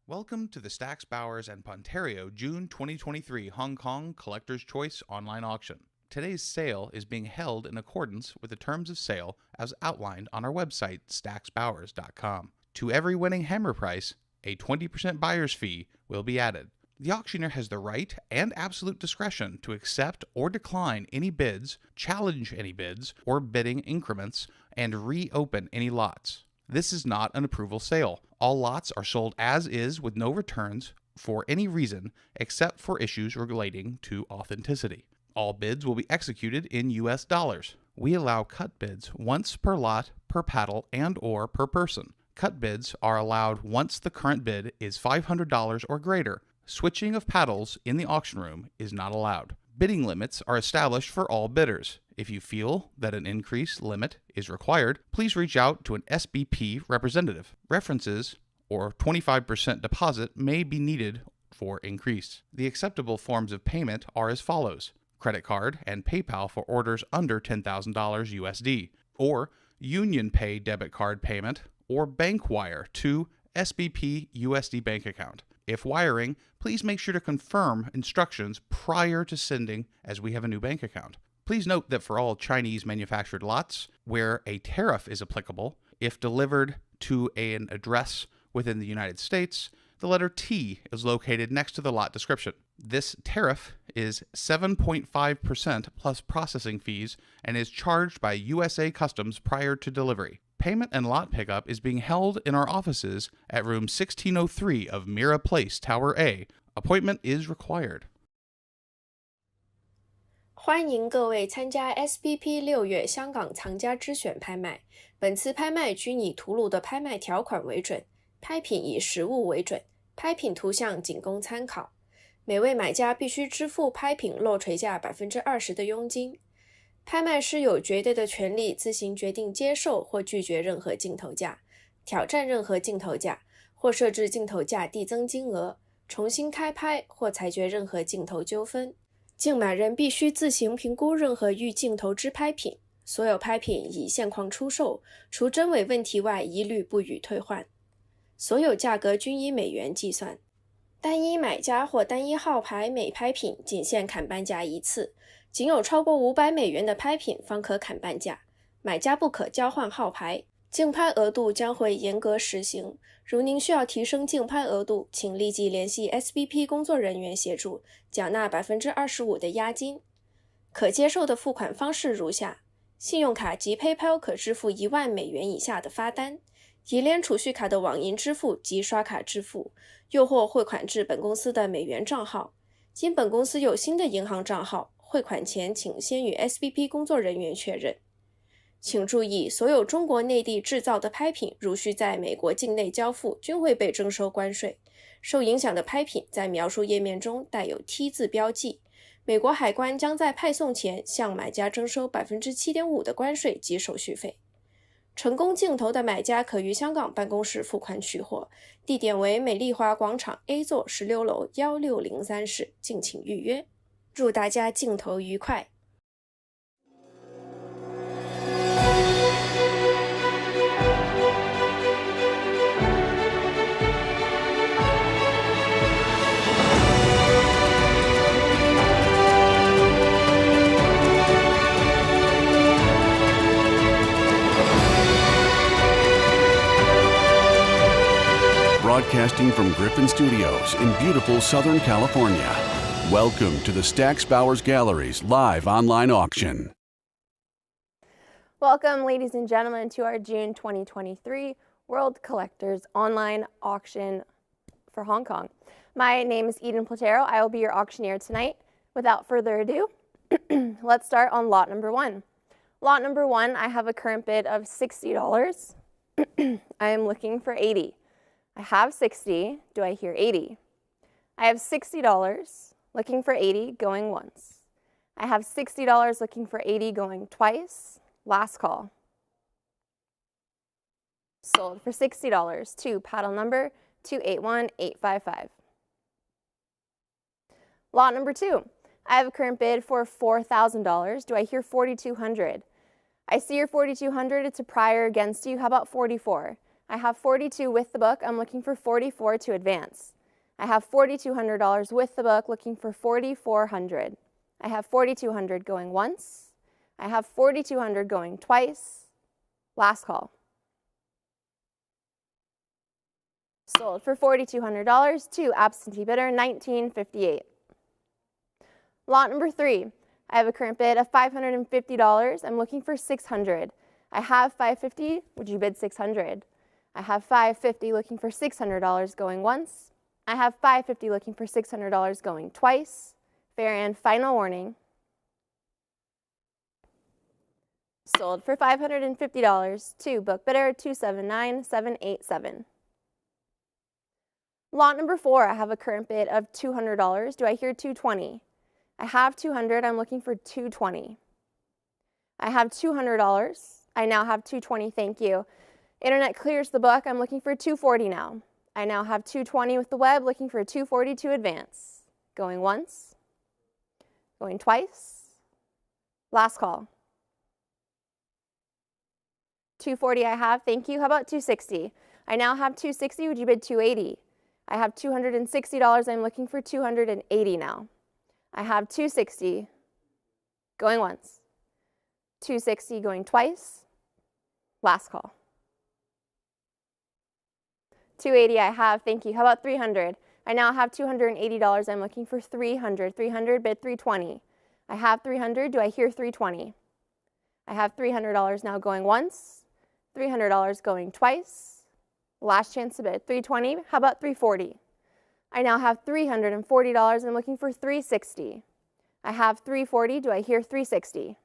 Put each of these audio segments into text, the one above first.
Welcome to the Stack's Bowers and Pontario June 2023 Hong Kong Collector's Choice online auction. Today's sale is being held in accordance with the terms of sale as outlined on our website, stacksbowers.com. To every winning hammer price, a 20% buyer's fee will be added. The auctioneer has the right and absolute discretion to accept or decline any bids, challenge any bids or bidding increments, and reopen any lots. This is not an approval sale. All lots are sold as is with no returns for any reason except for issues relating to authenticity. All bids will be executed in US dollars. We allow cut bids once per lot, per paddle, and or per person. Cut bids are allowed once the current bid is $500 or greater. Switching of paddles in the auction room is not allowed. Bidding limits are established for all bidders. If you feel that an increased limit is required, please reach out to an SBP representative. References or 25% deposit may be needed for increase. The acceptable forms of payment are as follows: credit card and PayPal for orders under $10,000 USD, or Union Pay debit card payment, or bank wire to SBP USD bank account. If wiring, please make sure to confirm instructions prior to sending, as we have a new bank account. Please note that for all Chinese manufactured lots where a tariff is applicable, if delivered to an address within the United States, the letter T is located next to the lot description. This tariff is 7.5% plus processing fees and is charged by USA Customs prior to delivery. Payment and lot pickup is being held in our offices at room 1603 of Mira Place, Tower A. Appointment is required. 欢迎各位参加 SBP 6月香港藏家之选拍卖。本次拍卖均以图录的拍卖条款为准，拍品以实物为准，拍品图像仅供参考。每位买家必须支付拍品落锤价 20% 的佣金。拍卖师有绝对的权利自行决定接受或拒绝任何竞投价，挑战任何竞投价，或设置竞投价递增金额，重新开拍或裁决任何竞投纠纷。竞买人必须自行评估任何欲竞投之拍品，所有拍品以现况出售，除真伪问题外一律不予退换。所有价格均以美元计算。单一买家或单一号牌每拍品仅限砍半价一次，仅有超过500美元的拍品方可砍半价，买家不可交换号牌。竞拍额度将会严格实行，如您需要提升竞拍额度，请立即联系 SBP 工作人员协助，缴纳 25% 的押金。可接受的付款方式如下：信用卡及 PayPal 可支付1万美元以下的发单，以联储蓄卡的网银支付及刷卡支付，又或汇款至本公司的美元账号。经本公司有新的银行账号，汇款前请先与 SBP 工作人员确认。请注意，所有中国内地制造的拍品如需在美国境内交付，均会被征收关税。受影响的拍品在描述页面中带有 T 字标记。美国海关将在派送前向买家征收 7.5% 的关税及手续费。成功竞投的买家可于香港办公室付款取货，地点为美丽华广场 A 座16楼16034室，敬请预约。祝大家竞投愉快！Broadcasting from Griffin Studios in beautiful Southern California. Welcome to the Stack's Bowers Gallery's live online auction. Welcome, ladies and gentlemen, to our June 2023 World Collectors Online Auction for Hong Kong. My name is Eden Platero. I will be your auctioneer tonight. Without further ado, let's start on lot number 1. Lot number 1, I have a current bid of $60. I am looking for 80. I have 60. Do I hear 80? I have $60, looking for 80, going once. I have $60, looking for 80, going twice. Last call. Sold for $60 to paddle number 281855. Lot number 2. I have a current bid for $4,000. Do I hear 4,200? I see your 4,200. It's a prior against you. How about 44? I have 42 with the book. I'm looking for 44 to advance. I have $4,200 with the book, looking for 4,400. I have 4,200 going once. I have 4,200 going twice. Last call. Sold for $4,200 to absentee bidder, $19.58. Lot number 3. I have a current bid of $550. I'm looking for $600. I have $550. Would you bid $600? I have $550 looking for $600 going once. I have $550 looking for $600 going twice. Fair and final warning. Sold for $550 to book bidder 279787. Lot number 4, I have a current bid of $200. Do I hear $220? I have $200. I'm looking for $220. I have $200. I now have $220. Thank you. Internet clears the book. I'm looking for $240 now. I now have $220 with the web, looking for $240 to advance. Going once. Going twice. Last call. $240 I have. Thank you. How about $260? I now have $260. Would you bid $280? I have $260. I'm looking for $280 now. I have $260 going once. $260 going twice. Last call. $280 I have. Thank you. How about $300? I now have $280. I'm looking for $300. $300 bid $320. I have $300. Do I hear $320? I have $300 now going once. $300 going twice. Last chance to bid. $320. How about $340? I now have $340. I'm looking for $360. I have $340. Do I hear $360?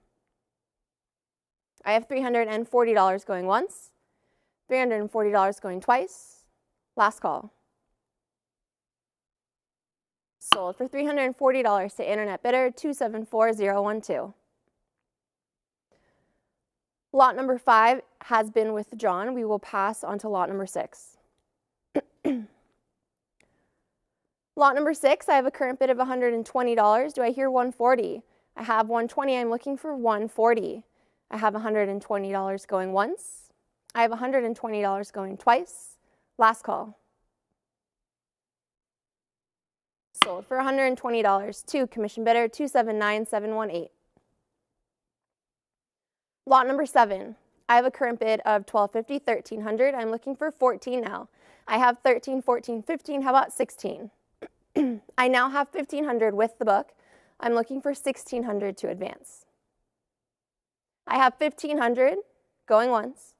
I have $340 going once. $340 going twice. Last call. Sold for $340 to internet bidder 274012. Lot number 5 has been withdrawn. We will pass on to lot number 6. Lot number 6, I have a current bid of $120. Do I hear $140? I have $120. I'm looking for $140. I have $120 going once. I have $120 going twice. Last call. Sold for $120 to commission bidder 279718. Lot number 7. I have a current bid of $1,250, $1,300. I'm looking for $14 now. I have $13, $14, $15. How about $16? I now have $1,500 with the book. I'm looking for $1,600 to advance. I have $1,500 going once.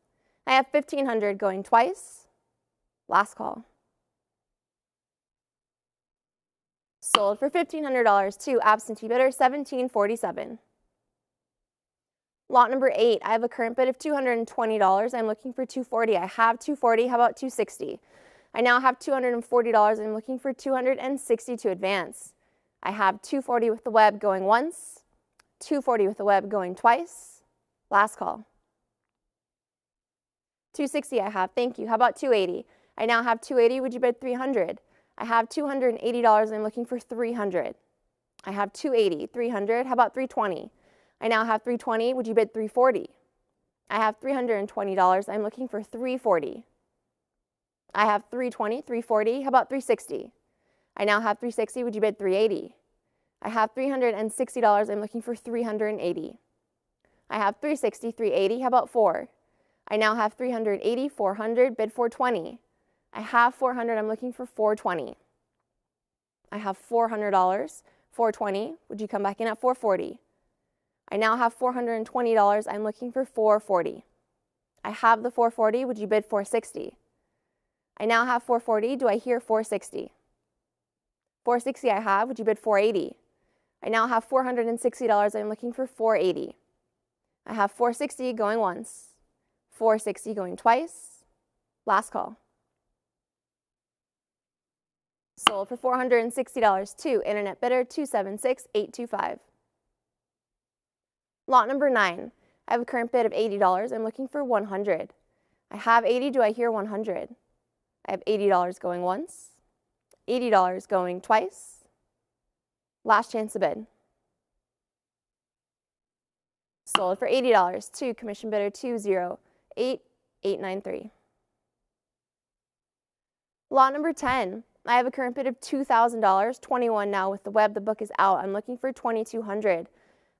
I have $1,500 going twice. Last call. Sold for $1,500 to absentee bidder 1747. Lot number 8, I have a current bid of $220. I'm looking for $240. I have $240. How about $260? I now have $240. I'm looking for $260 to advance. I have $240 with the web going once, $240 with the web going twice. Last call. $260 I have. Thank you. How about $280? I now have $280. Would you bid $300? I have $280. And I'm looking for $300. I have $280. $300. How about $320? I now have $320. Would you bid $340? I have $320. I'm looking for $340. I have $320. $340. How about $360? I now have $360. Would you bid $380? I have $360. I'm looking for $380. I have $360. $380. How about $4? I now have $380. $400. Bid $420. I have $400. I'm looking for $420. I have $400. $420. Would you come back in at $440? I now have $420. I'm looking for $440. I have the $440. Would you bid $460? I now have $440. Do I hear $460? $460 I have. Would you bid $480? I now have $460. I'm looking for $480. I have $460 going once. $460 going twice. Last call. Sold for $460 to internet bidder 276825. Lot number 9. I have a current bid of $80. I'm looking for $100. I have $80. Do I hear $100? I have $80 going once. $80 going twice. Last chance to bid. Sold for $80 to commission bidder 208893. Lot number 10. I have a current bid of $2,000, 21 now with the web. The book is out. I'm looking for 2,200.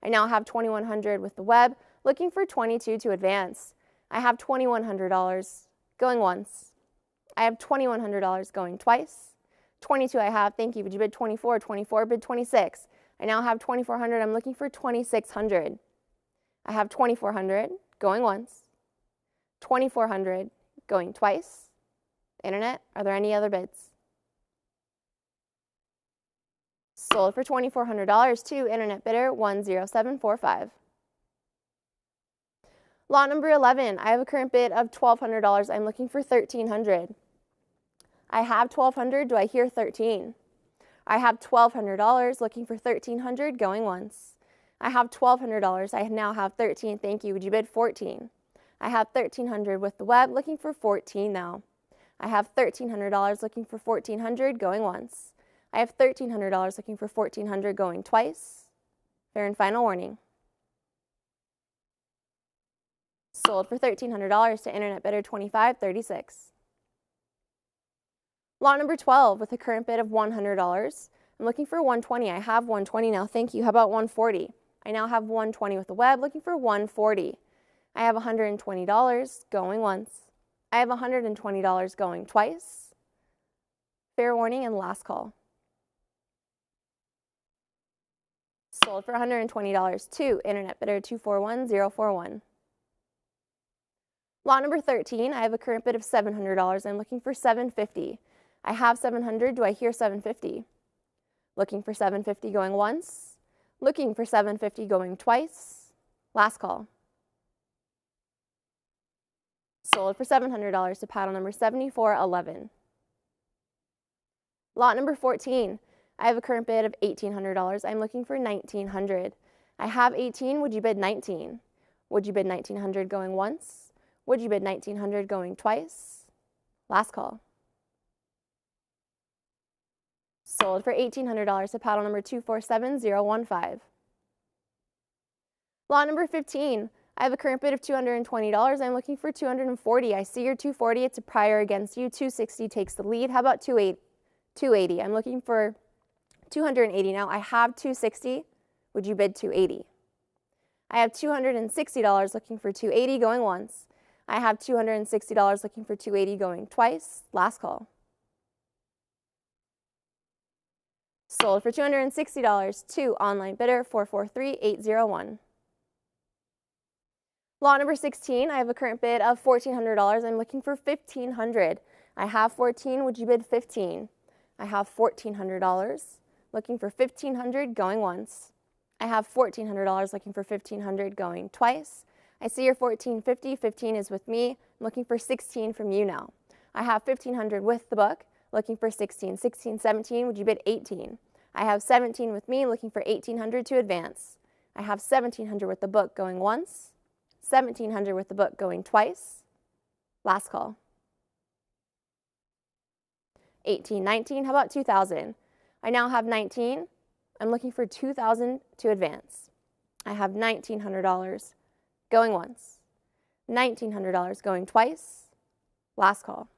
I now have 2,100 with the web, looking for 22 to advance. I have $2,100 going once. I have $2,100 going twice. 22 I have, thank you. Would you bid 24? 24, bid 26. I now have 2,400. I'm looking for 2,600. I have 2,400 going once. 2,400 going twice. Internet, are there any other bids? Sold for $2,400 to internet bidder 10745. Lot number 11, I have a current bid of $1,200. I'm looking for 1,300. I have 1,200. Do I hear 13? I have $1,200 looking for 1,300 going once. I have $1,200. I now have 13. Thank you. Would you bid 14? I have 1,300 with the web looking for 14 now. I have $1,300 looking for 1,400 going once. I have $1,300 looking for 1,400 going twice. Fair and final warning. Sold for $1,300 to internet bidder 2536. Lot number 12 with a current bid of $100. I'm looking for 120. I have 120 now. Thank you. How about 140? I now have 120 with the web looking for 140. I have $120 going once. I have $120 going twice. Fair warning and last call. Sold for $120 to internet bidder 241041. Lot number 13, I have a current bid of $700. I'm looking for $750. I have $700. Do I hear $750? Looking for $750 going once. Looking for $750 going twice. Last call. Sold for $700 to paddle number 7411. Lot number 14, I have a current bid of $1,800. I'm looking for $1,900. I have 18. Would you bid 19? Would you bid $1,900 going once? Would you bid $1,900 going twice? Last call. Sold for $1,800 to paddle number 247015. Lot number 15, I have a current bid of $220. I'm looking for $240. I see your $240. It's a prior against you. $260 takes the lead. How about $280? I'm looking for $280 now. I have $260. Would you bid $280? I have $260 looking for $280 going once. I have $260 looking for $280 going twice. Last call. Sold for $260 to online bidder 443801. Lot number 16, I have a current bid of $1,400. I'm looking for $1,500. I have 14. Would you bid 15? I have $1,400 looking for $1,500 going once. I have $1,400 looking for $1,500 going twice. I see your $1,450. 15 is with me. I'm looking for 16 from you now. I have $1,500 with the book, looking for 16. 16, 17. Would you bid 18? I have 17 with me, looking for 1,800 to advance. I have 1,700 with the book going once. 1,700 with the book going twice. Last call. 18, 19. How about 2,000? I now have 19. I'm looking for 2,000 to advance. I have $1,900 going once. $1,900 going twice. Last call.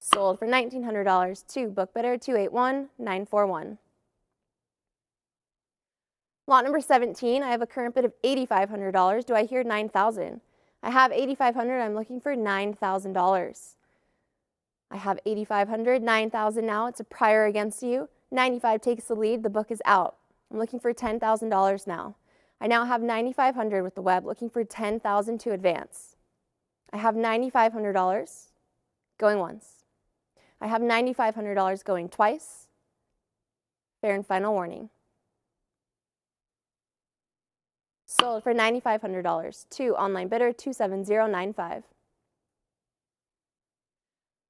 Sold for $1,900 to book bidder 281941. Lot number 17, I have a current bid of $8,500. Do I hear 9,000? I have $8,500. I'm looking for $9,000. I have $8,500, 9,000 now. It's a prior against you. 95 takes the lead. The book is out. I'm looking for $10,000 now. I now have $9,500 with the web, looking for $10,000 to advance. I have $9,500 going once. I have $9,500 going twice. Fair and final warning. Sold for $9,500 to online bidder 27095.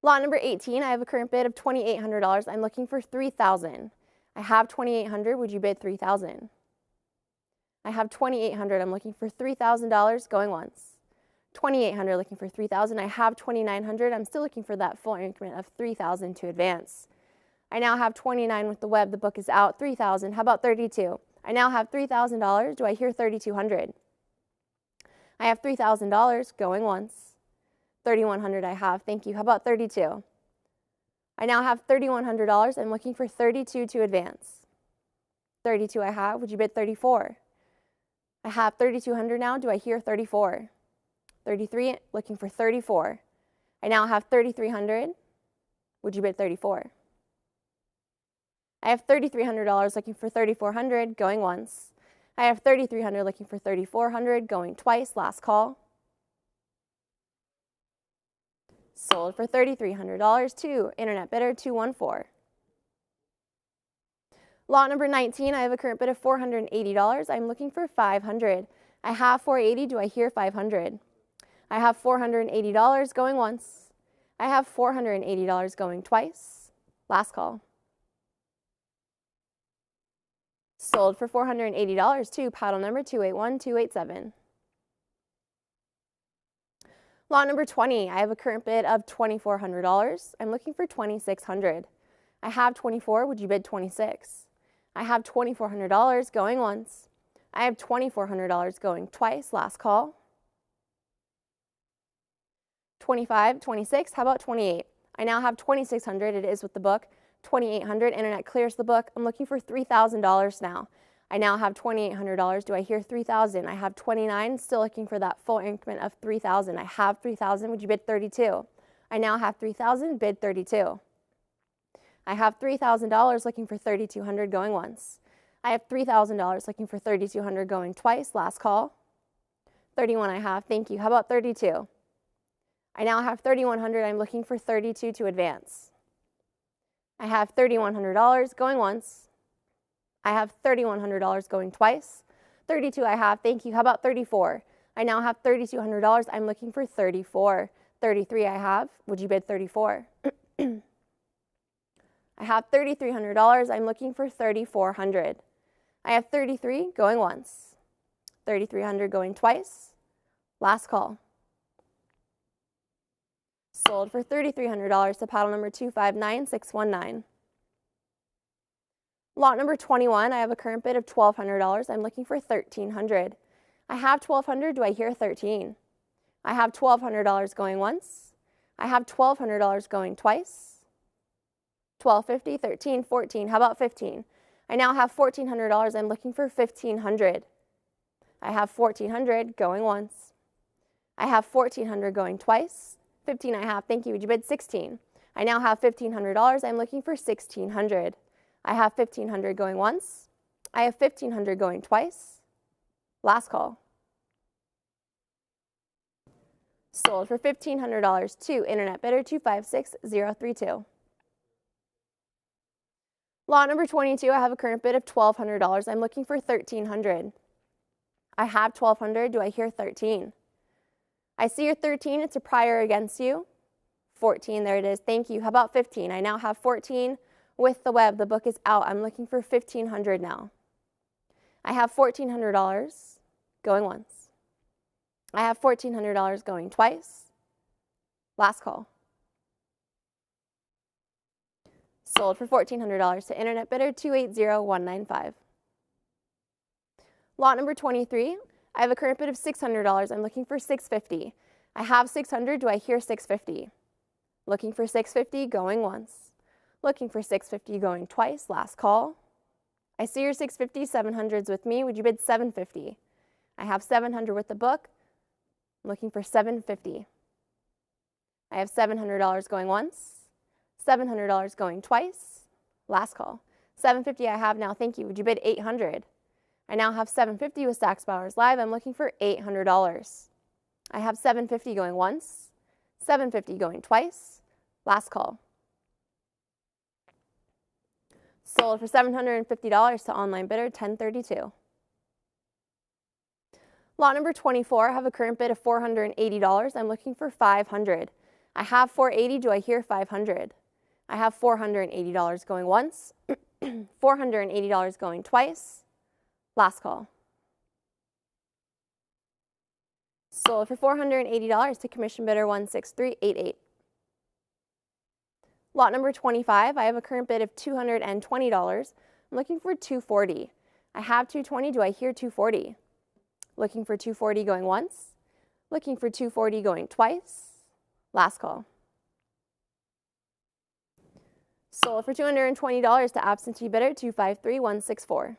Lot number 18, I have a current bid of $2,800. I'm looking for $3,000. I have $2,800. Would you bid $3,000? I have $2,800. I'm looking for $3,000 going once. $2,800 looking for $3,000. I have $2,900. I'm still looking for that full increment of $3,000 to advance. I now have $29 with the web. The book is out. $3,000. How about $32? I now have $3,000. Do I hear $3,200? I have $3,000 going once. $3,100 I have. Thank you. How about 32? I now have $3,100. I'm looking for 32 to advance. 32 I have. Would you bid 34? I have 3,200 now. Do I hear 34? 33, looking for 34. I now have 3,300. Would you bid 34? I have $3,300 looking for 3,400, going once. I have 3,300 looking for 3,400, going twice, last call. Sold for $3,300 to internet bidder 214. Lot number 19, I have a current bid of $480. I'm looking for 500. I have 480. Do I hear 500? I have $480 going once. I have $480 going twice. Last call. Sold for $480 to paddle number 281287. Lot number 20, I have a current bid of $2,400. I'm looking for 2,600. I have 24. Would you bid 26? I have $2,400 going once. I have $2,400 going twice. Last call. 25, 26. How about 28? I now have 2,600. It is with the book. 2,800. Internet clears the book. I'm looking for $3,000 now. I now have $2,800. Do I hear 3,000? I have 29. Still looking for that full increment of 3,000. I have 3,000. Would you bid 32? I now have 3,000. Bid 32. I have $3,000 looking for 3,200 going once. I have $3,000 looking for 3,200 going twice. Last call. 31 I have. Thank you. How about 32? I now have 3,100. I'm looking for 32 to advance. I have $3,100 going once. I have $3,100 going twice. 32 I have. Thank you. How about 34? I now have $3,200. I'm looking for 34. 33 I have. Would you bid 34? I have $3,300. I'm looking for 3,400. I have 33 going once. 3,300 going twice. Last call. Sold for $3,300 to paddle number 259619. Lot number 21, I have a current bid of $1,200. I'm looking for 1,300. I have 1,200. Do I hear 13? I have $1,200 going once. I have $1,200 going twice. 1,250, 13, 14. How about 15? I now have $1,400. I'm looking for 1,500. I have 1,400 going once. I have 1,400 going twice. 15 I have. Thank you. Would you bid 16? I now have $1,500. I'm looking for 1,600. I have 1,500 going once. I have 1,500 going twice. Last call. Sold for $1,500 to internet bidder 256032. Lot number 22, I have a current bid of $1,200. I'm looking for 1,300. I have 1,200. Do I hear 13? I see your 13. It's a prior against you. 14, there it is. Thank you. How about 15? I now have 14 with the web. The book is out. I'm looking for 1,500 now. I have $1,400 going once. I have $1,400 going twice. Last call. Sold for $1,400 to internet bidder 280195. Lot number 23, I have a current bid of $600. I'm looking for 650. I have 600. Do I hear 650? Looking for 650 going once. Looking for 650 going twice. Last call. I see your 650, 700s with me. Would you bid 750? I have 700 with the book. I'm looking for 750. I have $700 going once. $700 going twice. Last call. 750 I have now. Thank you. Would you bid 800? I now have 750 with Stack's Bowers Live. I'm looking for $800. I have 750 going once. 750 going twice. Last call. Sold for $750 to online bidder 1032. Lot number 24, I have a current bid of $480. I'm looking for 500. I have 480. Do I hear 500? I have $480 going once. $480 going twice. Last call. Sold for $480 to commission bidder 16388. Lot number 25, I have a current bid of $220. I'm looking for 240. I have 220. Do I hear 240? Looking for 240 going once. Looking for 240 going twice. Last call. Sold for $220 to absentee bidder 253164.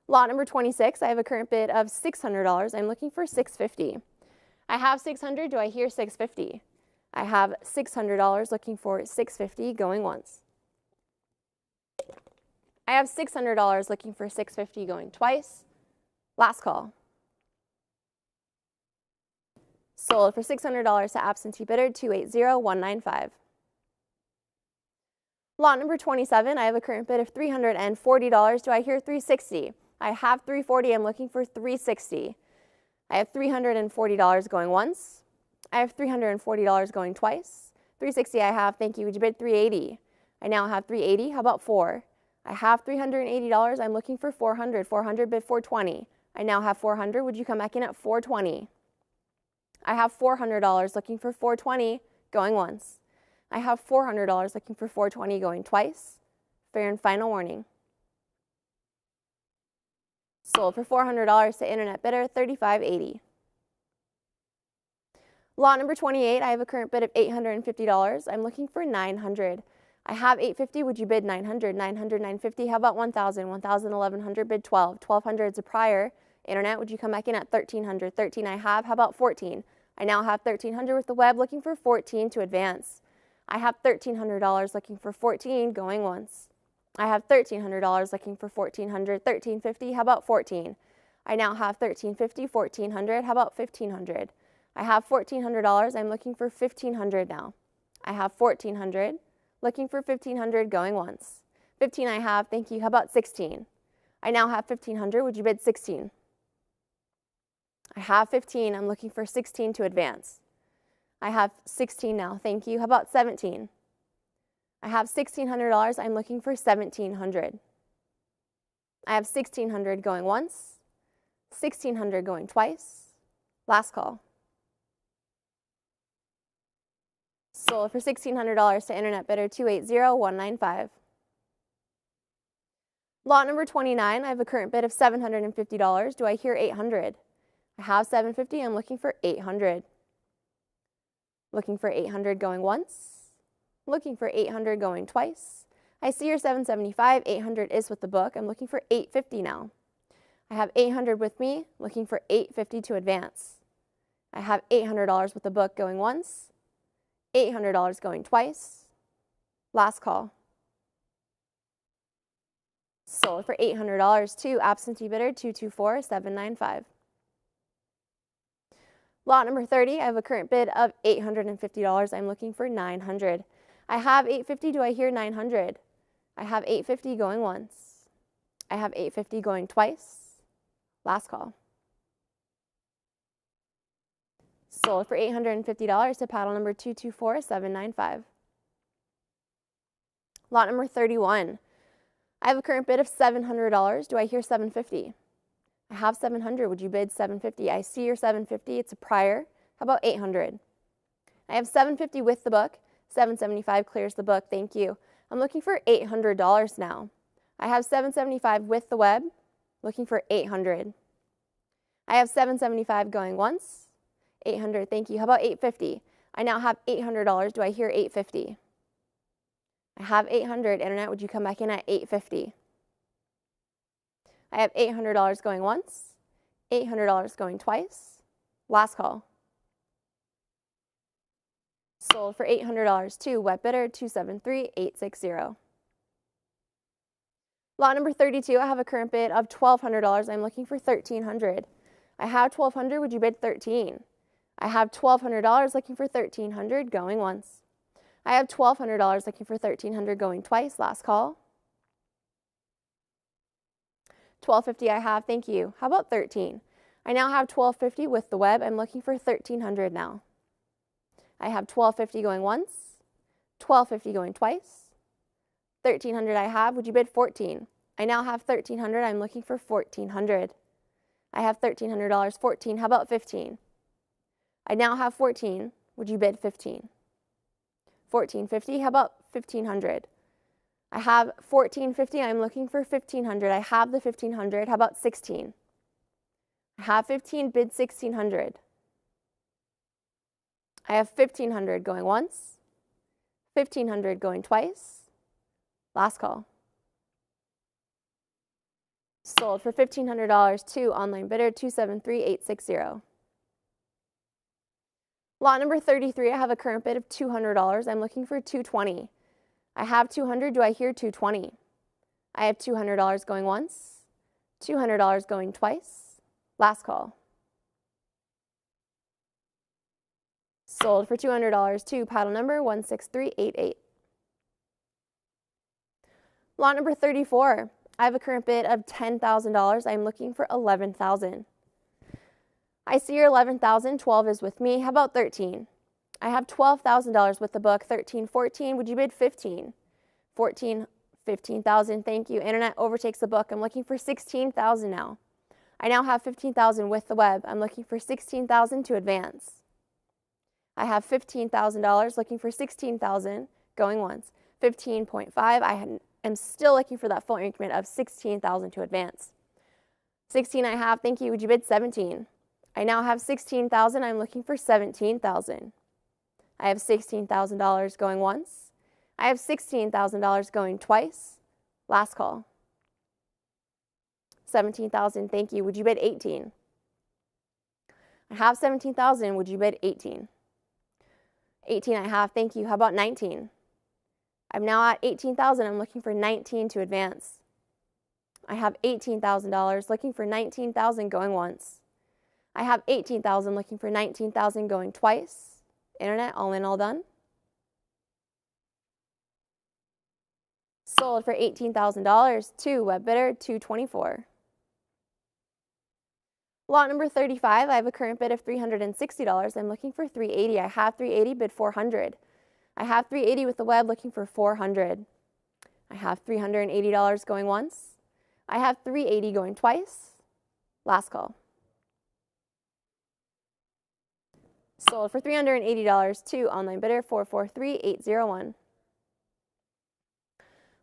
Lot number 26, I have a current bid of $600. I'm looking for $650. I have $600. Do I hear $650? I have $600 looking for $650 going once. I have $600 looking for $650 going twice. Last call. Sold for $600 to absentee bidder 280195. Lot number 27, I have a current bid of $340. Do I hear $360? I have $340. I'm looking for $360. I have $340 going once. I have $340 going twice. $360 I have. Thank you. Would you bid $380? I now have $380. How about $4? I have $380. I'm looking for $400. $400 bid $420. I now have $400. Would you come back in at $420? I have $400 looking for $420 going once. I have $400 looking for $420 going twice. Fair and final warning. Sold for $400 to internet bidder $3580. Lot number 28, I have a current bid of $850. I'm looking for $900. I have $850. Would you bid $900? $900, $950. How about $1,000? $1,000, $1,100. Bid $12. $1,200 is a prior. Internet, would you come back in at $1,300? $13 I have. How about $14? I now have $1,300 with the web, looking for $14 to advance. I have $1,300 looking for $14 going once. I have $1,300 looking for $1,400. $1,350. How about $14? I now have $1,350. $1,400. How about $1,500? I have $1,400. I'm looking for $1,500 now. I have $1,400. Looking for $1,500 going once. $15 I have. Thank you. How about $16? I now have $1,500. Would you bid $16? I have $15. I'm looking for $16 to advance. I have $16 now. Thank you. How about $17? I have $1,600. I'm looking for $1,700. I have $1,600 going once. $1,600 going twice. Last call. Sold for $1,600 to internet bidder 280195. Lot number 29, I have a current bid of $750. Do I hear $800? I have $750. I'm looking for $800. Looking for $800 going once. Looking for $800 going twice. I see your $775. $800 is with the book. I'm looking for $850 now. I have $800 with me. Looking for $850 to advance. I have $800 with the book going once. $800 going twice. Last call. Sold for $800 to absentee bidder 224795. Lot number 30, I have a current bid of $850. I'm looking for $900. I have $850. Do I hear $900? I have $850 going once. I have $850 going twice. Last call. Sold for $850 to paddle number 224795. Lot number 31. I have a current bid of $700. Do I hear $750? I have $700. Would you bid $750? I see your $750. It's a prior. How about $800? I have $750 with the book. $775 clears the book. Thank you. I'm looking for $800 now. I have $775 with the web. Looking for $800. I have $775 going once. $800. Thank you. How about $850? I now have $800. Do I hear $850? I have $800. Internet, would you come back in at $850? I have $800 going once. $800 going twice. Last call. Sold for $800 to web bidder 273860. Lot number 32, I have a current bid of $1,200. I'm looking for $1,300. I have $1,200. Would you bid $13? I have $1,200 looking for $1,300 going once. I have $1,200 looking for $1,300 going twice. Last call. $1,250 I have. Thank you. How about $13? I now have $1,250 with the web. I'm looking for $1,300 now. I have $1,250 going once. $1,250 going twice. $1,300 I have. Would you bid $14? I now have $1,300. I'm looking for $1,400. I have $1,300. $14. How about $15? I now have $14. Would you bid $15? $1,450. How about $1,500? I have $1,450. I'm looking for $1,500. I have the $1,500. How about $16? I have $15. Bid $1,600. I have 1,500 going once, 1,500 going twice. Last call. Sold for $1,500 to online bidder 273860. Lot number 33, I have a current bid of $200. I'm looking for $220. I have $200. Do I hear $220? I have $200 going once, $200 going twice. Last call. Sold for $200 to paddle number 16388. Lot number 34. I have a current bid of $10,000. I'm looking for $11,000. I see your $11,000. 12 is with me. How about 13? I have $12,000 with the book. 13, 14. Would you bid 15? 14, 15,000. Thank you. Internet overtakes the book. I'm looking for 16,000 now. I now have 15,000 with the web. I'm looking for 16,000 to advance. I have $15,000 looking for 16,000 going once. 15.5. I am still looking for that full increment of 16,000 to advance. 16 I have. Thank you. Would you bid 17? I now have 16,000. I'm looking for 17,000. I have $16,000 going once. I have $16,000 going twice. Last call. 17,000. Thank you. Would you bid 18? I have 17,000. Would you bid 18? 18 I have. Thank you. How about 19? I'm now at 18,000. I'm looking for 19 to advance. I have $18,000 looking for 19,000 going once. I have 18,000 looking for 19,000 going twice. Internet, all in, all done. Sold for $18,000 to web bidder 224. Lot number 35, I have a current bid of $360. I'm looking for $380. I have $380, bid $400. I have $380 with the web, looking for $400. I have $380 going once. I have $380 going twice. Last call. Sold for $380 to online bidder 443801.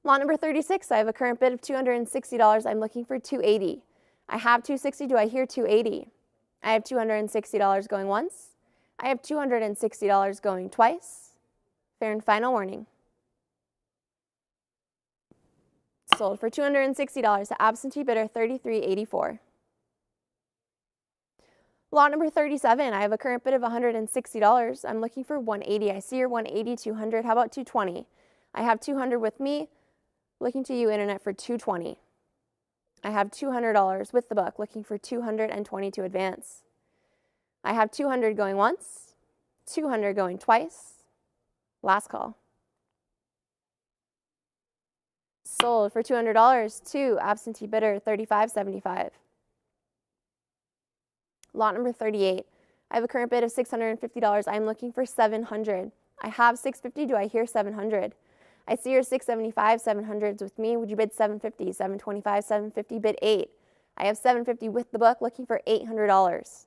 Lot number 36, I have a current bid of $260. I'm looking for $280. I have $260. Do I hear $280? I have $260 going once. I have $260 going twice. Fair and final warning. Sold for $260 to absentee bidder 3384. Lot number 37, I have a current bid of $160. I'm looking for $180. I see your $180, $200. How about $220? I have $200 with me. Looking to you, internet, for $220. I have $200 with the book, looking for $220 to advance. I have $200 going once, $200 going twice. Last call. Sold for $200 to absentee bidder 3575. Lot number 38. I have a current bid of $650. I'm looking for $700. I have $650. Do I hear $700? I see your $675, $700s with me. Would you bid $750, $725, $750, bid $8? I have $750 with the book, looking for $800.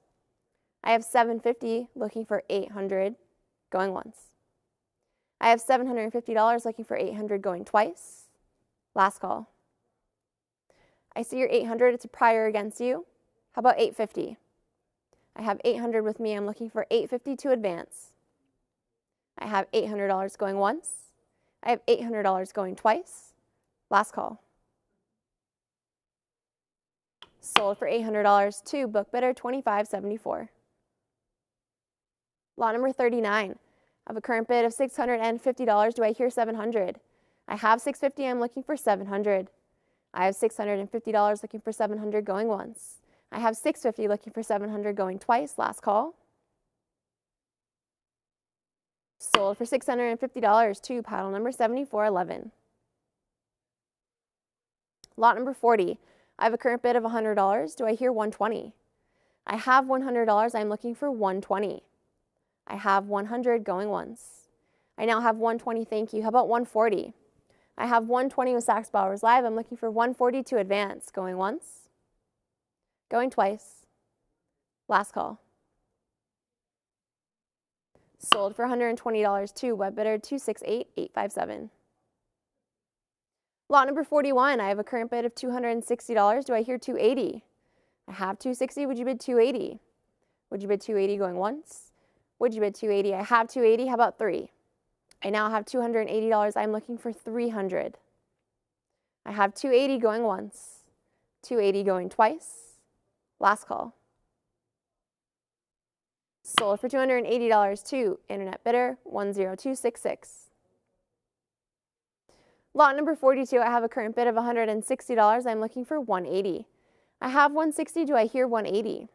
I have $750 looking for $800 going once. I have $750 looking for $800 going twice. Last call. I see your $800. It's a prior against you. How about $850? I have $800 with me. I'm looking for $850 to advance. I have $800 going once. I have $800 going twice. Last call. Sold for $800 to book bidder 2574. Lot number 39. I have a current bid of $650. Do I hear $700? I have $650. I'm looking for $700. I have $650 looking for $700 going once. I have $650 looking for $700 going twice. Last call. Sold for $650 to paddle number 7411. Lot number 40. I have a current bid of $100. Do I hear $120? I have $100. I'm looking for $120. I have $100 going once. I now have $120. Thank you. How about $140? I have $120 with Stack's Bowers Live. I'm looking for $140 to advance. Going once. Going twice. Last call. Sold for $120 to web bidder 268857. Lot number 41. I have a current bid of $260. Do I hear $280? I have $260. Would you bid $280? Would you bid $280 going once? Would you bid 280? I have 280. How about 3? I now have $280. I'm looking for 300. I have 280 going once, 280 going twice. Last call. Sold for $280 to internet bidder 10266. Lot number 42, I have a current bid of $160. I'm looking for 180. I have 160. Do I hear 180?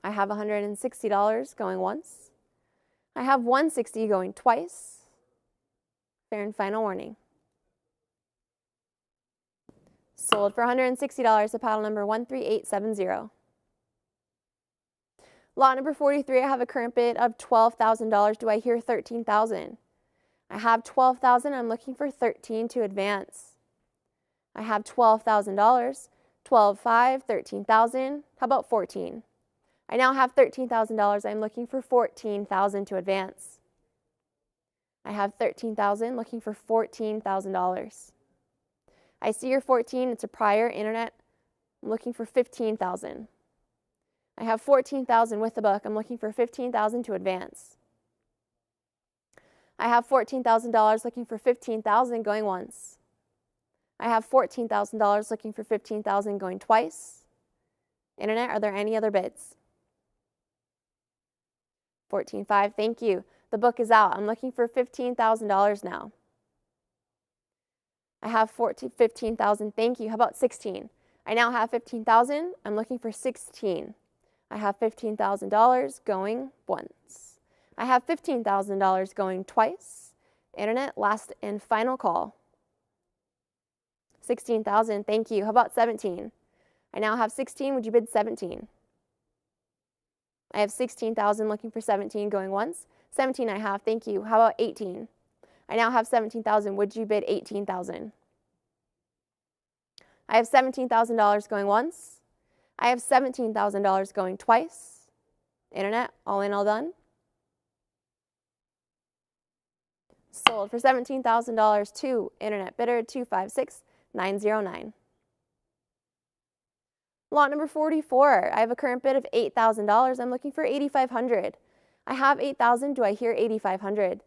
I have $160 going once. I have 160 going twice. Fair and final warning. Sold for $160 to paddle number 13870. Lot number 43, I have a current bid of $12,000. Do I hear 13,000? I have 12,000. I'm looking for 13 to advance. I have $12,000. 12,500, 13,000. How about 14? I now have $13,000. I'm looking for 14,000 to advance. I have 13,000, looking for $14,000. I see your 14. It's a prior internet. I'm looking for 15,000. I have 14,000 with the book. I'm looking for 15,000 to advance. I have $14,000 looking for 15,000 going once. I have $14,000 looking for 15,000 going twice. Internet, are there any other bids? 14,500, thank you. The book is out. I'm looking for $15,000 now. I have 15,000, thank you. How about 16? I now have 15,000. I'm looking for 16. I have $15,000 going once. I have $15,000 going twice. Internet, last and final call. 16,000, thank you. How about 17? I now have 16. Would you bid 17? I have 16,000 looking for 17 going once. 17 I have, thank you. How about 18? I now have 17,000. Would you bid 18,000? I have $17,000 going once. I have $17,000 going twice. Internet, all in, all done. Sold for $17,000 to internet bidder 256909. Lot number 44, I have a current bid of $8,000. I'm looking for $8,500. I have $8,000. Do I hear $8,500?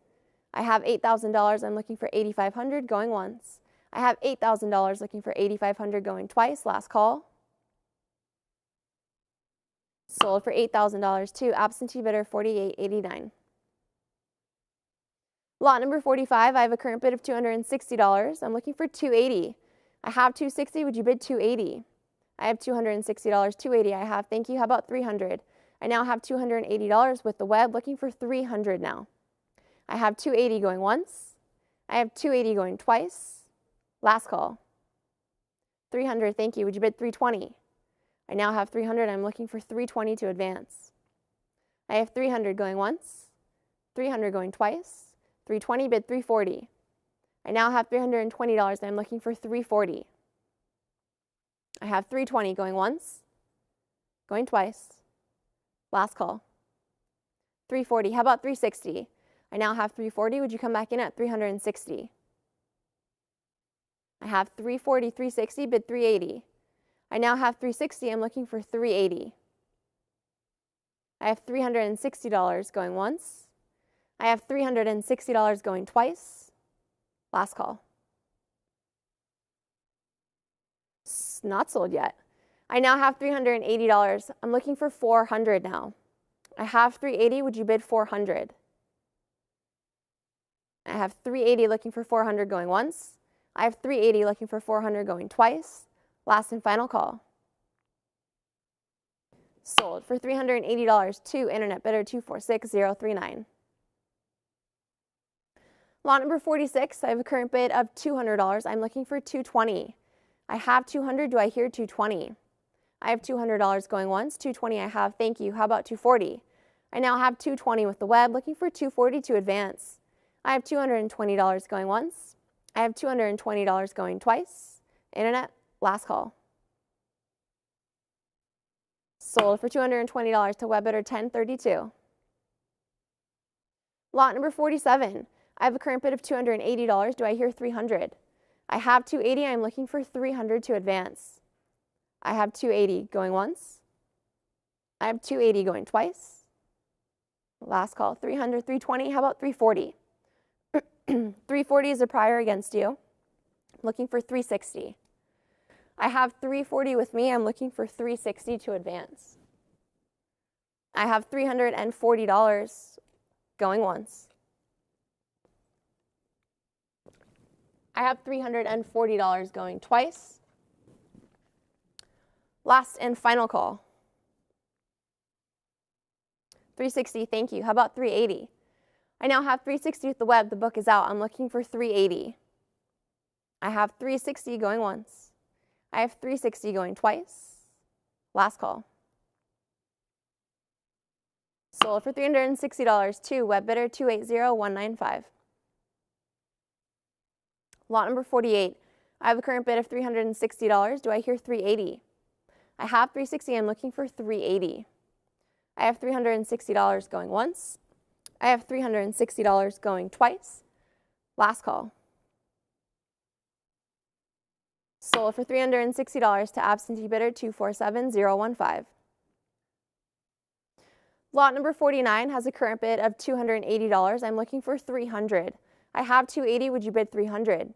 I have $8,000. I'm looking for $8,500 going once. I have $8,000 looking for $8,500 going twice. Last call. Sold for $8,000 to absentee bidder 4889. Lot number 45, I have a current bid of $260. I'm looking for $280. I have $260. Would you bid $280? I have $260. $280 I have. Thank you. How about $300? I now have $280 with the web, looking for $300 now. I have $280 going once. I have $280 going twice. Last call. $300. Thank you. Would you bid $320? I now have $300. I'm looking for $320 to advance. I have $300 going once. $300 going twice. $320. Bid $340. I now have $320. I'm looking for $340. I have $320 going once, going twice. Last call. $340. How about $360? I now have $340. Would you come back in at $360? I have $340, $360, bid $380. I now have $360. I'm looking for $380. I have $360 going once. I have $360 going twice. Last call. Not sold yet. I now have $380. I'm looking for $400 now. I have $380. Would you bid $400? I have $380 looking for $400 going once. I have $380 looking for $400 going twice. Last and final call. Sold for $380 to internet bidder 246039. Lot number 46, I have a current bid of $200. I'm looking for $220. I have $200. Do I hear $220? I have $200 going once. $220 I have. Thank you. How about $240? I now have $220 with the web, looking for $240 to advance. I have $220 going once. I have $220 going twice. Internet, last call. Sold for $220 to web bidder 1032. Lot number 47. I have a current bid of $280. Do I hear $300? I have $280. I'm looking for $300 to advance. I have $280 going once. I have $280 going twice. Last call, 300, 320. How about 340? 340 is a prior against you. I'm looking for 360. I have 340 with me. I'm looking for 360 to advance. I have $340 going once. I have $340 going twice. Last and final call. 360, thank you. How about 380? I now have 360 with the web. The book is out. I'm looking for 380. I have 360 going once. I have 360 going twice. Last call. Sold for $360 to WebBidder 280195. Lot number 48. I have a current bid of $360. Do I hear 380? I have 360. I'm looking for 380. I have $360 going once. I have $360 going twice. Last call. Sold for $360 to absentee bidder 247015. Lot number 49 has a current bid of $280. I'm looking for 300. I have 280. Would you bid 300?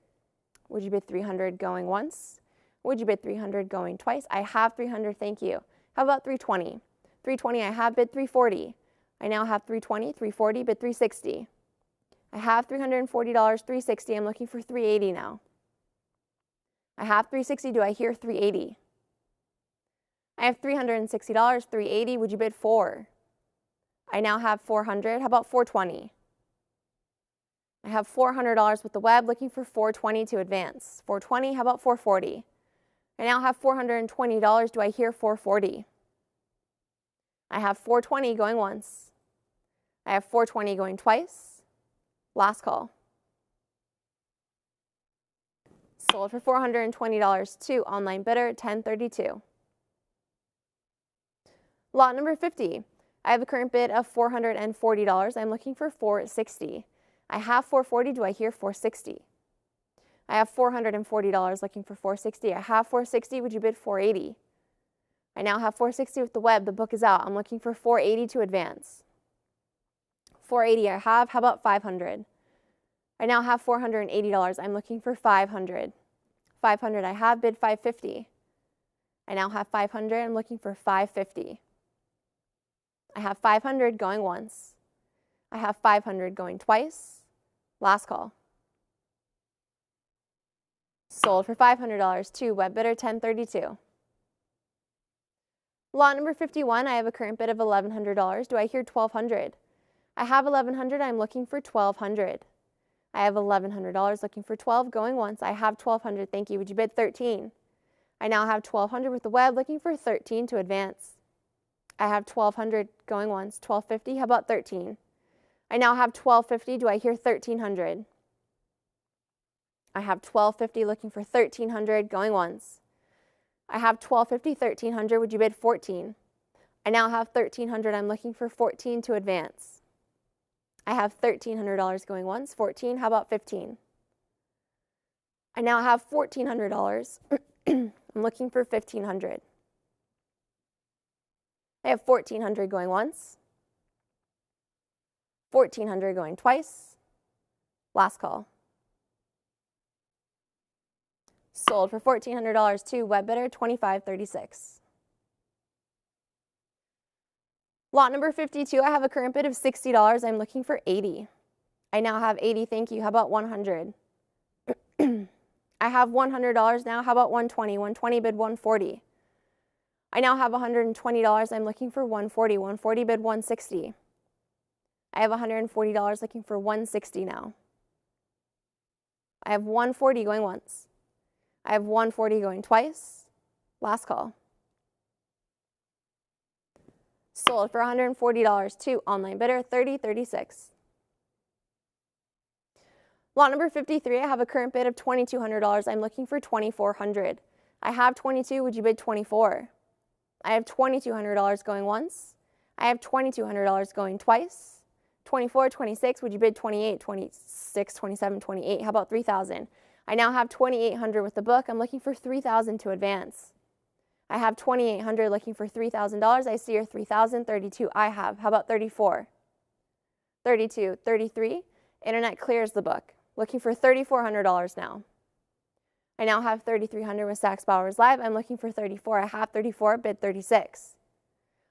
Would you bid 300 going once? Would you bid 300 going twice? I have 300. Thank you. How about 320? 320. I have bid 340. I now have 320, 340, bid 360. I have $340, 360. I'm looking for 380 now. I have 360. Do I hear 380? I have $360, 380. Would you bid 4? I now have 400. How about 420? I have $400 with the web, looking for 420 to advance. 420. How about 440? I now have $420. Do I hear 440? I have 420 going once. I have 420 going twice. Last call. Sold for $420 to online bidder 1032. Lot number 50. I have a current bid of $440. I'm looking for 460. I have 440. Do I hear 460? I have $440 looking for 460. I have 460. Would you bid 480? I now have 460 with the web. The book is out. I'm looking for 480 to advance. 480 I have. How about 500? I now have $480. I'm looking for 500. 500 I have. Bid 550. I now have 500. I'm looking for 550. I have 500 going once. I have 500 going twice. Last call. Sold for $500 to WebBidder 1032. Lot number 51, I have a current bid of $1,100. Do I hear 1,200? I have 1,100. I'm looking for 1,200. I have $1,100 looking for 12 going once. I have 1,200. Thank you. Would you bid 13? I now have 1,200 with the web, looking for 13 to advance. I have 1,200 going once. 1,250. How about 13? I now have 1,250. Do I hear 1,300? I have 1,250 looking for 1,300 going once. I have 1,250, 1,300. Would you bid 14? I now have 1,300. I'm looking for 14 to advance. I have $1,300 going once. 14. How about 15? I now have $1,400. I'm looking for 1,500. I have 1,400 going once. 1,400 going twice. Last call. Sold for $1,400 to WebBidder 2536. Lot number 52, I have a current bid of $60. I'm looking for 80. I now have 80. Thank you. How about 100? I have $100 now. How about 120? 120 bid 140. I now have $120. I'm looking for 140. 140 bid 160. I have $140 looking for 160 now. I have 140 going once. I have 140 going twice. Last call. Sold for $140 to online bidder 3036. Lot number 53, I have a current bid of $2,200. I'm looking for $2,400. I have 22. Would you bid 24? I have $2,200 going once. I have $2,200 going twice. 24, 26. Would you bid 28, 26, 27, 28? How about 3,000? I now have 2,800 with the book. I'm looking for 3,000 to advance. I have 2,800 looking for $3,000. I see your 3,032. I have. How about 34? 32, 33. Internet clears the book. Looking for $3,400 now. I now have 3,300 with Stacks Bowers Live. I'm looking for 34. I have 34, bid 36.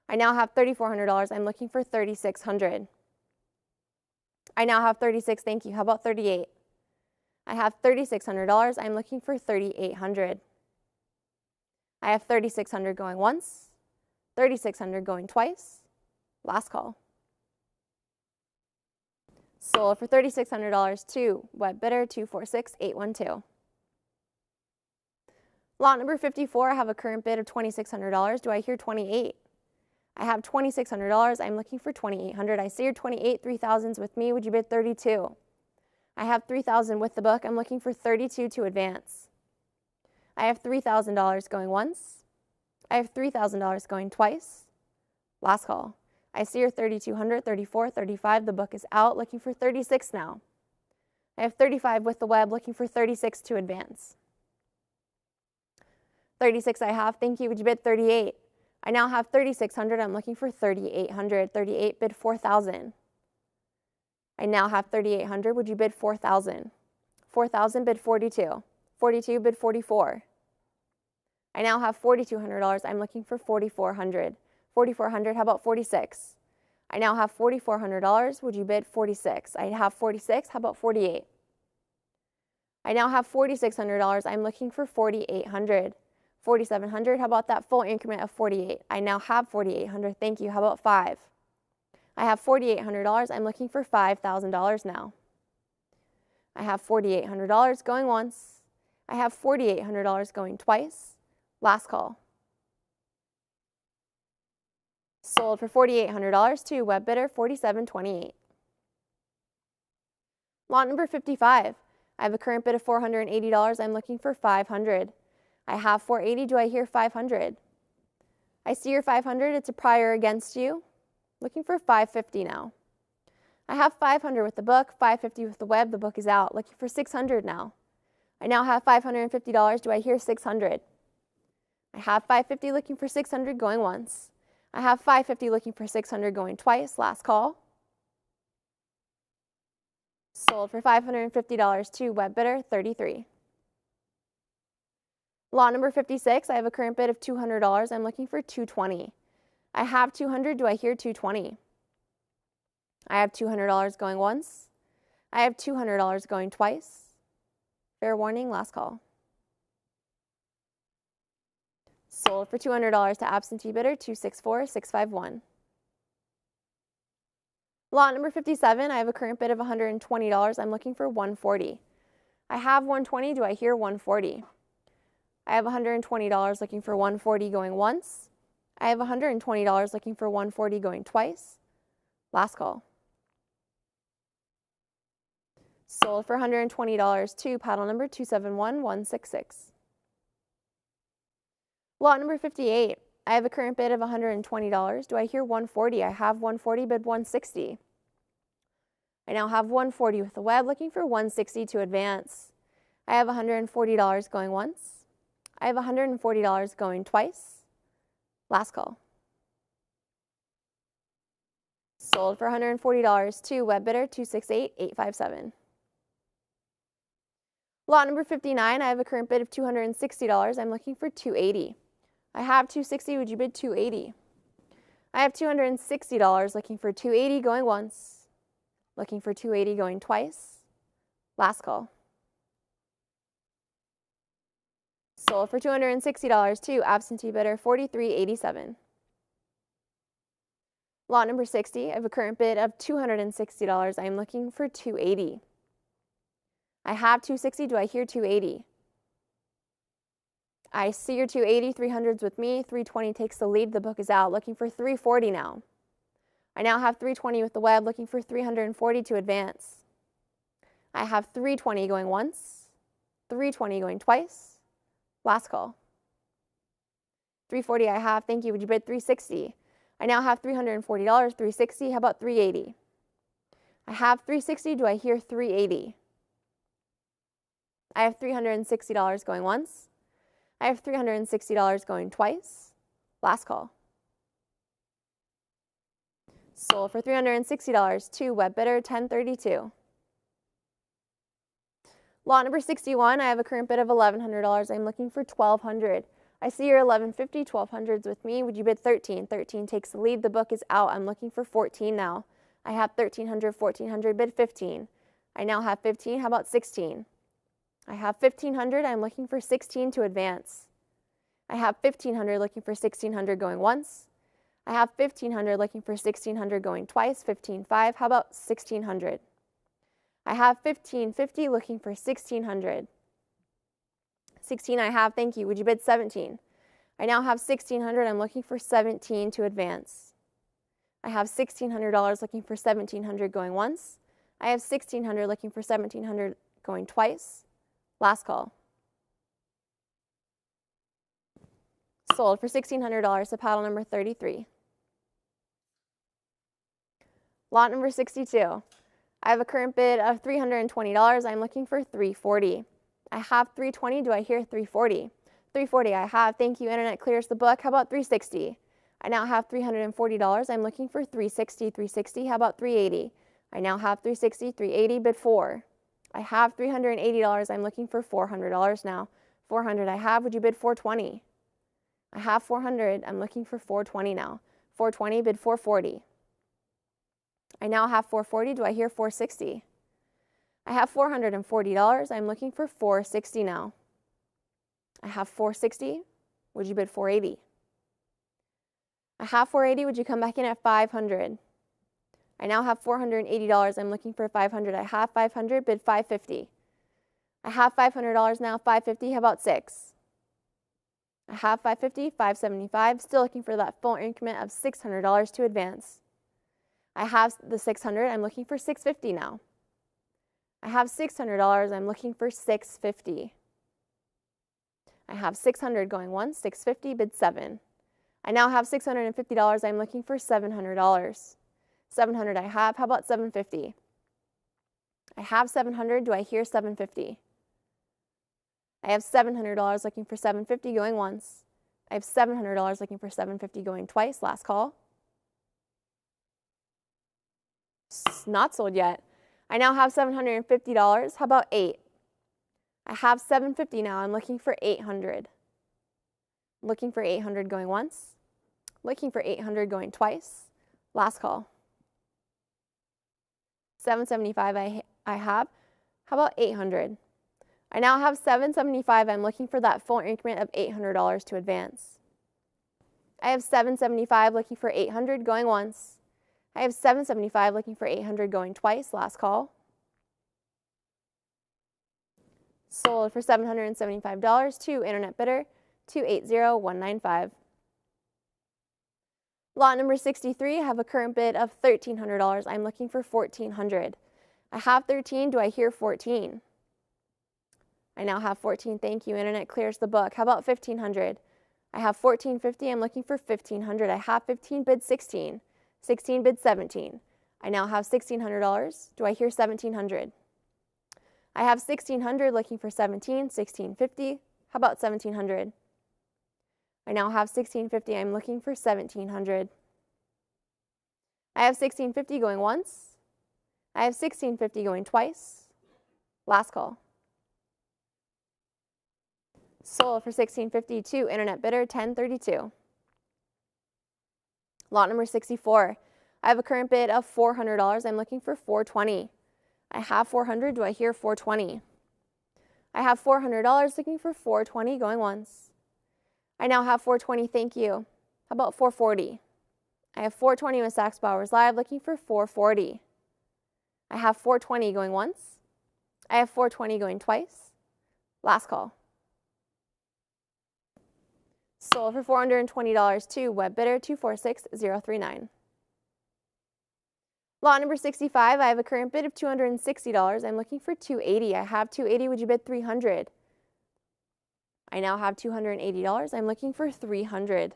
I now have $3,400. I'm looking for 3,600. I now have 36. Thank you. How about 38? I have $3,600. I'm looking for 3,800. I have 3,600 going once, 3,600 going twice. Last call. Sold for $3,600 to web bidder 246812. Lot number 54, I have a current bid of $2,600. Do I hear 28? I have $2,600. I'm looking for 2,800. I see your 28, 3,000s with me. Would you bid 32? I have 3,000 with the book. I'm looking for 32 to advance. I have $3,000 going once. I have $3,000 going twice. Last call. I see your 3,200, 34, 35. The book is out. Looking for 36 now. I have 35 with the web. Looking for 36 to advance. 36 I have. Thank you. Would you bid 38? I now have 3,600. I'm looking for 3,800. 38 bid 4,000. I now have 3,800. Would you bid 4,000? 4,000 bid 42. 42 bid 44. I now have $4,200. I'm looking for 4,400. 4,400. How about 46? I now have $4,400. Would you bid 46? I have 46. How about 48? I now have $4,600. I'm looking for 4,800. 4,700. How about that full increment of 48? I now have 4,800. Thank you. How about 5? I have $4,800. I'm looking for $5,000 now. I have $4,800 going once. I have $4,800 going twice. Last call. Sold for $4,800 to web bidder 4728. Lot number 55. I have a current bid of $480. I'm looking for $500. I have $480. Do I hear $500? I see your $500. It's a prior against you. Looking for $550 now. I have $500 with the book, $550 with the web. The book is out. Looking for $600 now. I now have $550. Do I hear $600? I have $550 looking for $600 going once. I have $550 looking for $600 going twice. Last call. Sold for $550 to web bidder 33. Lot number 56, I have a current bid of $200. I'm looking for $220. I have $200. Do I hear $220? I have $200 going once. I have $200 going twice. Fair warning, last call. Sold for $200 to absentee bidder 264651. Lot number 57, I have a current bid of $120. I'm looking for $140. I have $120. Do I hear $140? I have $120 looking for $140 going once. I have $120 looking for $140 going twice. Last call. Sold for $120 to paddle number 271166. Lot number 58. I have a current bid of $120. Do I hear $140? I have $140, bid $160. I now have $140 with the web, looking for $160 to advance. I have $140 going once. I have $140 going twice. Last call. Sold for $140 to web bidder 268857. Lot number 59, I have a current bid of $260. I'm looking for $280. I have $260. Would you bid $280? I have $260 looking for $280 going once. Looking for $280 going twice. Last call. Sold for $260 to absentee bidder 4387. Lot number 60, I have a current bid of $260. I am looking for $280. I have $260. Do I hear $280? I see your $280, 300s with me. $320 takes the lead. The book is out. Looking for $340 now. I now have $320 with the web. Looking for $340 to advance. I have $320 going once. $320 going twice. Last call. $340 I have. Thank you. Would you bid $360? I now have $340. $360. How about $380? I have $360. Do I hear $380? I have $360 going once. I have $360 going twice. Last call. Sold for $360. 2 web bidder, 1032. Lot number 61, I have a current bid of $1,100. I'm looking for $1,200. I see your 1150, 1200s with me. Would you bid 13? 13 takes the lead. The book is out. I'm looking for 14 now. I have 1300, 1400, bid 15. I now have 15. How about 16? I have 1500. I'm looking for 16 to advance. I have 1500 looking for 1600 going once. I have 1500 looking for 1600 going twice. 15.5. How about 1600? I have 1550 looking for 1600. 16 I have, thank you. Would you bid 17? I now have 1600. I'm looking for 17 to advance. I have $1,600 looking for 1700 going once. I have 1600 looking for 1700 going twice. Last call. Sold for $1,600 to paddle number 33. Lot number 62. I have a current bid of $320. I'm looking for $340. I have $320. Do I hear $340? $340 I have. Thank you. Internet clears the book. How about $360? I now have $340. I'm looking for $360. $360. How about $380? I now have $360. $380. Bid 4. I have $380. I'm looking for $400 now. $400 I have. Would you bid $420? I have $400. I'm looking for $420 now. $420. Bid $440. I now have $440. Do I hear $460? I have $440. I'm looking for $460 now. I have $460. Would you bid $480? I have $480. Would you come back in at $500? I now have $480. I'm looking for $500. I have $500. Bid $550. I have $500 now. $550. How about 6? I have $550. $575. Still looking for that full increment of $600 to advance. I have the $600. I'm looking for $650 now. I have $600. I'm looking for $650. I have $600 going once. $650. Bid 7. I now have $650. I'm looking for $700. $700 I have. How about $750? I have $700. Do I hear $750? I have $700 looking for $750 going once. I have $700 looking for $750 going twice. Last call. Not sold yet. I now have $750. How about 8? I have $750 now. I'm looking for $800. Looking for $800 going once. Looking for $800 going twice. Last call. $775 I have. How about $800? I now have $775. I'm looking for that full increment of $800 to advance. I have $775 looking for $800 going once. I have $775 looking for $800 going twice. Last call. Sold for $775 to internet bidder 280195. Lot number 63, I have a current bid of $1,300. I'm looking for $1,400. I have 13. Do I hear 14? I now have 14. Thank you. Internet clears the book. How about 1,500? I have 1450. I'm looking for 1,500. I have 15. Bid 16. 16. Bid 17. I now have $1,600. Do I hear 1,700? I have 1,600. Looking for 17. 1,650. How about 1,700? I now have 1,650. I'm looking for 1,700. I have 1,650 going once. I have 1,650 going twice. Last call. Sold for $1,650 to internet bidder 1032. Lot number 64. I have a current bid of $400. I'm looking for $420. I have 400. Do I hear 420? I have $400 looking for 420 going once. I now have 420. Thank you. How about 440? I have 420 with Stack's Bowers Live looking for 440. I have 420 going once. I have 420 going twice. Last call. Sold for $420 to web bidder 246039. Lot number 65, I have a current bid of $260. I'm looking for $280. I have $280. Would you bid $300? I now have $280. I'm looking for $300.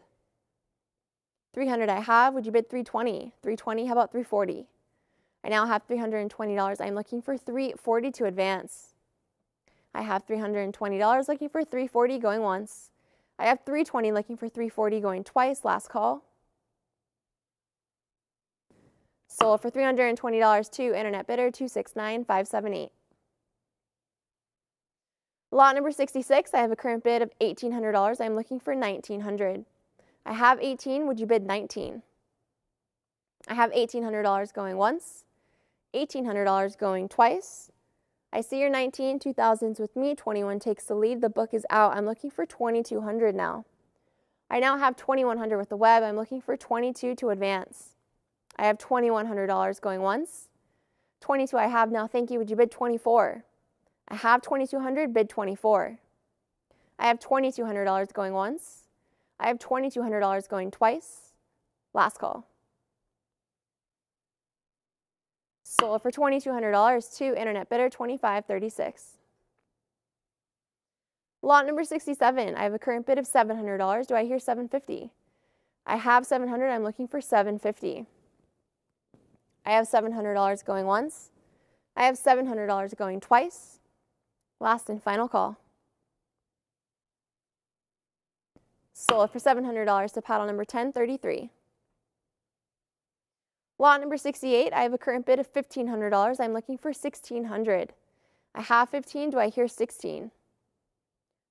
$300 I have. Would you bid $320? $320. How about $340? I now have $320. I'm looking for $340 to advance. I have $320 looking for $340 going once. I have $320 looking for $340 going twice. Last call. Sold for $320 to internet bidder 269578. Lot number 66, I have a current bid of $1,800. I'm looking for $1,900. I have 18, would you bid 19? I have $1,800 going once, $1,800 going twice. I see your 19, 2000s with me, 21 takes the lead, the book is out. I'm looking for 2,200 now. I now have 2,100 with the web, I'm looking for 22 to advance. I have $2,100 going once, 22 I have now, thank you, would you bid 24? I have 2,200, bid 24. I have $2,200 going once, I have $2,200 going twice, last call. Sold for $2,200 to internet bidder 2536. Lot number 67, I have a current bid of $700. Do I hear $750? I have $700, I'm looking for $750. I have $700 going once. I have $700 going twice. Last and final call. Sold for $700 to paddle number 1033. Lot number 68, I have a current bid of $1,500. I'm looking for $1,600. I have 15, do I hear 16?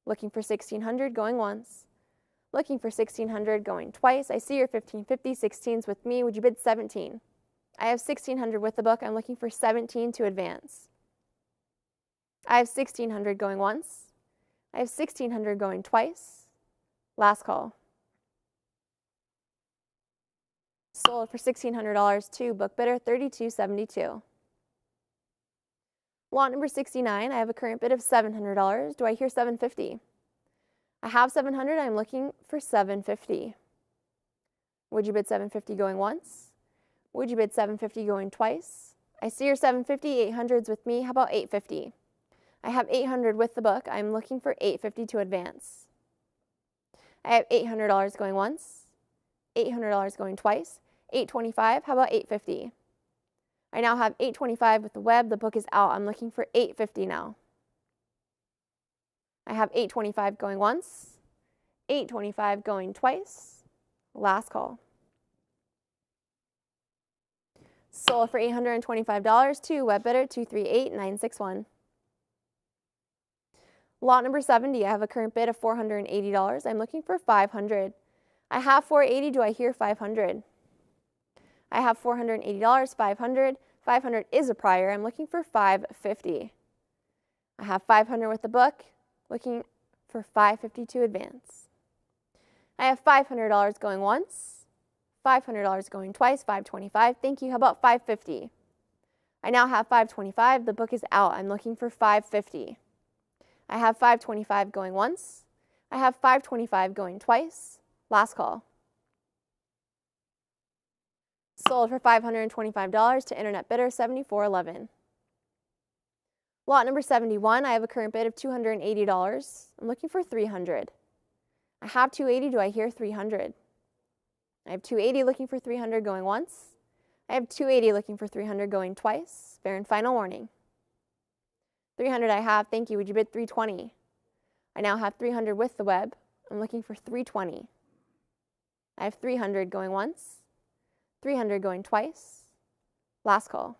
Looking for 1,600 going once. Looking for 1,600 going twice. I see your 1550, 16s with me. Would you bid 17? I have 1,600 with the book. I'm looking for 17 to advance. I have 1,600 going once. I have 1,600 going twice. Last call. Sold for $1,600 to book bidder 3272. Lot number 69, I have a current bid of $700. Do I hear $750? I have $700, I'm looking for $750. Would you bid $750 going once? Would you bid $750 going twice? I see your $750, 800s with me, how about $850? I have $800 with the book, I'm looking for $850 to advance. I have $800 going once, $800 going twice, $825, how about $850? I now have $825 with the web, the book is out, I'm looking for $850 now. I have $825 going once, $825 going twice, last call. Sold for $825 to web bidder 238961. Lot number 70, I have a current bid of $480. I'm looking for $500. I have $480, do I hear $500? I have $480, $500. $500 is a prior, I'm looking for $550. I have $500 with the book, looking for $550 to advance. I have $500 going once, $500 going twice, $525. Thank you. How about $550? I now have $525. The book is out. I'm looking for $550. I have $525 going once. I have $525 going twice. Last call. Sold for $525 to internet bidder 7411. Lot number 71, I have a current bid of $280. I'm looking for $300. I have $280, do I hear $300? I have $280 looking for $300 going once. I have $280 looking for $300 going twice. Fair and final warning. $300 I have, thank you, would you bid $320? I now have $300 with the web. I'm looking for $320. I have $300 going once, $300 going twice. Last call.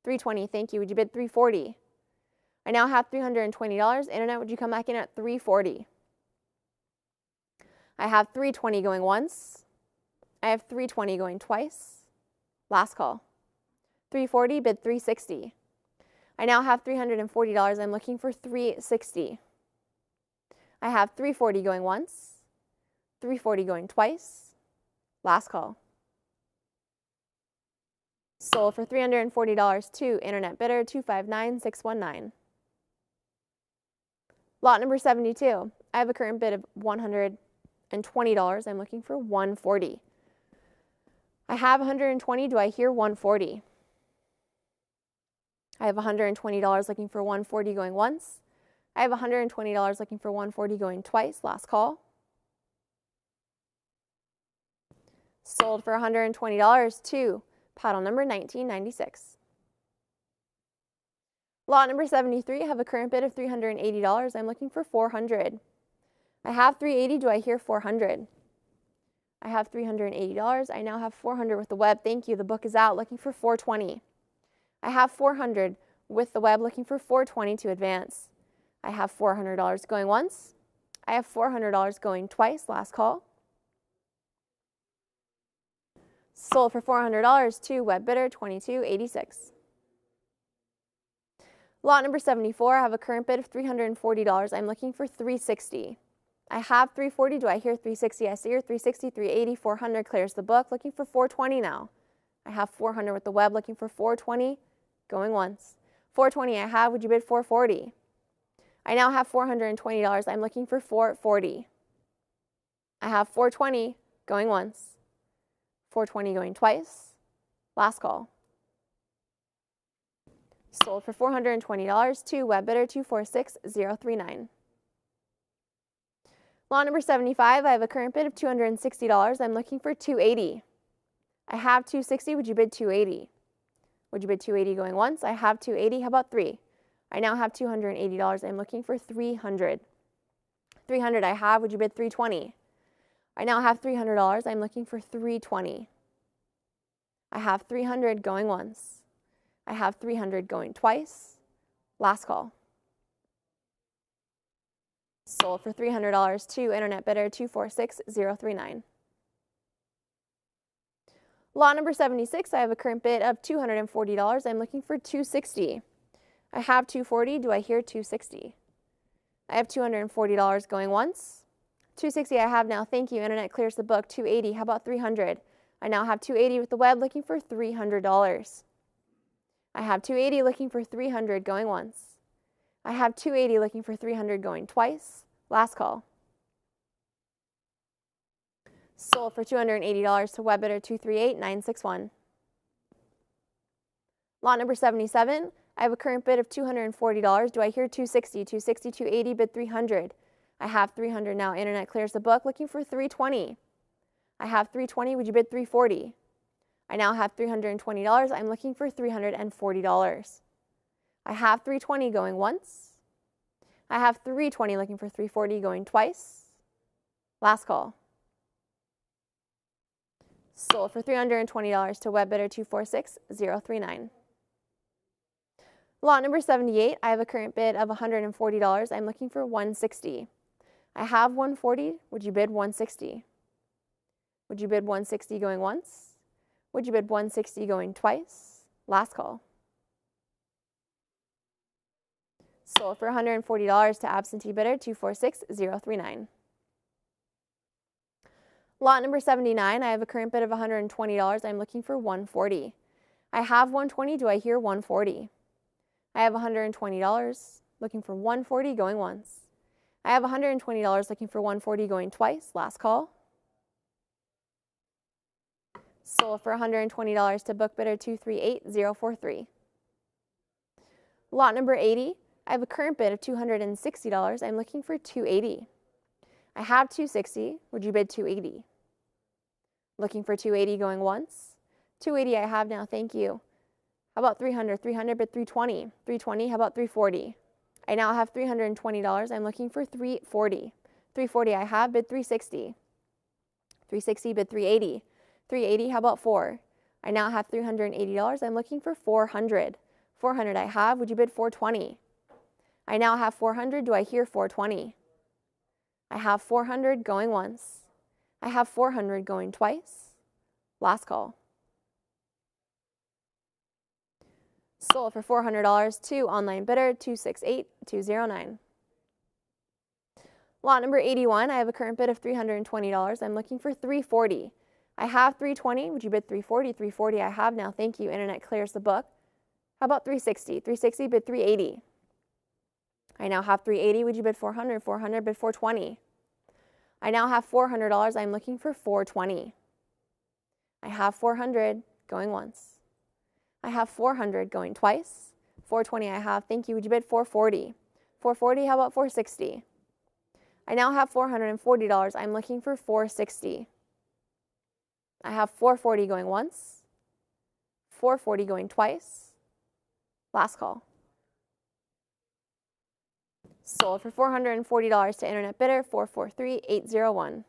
$320, thank you, would you bid $340? I now have $320. Internet, would you come back in at $340? I have $320 going once. I have $320 going twice. Last call. $340, bid $360. I now have $340. I'm looking for $360. I have $340 going once. $340 going twice. Last call. Sold for $340 to internet bidder 259619. Lot number 72. I have a current bid of $120. I'm looking for $140. I have $120. Do I hear $140? I have $120 looking for $140 going once. I have $120 looking for $140 going twice. Last call. Sold for $120 to paddle number 1996. Lot number 73, I have a current bid of $380. I'm looking for $400. I have $380. Do I hear $400? I have $380. I now have $400 with the web. Thank you. The book is out. Looking for $420. I have $400 with the web. Looking for $420 to advance. I have $400 going once. I have $400 going twice. Last call. Sold for $400 to web bidder 2286. Lot number 74, I have a current bid of $340. I'm looking for $360. I have $340. Do I hear $360? I see here $360, $380, $400 clears the book. Looking for $420 now. I have $400 with the web. Looking for $420. Going once. $420 I have. Would you bid $440? I now have $420. I'm looking for $440. I have $420 going once. $420 going twice. Last call. Sold for $420 to web bidder 246039. Lot number 75, I have a current bid of $260. I'm looking for $280. I have $260. Would you bid $280? Would you bid $280 going once? I have $280. How about $3? I now have $280. I'm looking for $300. $300 I have. Would you bid $320? I now have $300. I'm looking for $320. I have $300 going once. I have $300 going twice. Last call. Sold for $300 to internet bidder 246039. Lot number 76, I have a current bid of $240. I'm looking for $260. I have $240. Do I hear $260? I have $240 going once. $260 I have now. Thank you. Internet clears the book. $280. How about $300? I now have $280 with the web, looking for $300. I have $280 looking for $300 going once. I have $280 looking for $300 going twice. Last call. Sold for $280 to web bidder 238961. Lot number 77, I have a current bid of $240. Do I hear $260? $260, $280, bid $300. I have $300 now. Internet clears the book, looking for $320. I have $320. Would you bid $340? I now have $320. I'm looking for $340. I have $320 going once. I have $320 looking for $340 going twice. Last call. Sold for $320 to web bidder 246039. Lot number 78, I have a current bid of $140. I'm looking for $160. I have $140. Would you bid $160? Would you bid $160 going once? Would you bid $160 going twice? Last call. Sold for $140 to absentee bidder 246039. Lot number 79, I have a current bid of $120. I'm looking for $140. I have $120. Do I hear $140? I have $120 looking for $140 going once. I have $120 looking for $140 going twice. Last call. Sold for $120 to book bidder 238043. Lot number 80, I have a current bid of $260. I'm looking for $280. I have $260. Would you bid $280? Looking for $280 going once. $280 I have now. Thank you. How about $300? $300 bid $320. $320. How about $340? I now have $320. I'm looking for $340. $340 I have. Bid $360. $360 bid $380. $380. How about $4? I now have $380. I'm looking for $400. $400 I have. Would you bid $420? I now have $400. Do I hear $420? I have $400 going once. I have $400 going twice. Last call. Sold for $400 to online bidder 268209. Lot number 81, I have a current bid of $320. I'm looking for $340. I have $320. Would you bid $340? $340 I have now. Thank you. Internet clears the book. How about $360? $360 bid $380. I now have $380. Would you bid $400? $400 bid $420. I now have $400. I'm looking for $420. I have $400 going once. I have $400 going twice. $420 I have. Thank you. Would you bid $440? $440. How about $460? I now have $440. I'm looking for $460. I have $440 going once. $440 going twice. Last call. Sold for $440 to internet bidder 443801.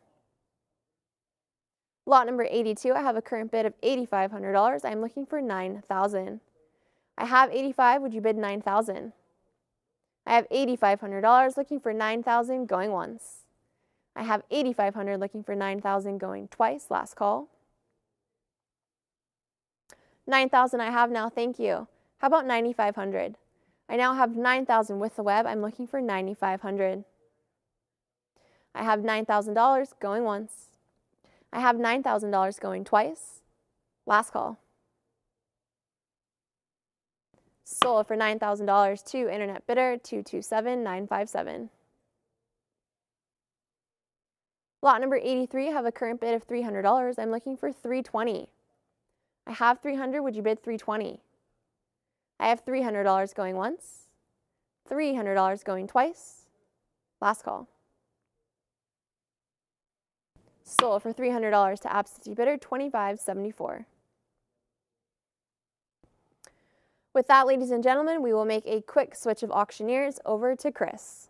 Lot number 82, I have a current bid of $8,500. I'm looking for $9,000. I have 85, would you bid 9,000? I have $8,500 looking for 9,000 going once. I have 8,500 looking for 9,000 going twice, last call. 9,000 I have now, thank you. How about 9,500? I now have 9,000 with the web, I'm looking for 9,500. I have $9,000 going once. I have $9,000 going twice, last call. Sold for $9,000 to internet bidder 227957. Lot number 83, I have a current bid of $300. I'm looking for $320. I have $300, would you bid $320? I have $300 going once, $300 going twice, last call. Sold for $300 to absentee bidder 2574. With that, ladies and gentlemen, we will make a quick switch of auctioneers over to Chris.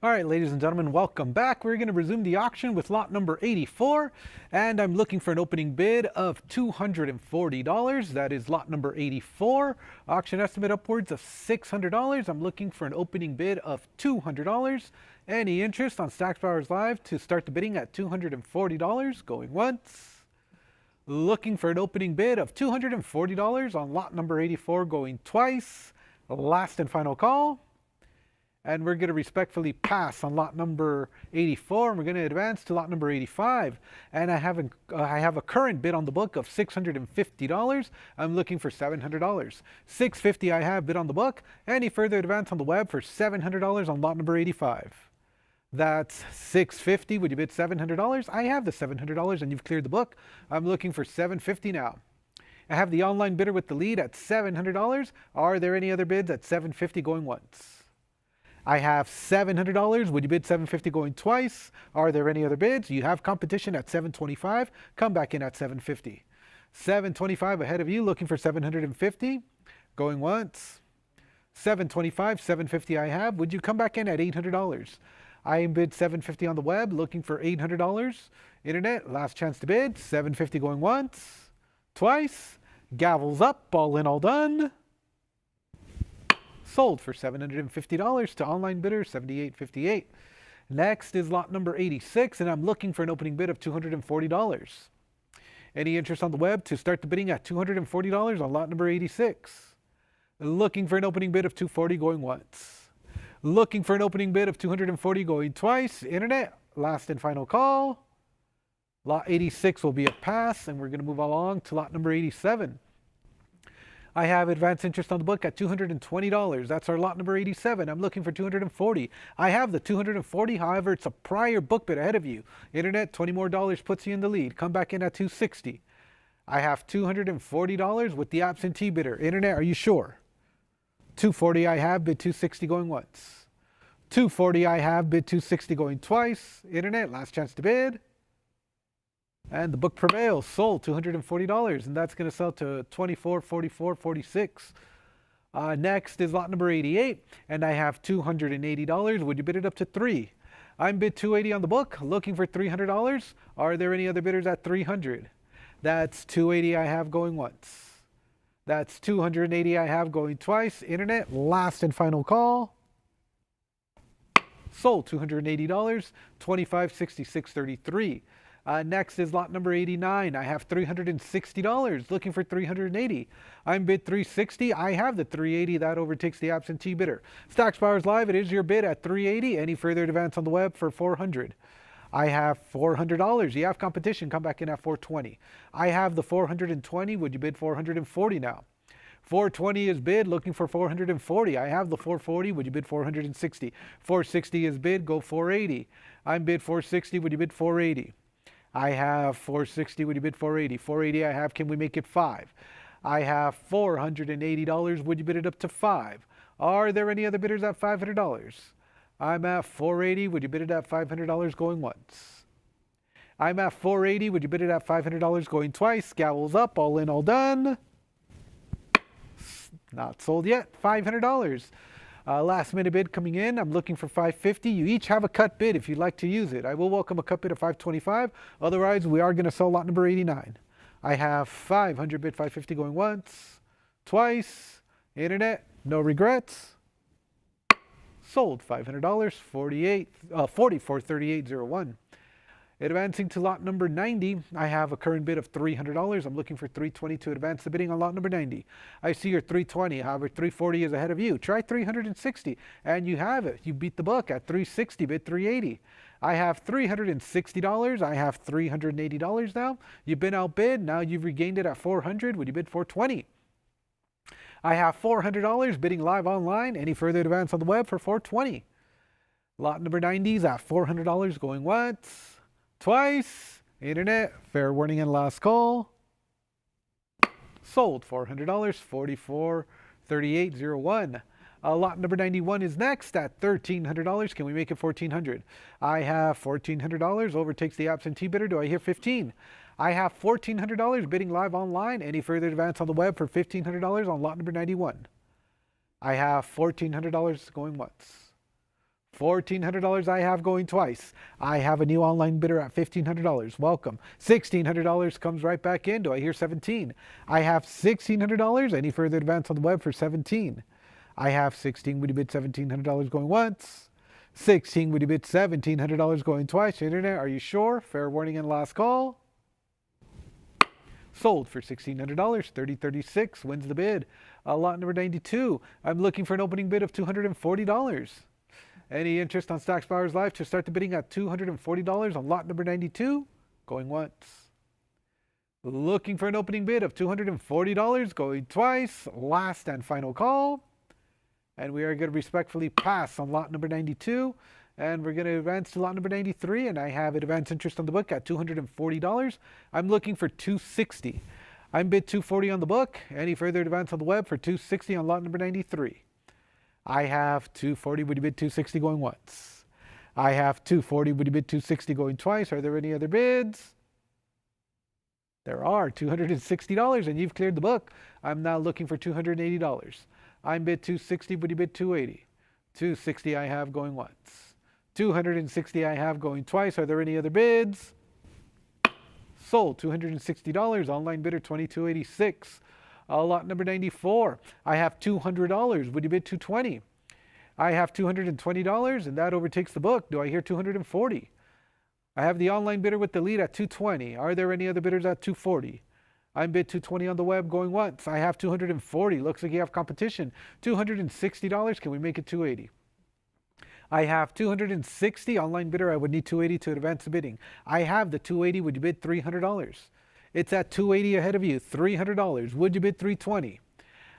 All right, ladies and gentlemen, welcome back. We're going to resume the auction with lot number 84, and I'm looking for an opening bid of $240. That is lot number 84. Auction estimate upwards of $600. I'm looking for an opening bid of $200. Any interest on Stack's Bowers Live to start the bidding at $240? Going once. Looking for an opening bid of $240 on lot number 84, going twice. Last and final call. And we're going to respectfully pass on lot number 84, and we're going to advance to lot number 85. And I have a current bid on the book of $650. I'm looking for $700. $650 I have bid on the book. Any further advance on the web for $700 on lot number 85. That's $650. Would you bid $700? I have the $700, and you've cleared the book. I'm looking for $750 now. I have the online bidder with the lead at $700. Are there any other bids at $750 going once? I have $700. Would you bid $750 going twice? Are there any other bids? You have competition at $725. Come back in at $750. $725 ahead of you, looking for $750. Going once. $725, $750 I have. Would you come back in at $800? I am bid $750 on the web, looking for $800. Internet, last chance to bid. $750 going once. Twice. Gavels up, all in, all done. Sold for $750 to online bidder $78.58. Next is lot number 86, and I'm looking for an opening bid of $240. Any interest on the web to start the bidding at $240 on lot number 86? Looking for an opening bid of $240 going once. Looking for an opening bid of $240 going twice. Internet, last and final call. Lot 86 will be a pass, and we're going to move along to lot number 87. I have advanced interest on the book at $220. That's our lot number 87. I'm looking for $240. I have the $240. However, it's a prior book bid ahead of you. Internet, $20 more puts you in the lead. Come back in at $260. I have $240 with the absentee bidder. Internet, are you sure? $240 I have, bid $260 going once. $240 I have, bid $260 going twice. Internet, last chance to bid. And the book prevails, sold $240, and that's going to sell to $24, $44, $46. Next is lot number 88, and I have $280. Would you bid it up to $300? I'm bid $280 on the book, looking for $300. Are there any other bidders at $300? That's $280 I have going once. That's $280 I have going twice. Internet, last and final call. Sold $280, $25.66.33. Next is lot number 89. I have $360, looking for $380. I'm bid $360. I have the $380. That overtakes the absentee bidder. Stack's Bowers Live, it is your bid at $380. Any further advance on the web for $400. I have $400. You have competition. Come back in at $420. I have the $420. Would you bid $440 now? $420 is bid, looking for $440. I have the $440. Would you bid $460? $460 is bid. Go $480. I'm bid $460. Would you bid $480? I have $460. Would you bid $480? $480 I have. Can we make it $500? I have $480. Would you bid it up to $500? Are there any other bidders at $500? I'm at $480. Would you bid it at $500 going once? I'm at $480. Would you bid it at $500 going twice? Gavels up, all in, all done. Not sold yet. $500. Last minute bid coming in. I'm looking for $550. You each have a cut bid if you'd like to use it. I will welcome a cut bid of $525. Otherwise, we are going to sell lot number 89. I have $500 bid, $550 going once, twice. Internet, no regrets. Sold $500, $44.38.01. Advancing to lot number 90, I have a current bid of $300. I'm looking for $320 to advance the bidding on lot number 90. I see your $320, however, $340 is ahead of you. Try $360, and you have it. You beat the book at $360, bid $380. I have $360. I have $380 now. You've been outbid. Now you've regained it at $400. Would you bid $420? I have $400 bidding live online. Any further advance on the web for $420. Lot number 90 is at $400 going once. Twice. Internet, fair warning and last call. Sold $400, $44.38.01. Lot number 91 is next at $1,300. Can we make it $1,400? I have $1,400. Overtakes the absentee bidder. Do I hear 15? I have $1,400 bidding live online. Any further advance on the web for $1,500 on lot number 91? I have $1,400 going once. $1,400 I have going twice. I have a new online bidder at $1,500. Welcome. $1,600 comes right back in. Do I hear 17? I have $1,600. Any further advance on the web for 17? I have 16. Would you bid $1,700 going once? 16. Would you bid $1,700 going twice? Internet, are you sure? Fair warning and last call. Sold for $1,600. 3036 wins the bid. Lot number 92. I'm looking for an opening bid of $240. Any interest on Stacks Bowers Live to start the bidding at $240 on lot number 92? Going once. Looking for an opening bid of $240. Going twice. Last and final call. And we are going to respectfully pass on lot number 92. And we're going to advance to lot number 93. And I have advance interest on the book at $240. I'm looking for $260. I'm bid $240 on the book. Any further advance on the web for $260 on lot number 93? I have $240. Would you bid $260 going once? I have $240. Would you bid $260 going twice? Are there any other bids? There are. $260, and you've cleared the book. I'm now looking for $280. I'm bid $260. Would you bid $280? $260 I have going once. $260 I have going twice. Are there any other bids? Sold. $260. Online bidder $22.86. Lot number 94. I have $200. Would you bid $220? I have $220, and that overtakes the book. Do I hear $240? I have the online bidder with the lead at $220. Are there any other bidders at $240? I'm bid $220 on the web going once. I have $240. Looks like you have competition. $260. Can we make it $280? I have $260. Online bidder, I would need $280 to advance the bidding. I have the $280. Would you bid $300? It's at $280 ahead of you. $300. Would you bid $320?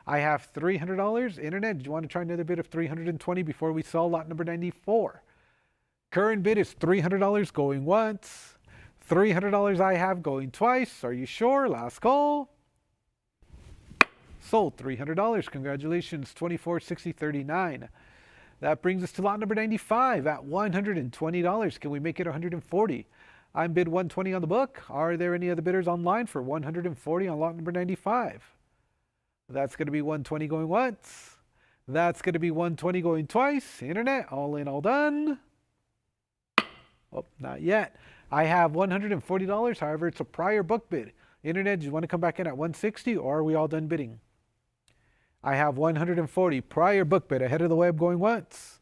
I have $300. Internet, do you want to try another bid of $320 before we sell lot number 94? Current bid is $300 going once. $300 I have going twice. Are you sure? Last call. Sold. $300. Congratulations. 2460.39. That brings us to lot number 95 at $120. Can we make it $140? I'm bid $120 on the book. Are there any other bidders online for $140 on lot number 95? That's going to be $120 going once. That's going to be $120 going twice. Internet, all in, all done. Oh, not yet. I have $140. However, it's a prior book bid. Internet, do you want to come back in at $160, or are we all done bidding? I have $140. Prior book bid ahead of the web going once.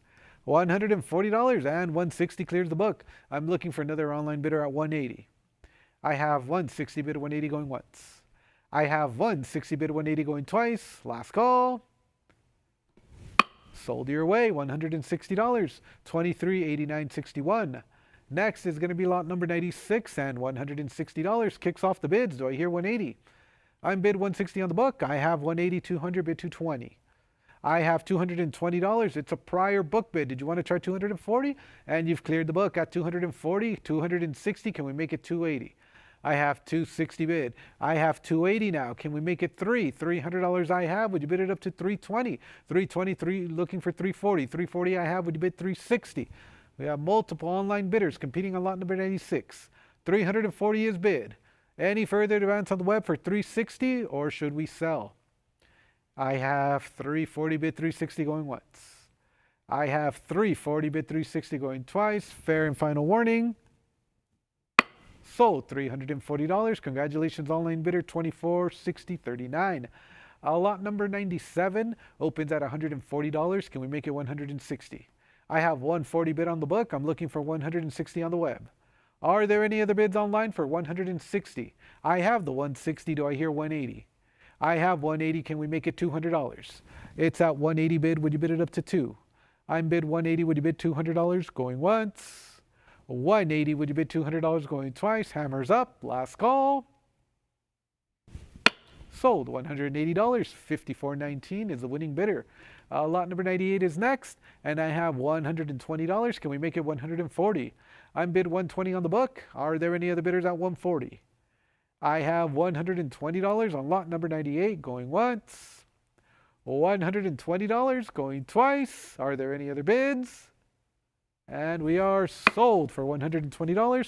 $140 and $160 clears the book. I'm looking for another online bidder at $180. I have $160 bid $180 going once. I have $160 bid $180 going twice. Last call. Sold your way. $160. $23.89.61. Next is going to be lot number 96 and $160 kicks off the bids. Do I hear $180? I'm bid $160 on the book. I have $180, $200, bid $220. I have $220. It's a prior book bid. Did you want to try $240? And you've cleared the book at $240, $260. Can we make it $280? I have $260 bid. I have $280 now. Can we make it $300 I have? Would you bid it up to $320? $323 looking for $340. $340 I have. Would you bid $360? We have multiple online bidders competing on lot number 96. $340 is bid. Any further advance on the web for $360, or should we sell? I have $340 bid $360 going once. I have $340 bid $360 going twice. Fair and final warning. Sold. $340. Congratulations, online bidder. 2460.39. Lot number 97 opens at $140. Can we make it $160? I have $140 bid on the book. I'm looking for $160 on the web. Are there any other bids online for $160? I have the $160. Do I hear $180? I have $180. Can we make it $200? It's at $180 bid. Would you bid it up to $2? I'm bid $180. Would you bid $200 going once? $180. Would you bid $200 going twice? Hammers up. Last call. Sold. $180. $54.19 is the winning bidder. Lot number 98 is next, and I have $120. Can we make it $140? I'm bid $120 on the book. Are there any other bidders at $140? I have $120 on lot number 98 going once. $120 going twice. Are there any other bids? And we are sold for $120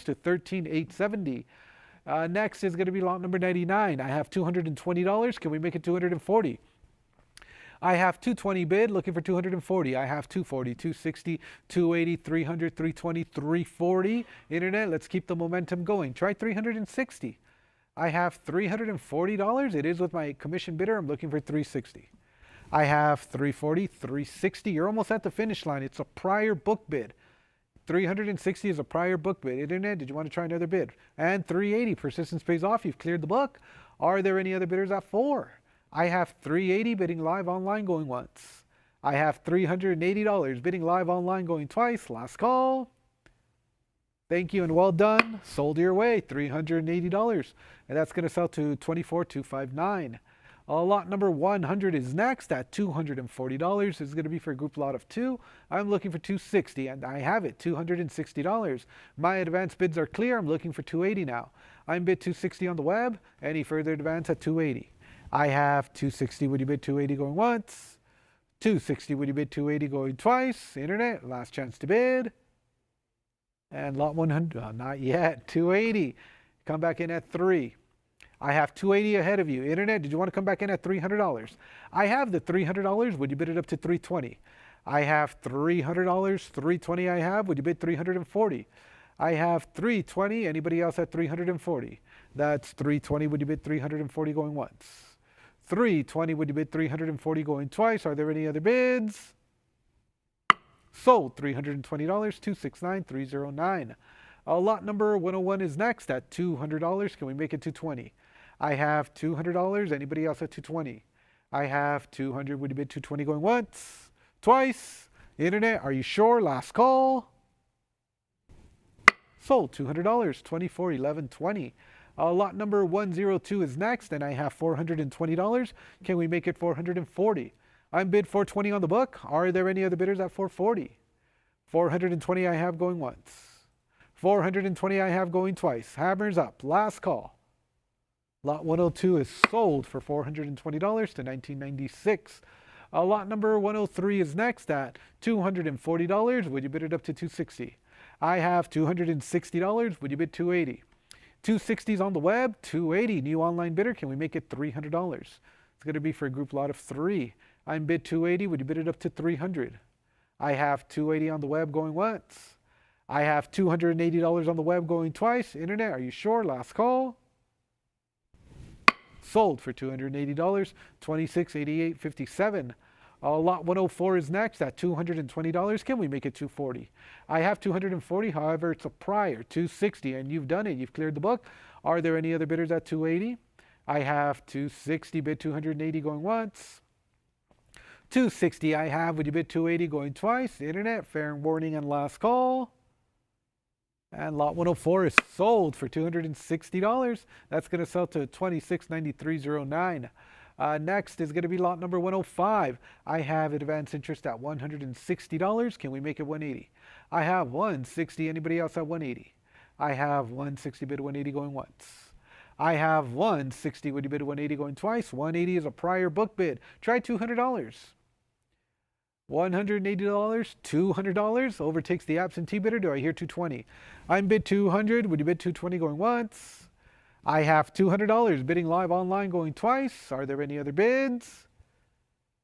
to $13,870. Next is going to be lot number 99. I have $220. Can we make it $240? I have 220 bid, looking for 240. I have 240, 260, 280, 300, 320, 340. Internet, let's keep the momentum going. Try 360. I have $340. It is with my commission bidder. I'm looking for 360. I have 340, 360. You're almost at the finish line. It's a prior book bid. 360 is a prior book bid. Internet, did you want to try another bid? And 380, persistence pays off. You've cleared the book. Are there any other bidders at 4? I have 380 bidding live online going once. I have $380 bidding live online going twice. Last call. Thank you and well done. Sold your way, $380. And that's going to sell to $24,259. Lot number 100 is next at $240. This is going to be for a group lot of 2. I'm looking for $260 and I have it, $260. My advance bids are clear. I'm looking for $280 now. I'm bid $260 on the web. Any further advance at $280. I have $260. Would you bid $280 going once? $260. Would you bid $280 going twice? Internet, last chance to bid. And lot 100, not yet, $280. Come back in at 3. I have $280 ahead of you. Internet, did you want to come back in at $300? I have the $300. Would you bid it up to $320? I have $300. $320 I have. Would you bid $340? I have $320. Anybody else at $340? That's $320. Would you bid $340 going once? $320. Would you bid $340 going twice? Are there any other bids? Sold $320, $269,309. Lot number 101 is next at $200. Can we make it $220? I have $200. Anybody else at $220? I have $200. Would you bid $220 going once? Twice? Internet, are you sure? Last call. Sold $200, $24,1120. Lot number 102 is next, and I have $420. Can we make it $440? I'm bid $420 on the book. Are there any other bidders at $440? $420 I have going once. $420 I have going twice. Hammers up. Last call. Lot 102 is sold for $420 to $19.96. Lot number 103 is next at $240. Would you bid it up to $260? I have $260. Would you bid $280? $260 on the web, $280. New online bidder. Can we make it $300? It's going to be for a group lot of 3. I'm bid $280. Would you bid it up to $300? I have $280 on the web going once. I have $280 on the web going twice. Internet, are you sure? Last call. Sold for $280, $26.8857. Lot 104 is next at $220. Can we make it $240? I have $240. However, it's a prior $260, and you've done it. You've cleared the book. Are there any other bidders at $280? I have $260. Bid $280 going once. $260 I have. Would you bid $280 going twice? Internet, fair warning and last call. And lot 104 is sold for $260. That's going to sell to $26.9309. Next is going to be lot number 105. I have advance interest at $160. Can we make it $180? I have $160. Anybody else at $180? I have $160. Bid $180 going once. I have $160. Would you bid $180 going twice? $180 is a prior book bid. Try $200. $180, $200 overtakes the absentee bidder. Do I hear $220? I'm bid $200. Would you bid $220 going once? I have $200 bidding live online going twice. Are there any other bids?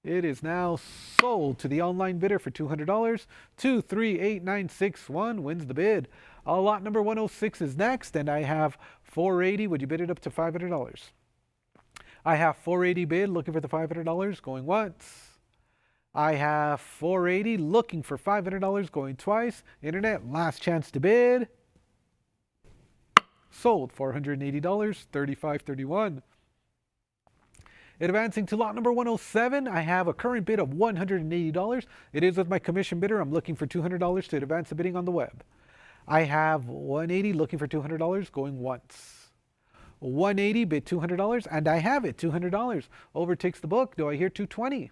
It is now sold to the online bidder for $200. 238961 wins the bid. Lot number 106 is next, and I have $480. Would you bid it up to $500? I have $480 bid, looking for the $500 going once. I have $480 looking for $500 going twice. Internet, last chance to bid. Sold $480, $35.31. Advancing to lot number 107, I have a current bid of $180. It is with my commission bidder. I'm looking for $200 to advance the bidding on the web. I have $180 looking for $200 going once. $180 bid $200, and I have it, $200. Overtakes the book. Do I hear $220?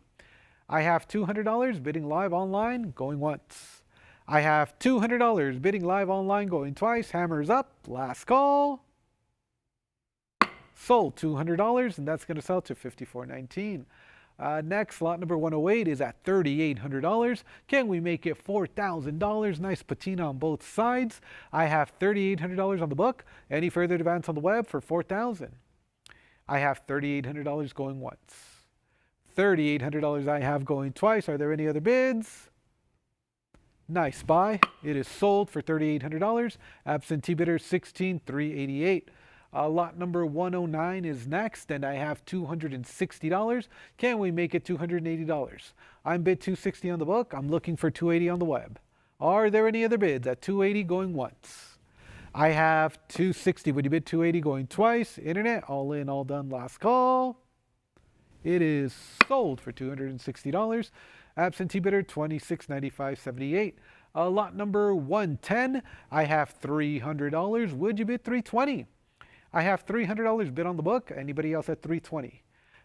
I have $200 bidding live online going once. I have $200 bidding live online going twice. Hammers up. Last call. Sold $200, and that's going to sell to $54.19. Next, lot number 108 is at $3,800. Can we make it $4,000? Nice patina on both sides. I have $3,800 on the book. Any further advance on the web for $4,000? I have $3,800 going once. $3,800 I have going twice. Are there any other bids? Nice buy. It is sold for $3,800. Absentee bidder $16,388. Lot number 109 is next, and I have $260. Can we make it $280? I'm bid $260 on the book. I'm looking for $280 on the web. Are there any other bids at $280 going once? I have $260. Would you bid $280 going twice? Internet, all in, all done, last call. It is sold for $260. Absentee bidder $26.95.78. Lot number 110. I have $300. Would you bid $320? I have $300 bid on the book. Anybody else at $320?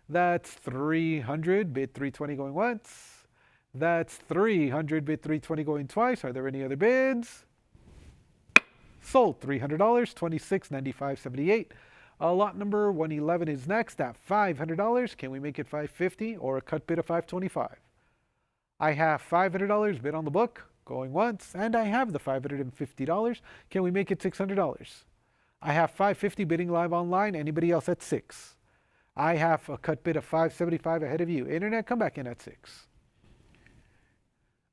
That's $300 bid $320 going once. That's $300 bid $320 going twice. Are there any other bids? Sold $300. $26.95.78. Lot number 111 is next at $500. Can we make it $550 or a cut bid of $525? I have $500 bid on the book going once, and I have the $550. Can we make it $600? I have $550 bidding live online. Anybody else at $6? I have a cut bid of $575 ahead of you. Internet, come back in at $6.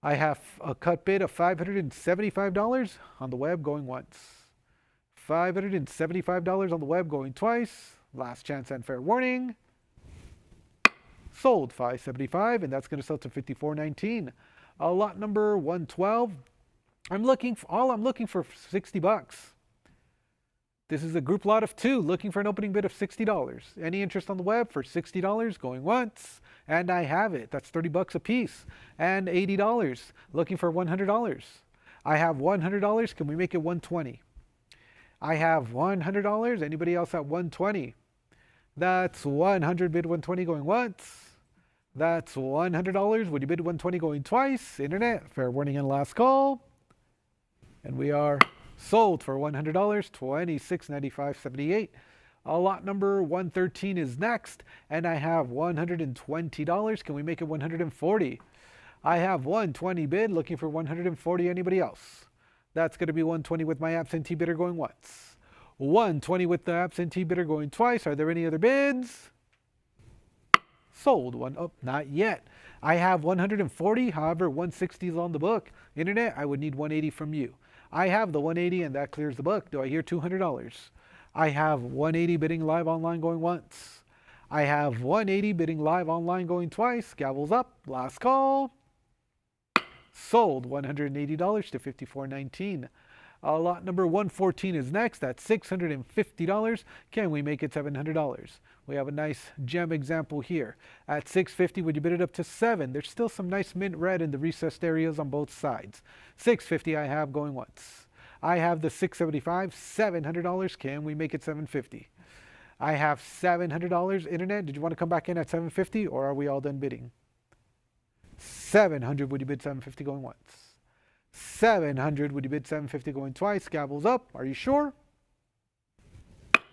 I have a cut bid of $575 on the web going once. $575 on the web going twice. Last chance and fair warning. Sold $575, and that's going to sell to $54.19. Lot number 112. I'm looking for $60. This is a group lot of 2, looking for an opening bid of $60. Any interest on the web for $60 going once? And I have it. That's $30 a piece. And $80, looking for $100. I have $100. Can we make it $120? I have $100. Anybody else at $120? That's $100 bid $120 going once. That's $100. Would you bid $120 going twice? Internet, fair warning and last call. And we are sold for $100, $26.95.78. Lot number 113 is next, and I have $120. Can we make it $140? I have $120 bid, looking for $140. Anybody else? That's going to be $120 with my absentee bidder going once. $120 with the absentee bidder going twice. Are there any other bids? Sold one. Oh, not yet. I have $140. However, $160 is on the book. Internet, I would need $180 from you. I have the $180, and that clears the book. Do I hear $200? I have $180 bidding live online going once. I have $180 bidding live online going twice. Gavels up. Last call. Sold $180 to $54.19. Lot number 114 is next at $650. Can we make it $700? We have a nice gem example here. At $650, would you bid it up to $7? There's still some nice mint red in the recessed areas on both sides. $650 I have going once. I have the $675, $700. Can we make it $750? I have $700. Internet, did you want to come back in at $750 or are we all done bidding? $700, would you bid $750 going once? $700, would you bid $750 going twice? Gavels up. Are you sure?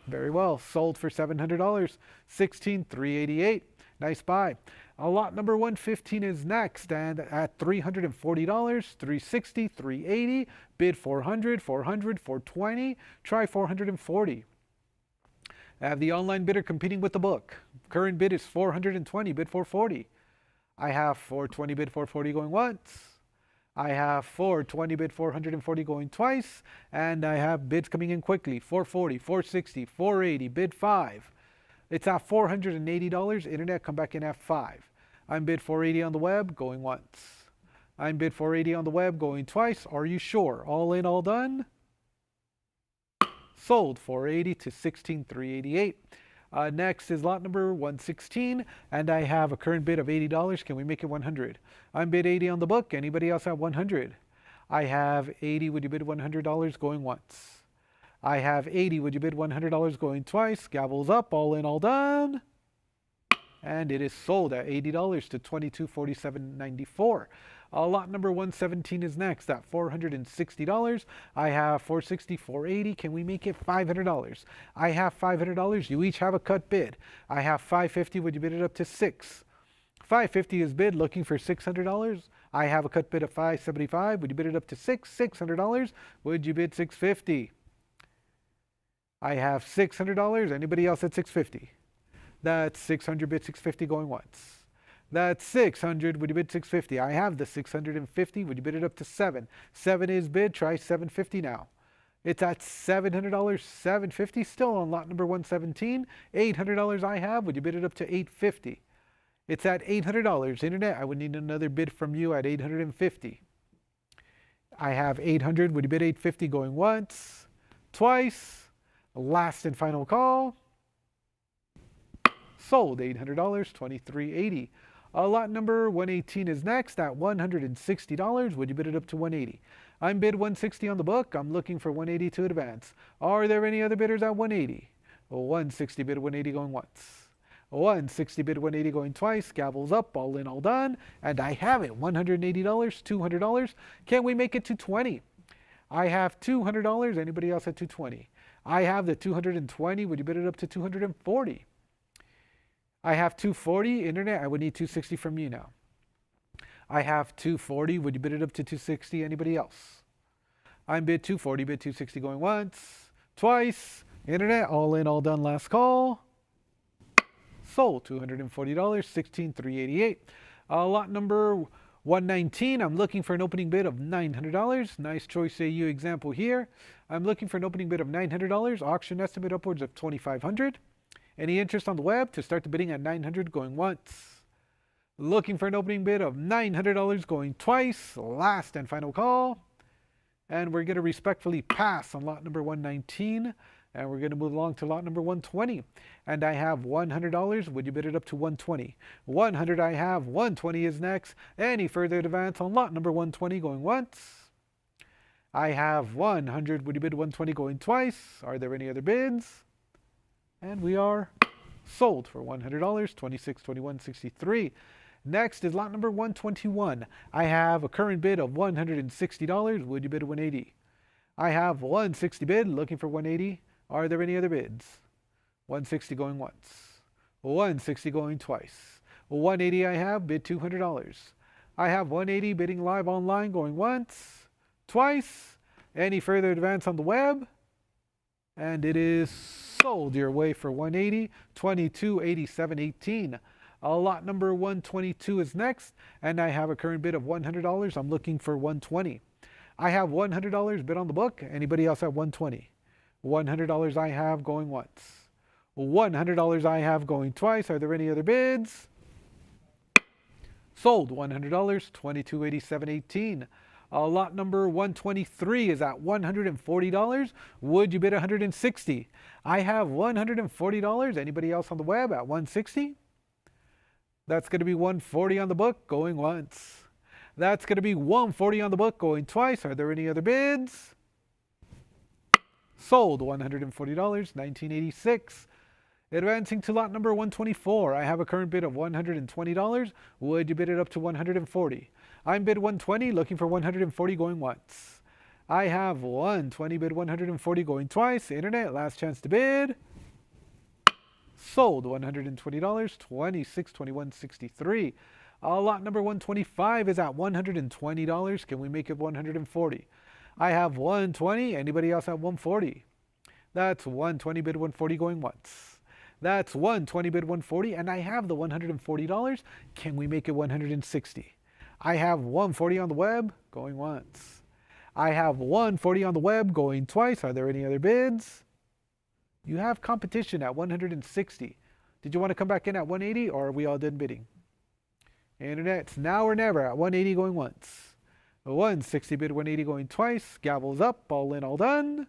Very well. Sold for $700. $16,388. Nice buy. Lot number 115 is next, and at $340, $360, $380. Bid $400, $400, $420. Try $440. I have the online bidder competing with the book. Current bid is $420. Bid $440. I have $420 bid $440 going once. I have $420 bid $440 going twice, and I have bids coming in quickly. $440, $460, $480, bid $5. It's at $480. Internet, come back in at $5. I'm bid $480 on the web, going once. I'm bid $480 on the web, going twice. Are you sure? All in, all done? Sold $480 to $16,388. Next is lot number 116, and I have a current bid of $80. Can we make it $100? I'm bid $80 on the book. Anybody else at $100? I have $80. Would you bid $100 going once? I have $80. Would you bid $100 going twice? Gavels up. All in, all done. And it is sold at $80 to $2247.94. Lot number 117 is next at $460. I have $460, $480. Can we make it $500? I have $500. You each have a cut bid. I have $550. Would you bid it up to $6? $550 is bid, looking for $600. I have a cut bid of $575. Would you bid it up to $6? $600. Would you bid $650? I have $600. Anybody else at $650? That's $600 bid $650 going once. That's 600. Would you bid 650? I have the 650. Would you bid it up to 7? 7 is bid. Try 750 now. It's at $700. 750 still on lot number 117. $800 I have. Would you bid it up to 850? It's at $800. Internet, I would need another bid from you at 850. I have 800. Would you bid 850? Going once, twice. Last and final call. Sold. $800. $23.80. Lot number 118 is next at $160. Would you bid it up to 180? I'm bid 160 on the book. I'm looking for 180 to advance. Are there any other bidders at 180? 160 bid 180 going once. 160 bid 180 going twice. Gavels up. All in, all done. And I have it. $180. $200. Can we make it to 20? I have $200. Anybody else at 220? I have the 220. Would you bid it up to 240? I have 240. Internet, I would need 260 from you now. I have 240. Would you bid it up to 260? Anybody else? I'm bid 240, bid 260 going once, twice. Internet, all in, all done, last call. Sold. $240, $16,388. Lot number 119, I'm looking for an opening bid of $900. Nice choice AU example here. I'm looking for an opening bid of $900. Auction estimate upwards of $2,500. Any interest on the web to start the bidding at $900 going once. Looking for an opening bid of $900 going twice. Last and final call. And we're going to respectfully pass on lot number 119. And we're going to move along to lot number 120. And I have $100. Would you bid it up to 120? 100 I have. 120 is next. Any further advance on lot number 120 going once? I have 100. Would you bid 120 going twice? Are there any other bids? And we are sold for $100. $26.21.63. Next is lot number 121. I have a current bid of $160. Would you bid 180? I have 160 bid, looking for 180. Are there any other bids? 160 going once. 160 going twice. 180 I have, bid $200. I have 180 bidding live online going once, twice. Any further advance on the web? And it is sold your way for 180, $22.87.18. Lot number 122 is next, and I have a current bid of $100. I'm looking for 120. I have $100 bid on the book. Anybody else at 120? $100 I have going once. $100 I have going twice. Are there any other bids? Sold. $100, $22.87.18. Lot number 123 is at $140. Would you bid $160? I have $140. Anybody else on the web at $160? That's going to be $140 on the book going once. That's going to be $140 on the book going twice. Are there any other bids? Sold. $140, $19.86. Advancing to lot number 124. I have a current bid of $120. Would you bid it up to $140? I'm bid 120, looking for 140 going once. I have 120 bid 140 going twice. Internet, last chance to bid. Sold. $120, $26.21.63. Lot number 125 is at $120. Can we make it 140? I have 120. Anybody else at 140? That's 120 bid 140 going once. That's 120 bid 140, and I have the $140. Can we make it 160? I have 140 on the web going once. I have 140 on the web going twice. Are there any other bids? You have competition at 160. Did you want to come back in at 180, or are we all done bidding? Internet, it's now or never at 180 going once. 160 bid 180 going twice. Gavels up, all in, all done.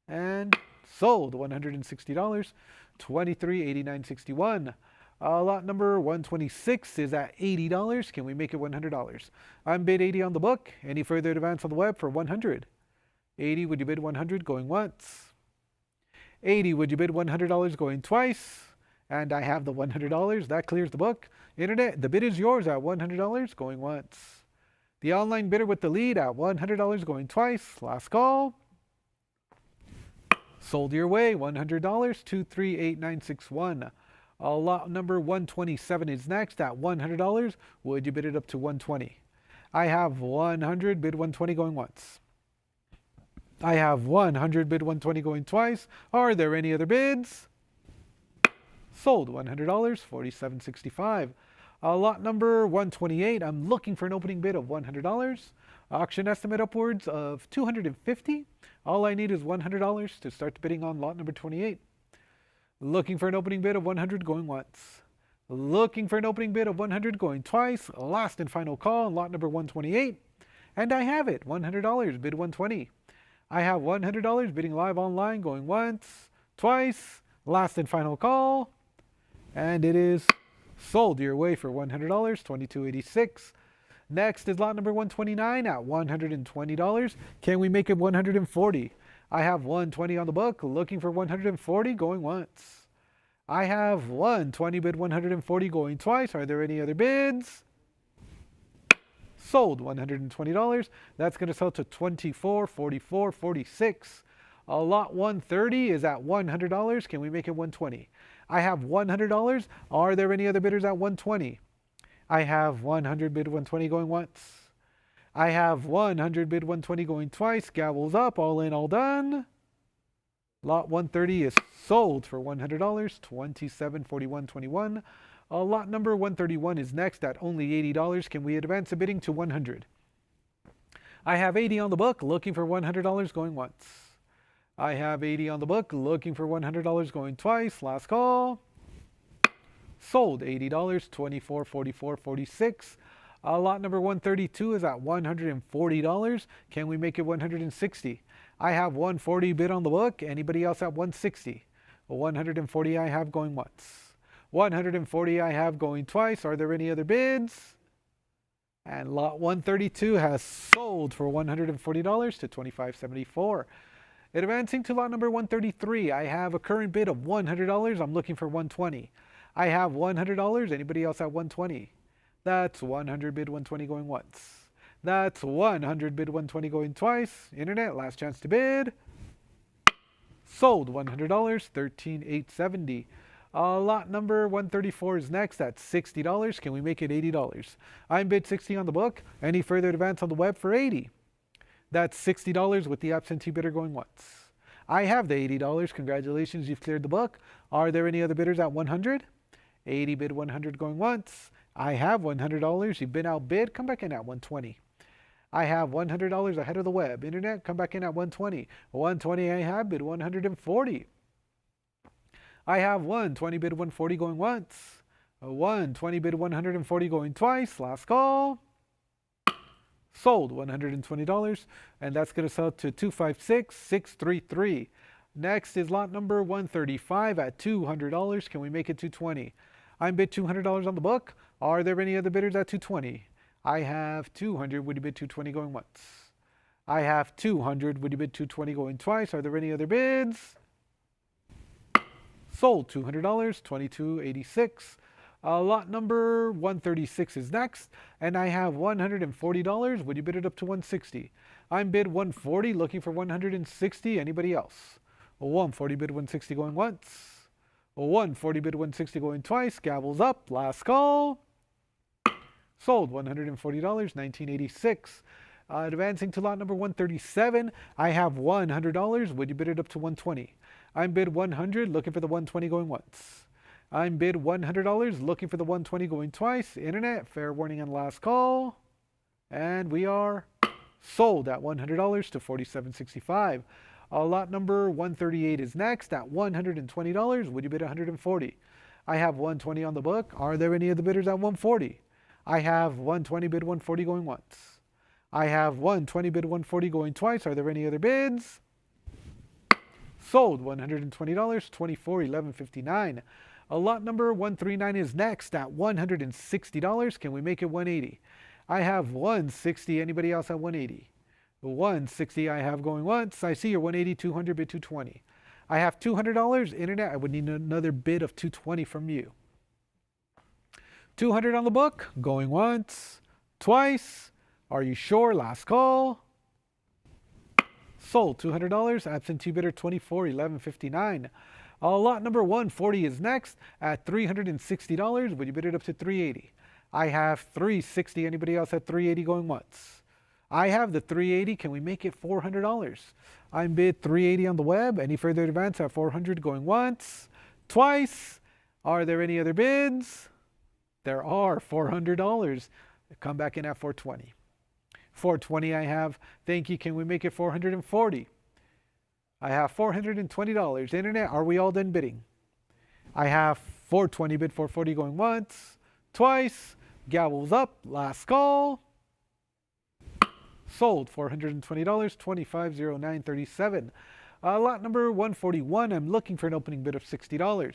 And sold. $160, $23.89.61. Lot number 126 is at $80. Can we make it $100? I'm bid 80 on the book. Any further advance on the web for 100? 80, would you bid 100 going once? 80, would you bid $100 going twice? And I have the $100. That clears the book. Internet, the bid is yours at $100 going once. The online bidder with the lead at $100 going twice. Last call. Sold your way, $100, $23.8961. Lot number 127 is next at $100. Would you bid it up to 120? I have 100, bid 120 going once. I have 100, bid 120 going twice. Are there any other bids? Sold. $100, $47.65. Lot number 128, I'm looking for an opening bid of $100. Auction estimate upwards of $250. All I need is $100 to start the bidding on lot number 28. Looking for an opening bid of 100 going once. Looking for an opening bid of 100 going twice. Last and final call on lot number 128. And I have it, $100, bid 120. I have $100 bidding live online going once, twice, last and final call. And it is sold your way for $100, $22.86. Next is lot number 129 at $120. Can we make it 140? I have 120 on the book, looking for 140, going once. I have 120 bid 140 going twice. Are there any other bids? Sold $120. That's going to sell to $24, $44, $46. Lot 130 is at $100. Can we make it 120? I have $100. Are there any other bidders at 120? I have 100 bid 120 going once. I have 100 bid 120 going twice. Gavels up, all in, all done. Lot 130 is sold for $100, $27.41.21. Lot number 131 is next at only $80. Can we advance the bidding to 100? I have 80 on the book, looking for $100 going once. I have 80 on the book, looking for $100 going twice. Last call. Sold $80, $24.44.46. Lot number 132 is at $140. Can we make it 160? I have 140 bid on the book. Anybody else at 160? 140 I have going once. 140 I have going twice. Are there any other bids? And lot 132 has sold for $140 to $25.74. Advancing to lot number 133, I have a current bid of $100. I'm looking for 120. I have $100. Anybody else at 120? That's 100 bid 120 going once. That's 100 bid 120 going twice. Internet, last chance to bid. Sold $100, $13,870. Lot number 134 is next at $60. Can we make it $80? I'm bid 60 on the book. Any further advance on the web for 80? That's $60 with the absentee bidder going once. I have the $80. Congratulations, you've cleared the book. Are there any other bidders at 100? 80 bid 100 going once. I have $100. You've been outbid. Come back in at 120. I have $100 ahead of the web. Internet, come back in at 120. 120 I have, bid 140. I have 120 bid 140 going once. 120 bid 140 going twice. Last call. Sold $120, and that's going to sell to $256,633. Next is lot number 135 at $200. Can we make it 220? I'm bid $200 on the book. Are there any other bidders at 220? I have 200. Would you bid 220 going once? I have 200. Would you bid 220 going twice? Are there any other bids? Sold $200, $22.86. Lot number 136 is next, and I have $140. Would you bid it up to 160? I'm bid 140, looking for 160. Anybody else? 140 bid 160 going once. 140 bid 160 going twice. Gavels up. Last call. Sold $140, $19.86. Advancing to lot number 137, I have $100. Would you bid it up to 120? I'm bid 100, looking for the 120 going once. I'm bid $100, looking for the 120 going twice. Internet, fair warning and last call. And we are sold at $100 to $47.65. Lot number 138 is next at $120. Would you bid 140? I have 120 on the book. Are there any other bidders at 140? I have 120 bid 140 going once. I have 120 bid 140 going twice. Are there any other bids? Sold $120, $24.1159. Lot number 139 is next at $160. Can we make it 180? I have 160. Anybody else at 180? 160 I have going once. I see your 180, 200 bid 220. I have $200. Internet, I would need another bid of 220 from you. 200 on the book, going once, twice. Are you sure? Last call. Sold $200. Absentee bidder 24.1159. Lot number 140 is next at $360. Would you bid it up to 380? I have 360. Anybody else at 380 going once? I have the 380. Can we make it $400? I'm bid 380 on the web. Any further advance at 400 going once, twice. Are there any other bids? There are $400. Come back in at 420. 420 I have. Thank you. Can we make it 440? I have $420. Internet, are we all done bidding? I have 420 bid 440 going once, twice. Gavels up. Last call. Sold. $420. 250937. Lot number 141. I'm looking for an opening bid of $60.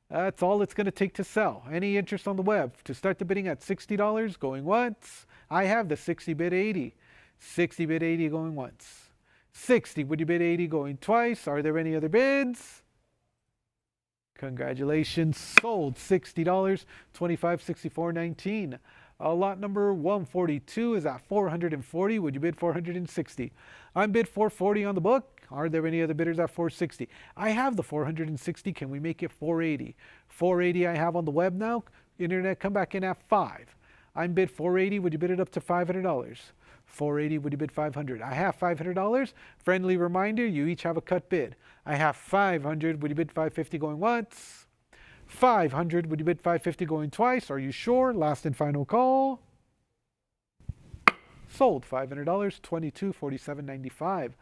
That's all it's going to take to sell. Any interest on the web? To start the bidding at $60 going once. I have the 60 bid 80. 60 bid 80 going once. 60, would you bid 80 going twice? Are there any other bids? Congratulations, sold. $60, $2564.19. Lot number 142 is at 440. Would you bid 460? I'm bid 440 on the book. Are there any other bidders at 460? I have the 460. Can we make it 480? 480 I have on the web now. Internet, come back in at 5. I'm bid 480. Would you bid it up to $500? 480, would you bid 500? I have $500. Friendly reminder, you each have a cut bid. I have 500. Would you bid 550 going once? 500. Would you bid 550 going twice? Are you sure? Last and final call. Sold. $500. $2247.95.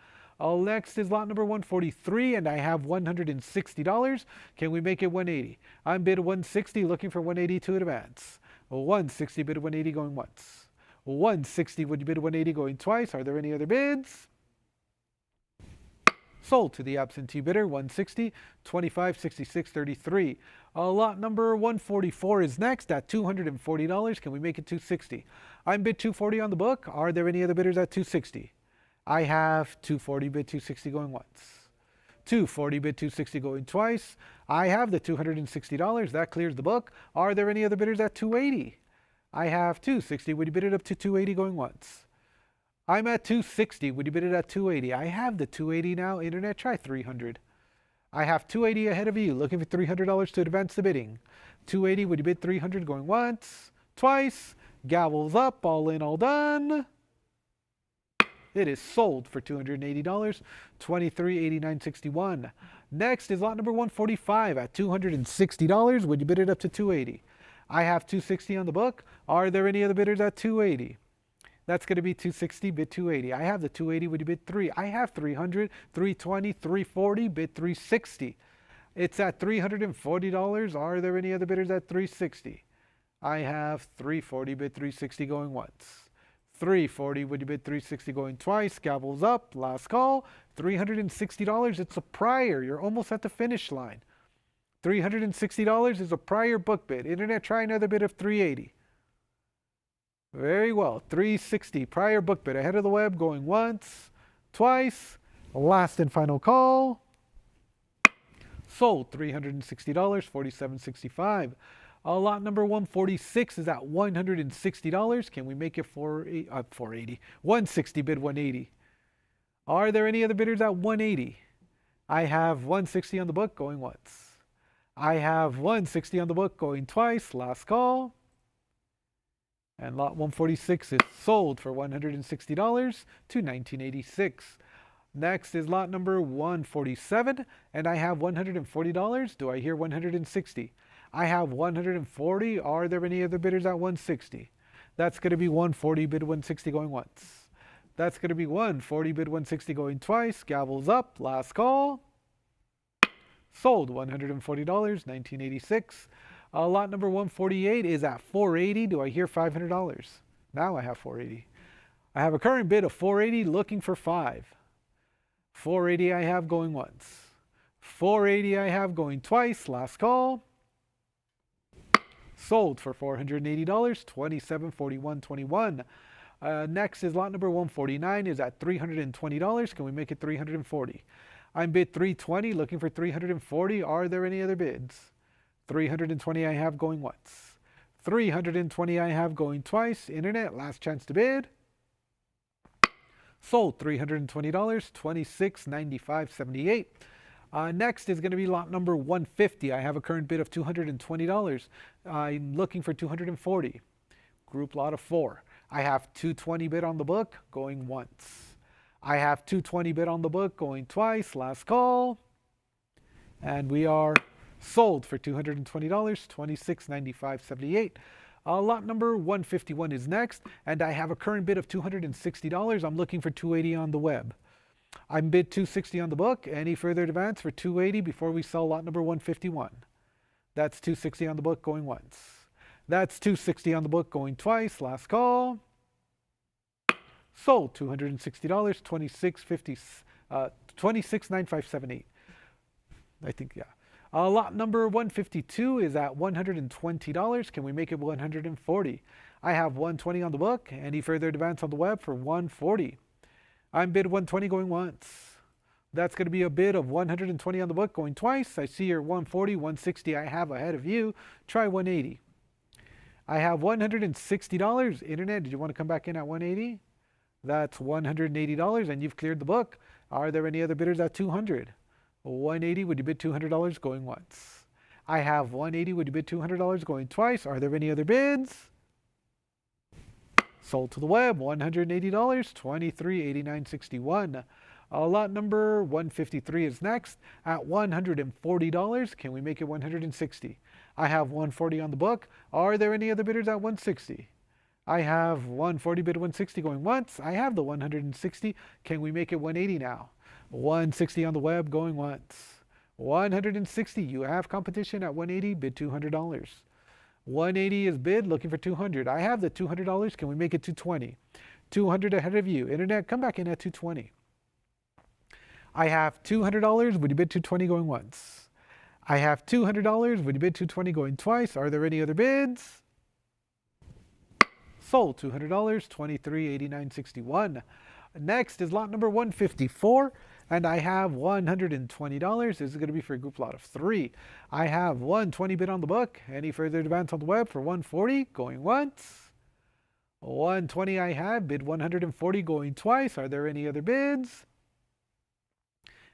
Next is lot number 143, and I have $160. Can we make it 180? I'm bid 160, looking for 182 in advance. 160 bid 180 going once. 160, would you bid 180 going twice? Are there any other bids? Sold to the absentee bidder, 160, $2566.33. Lot number 144 is next at $240. Can we make it 260? I'm bid 240 on the book. Are there any other bidders at 260? I have 240 bid 260 going once. 240 bid 260 going twice. I have the $260. That clears the book. Are there any other bidders at 280? I have 260. Would you bid it up to 280 going once? I'm at 260. Would you bid it at 280? I have the 280 now. Internet, try 300. I have 280 ahead of you. Looking for $300 to advance the bidding. 280. Would you bid 300 going once? Twice. Gavels up. All in, all done. It is sold for $280. $2389.61. Next is lot number 145 at $260. Would you bid it up to 280? I have 260 on the book. Are there any other bidders at 280? That's going to be 260, bid 280. I have the 280. Would you bid 3? I have 300, 320, 340, bid 360. It's at $340. Are there any other bidders at 360? I have 340, bid 360 going once. 340, would you bid 360 going twice? Gavels up. Last call. $360. It's a prior. You're almost at the finish line. $360 is a prior book bid. Internet, try another bid of 380. Very well. 360 prior book bid ahead of the web going once, twice. Last and final call. Sold. $360. $47.65. Lot number 146 is at $160. Can we make it 480? 160 bid 180. Are there any other bidders at 180? I have 160 on the book going once. I have 160 on the book going twice. Last call. And lot 146 is sold for $160 to $1986. Next is lot number 147, and I have $140. Do I hear 160? I have 140. Are there any other bidders at 160? That's going to be 140 bid 160 going once. That's going to be 140 bid 160 going twice. Gavels up. Last call. Sold. $140. $1986. Lot number 148 is at $480. Do I hear $500? Now I have $480. I have a current bid of $480, looking for $5. $480 I have going once. $480 I have going twice. Last call. Sold for $480. $2741.21. Next is lot number 149 is at $320. Can we make it $340? I'm bid $320, looking for $340. Are there any other bids? $320 I have going once. $320 I have going twice. Internet, last chance to bid. Sold. $320. $2695.78. Next is going to be lot number 150. I have a current bid of $220. I'm looking for $240. Group lot of 4. I have $220 bid on the book going once. I have $220 bid on the book going twice. Last call. And we are Sold for $220, $26.95.78. Lot number 151 is next, and I have a current bid of $260. I'm looking for $280 on the web. I'm bid $260 on the book. Any further advance for $280 before we sell lot number 151? That's $260 on the book going once. That's $260 on the book going twice. Last call. Sold $260, $26.9578. I think, yeah. Lot number 152 is at $120. Can we make it $140? I have $120 on the book. Any further advance on the web for $140? I'm bid $120 going once. That's going to be a bid of $120 on the book going twice. I see your $140, $160 I have ahead of you. Try $180. I have $160. Internet, did you want to come back in at $180? That's $180 and you've cleared the book. Are there any other bidders at $200? $180, would you bid $200 going once? I have $180, would you bid $200 going twice? Are there any other bids? Sold to the web, $180, $23.89.61. Lot number 153 is next at $140. Can we make it $160? I have $140 on the book. Are there any other bidders at $160? I have $140 bid $160 going once. I have the $160. Can we make it $180 now? $160 on the web going once. $160. You have competition at $180. Bid $200. $180 is bid, looking for $200. I have the $200. Can we make it $220? $200 ahead of you. Internet, come back in at $220. I have $200. Would you bid $220 going once? I have $200. Would you bid $220 going twice? Are there any other bids? Sold $200, $23.89.61. Next is lot number 154, and I have $120. This is going to be for a group lot of 3. I have $120 bid on the book. Any further advance on the web for $140 going once? $120 I have, bid $140 going twice. Are there any other bids?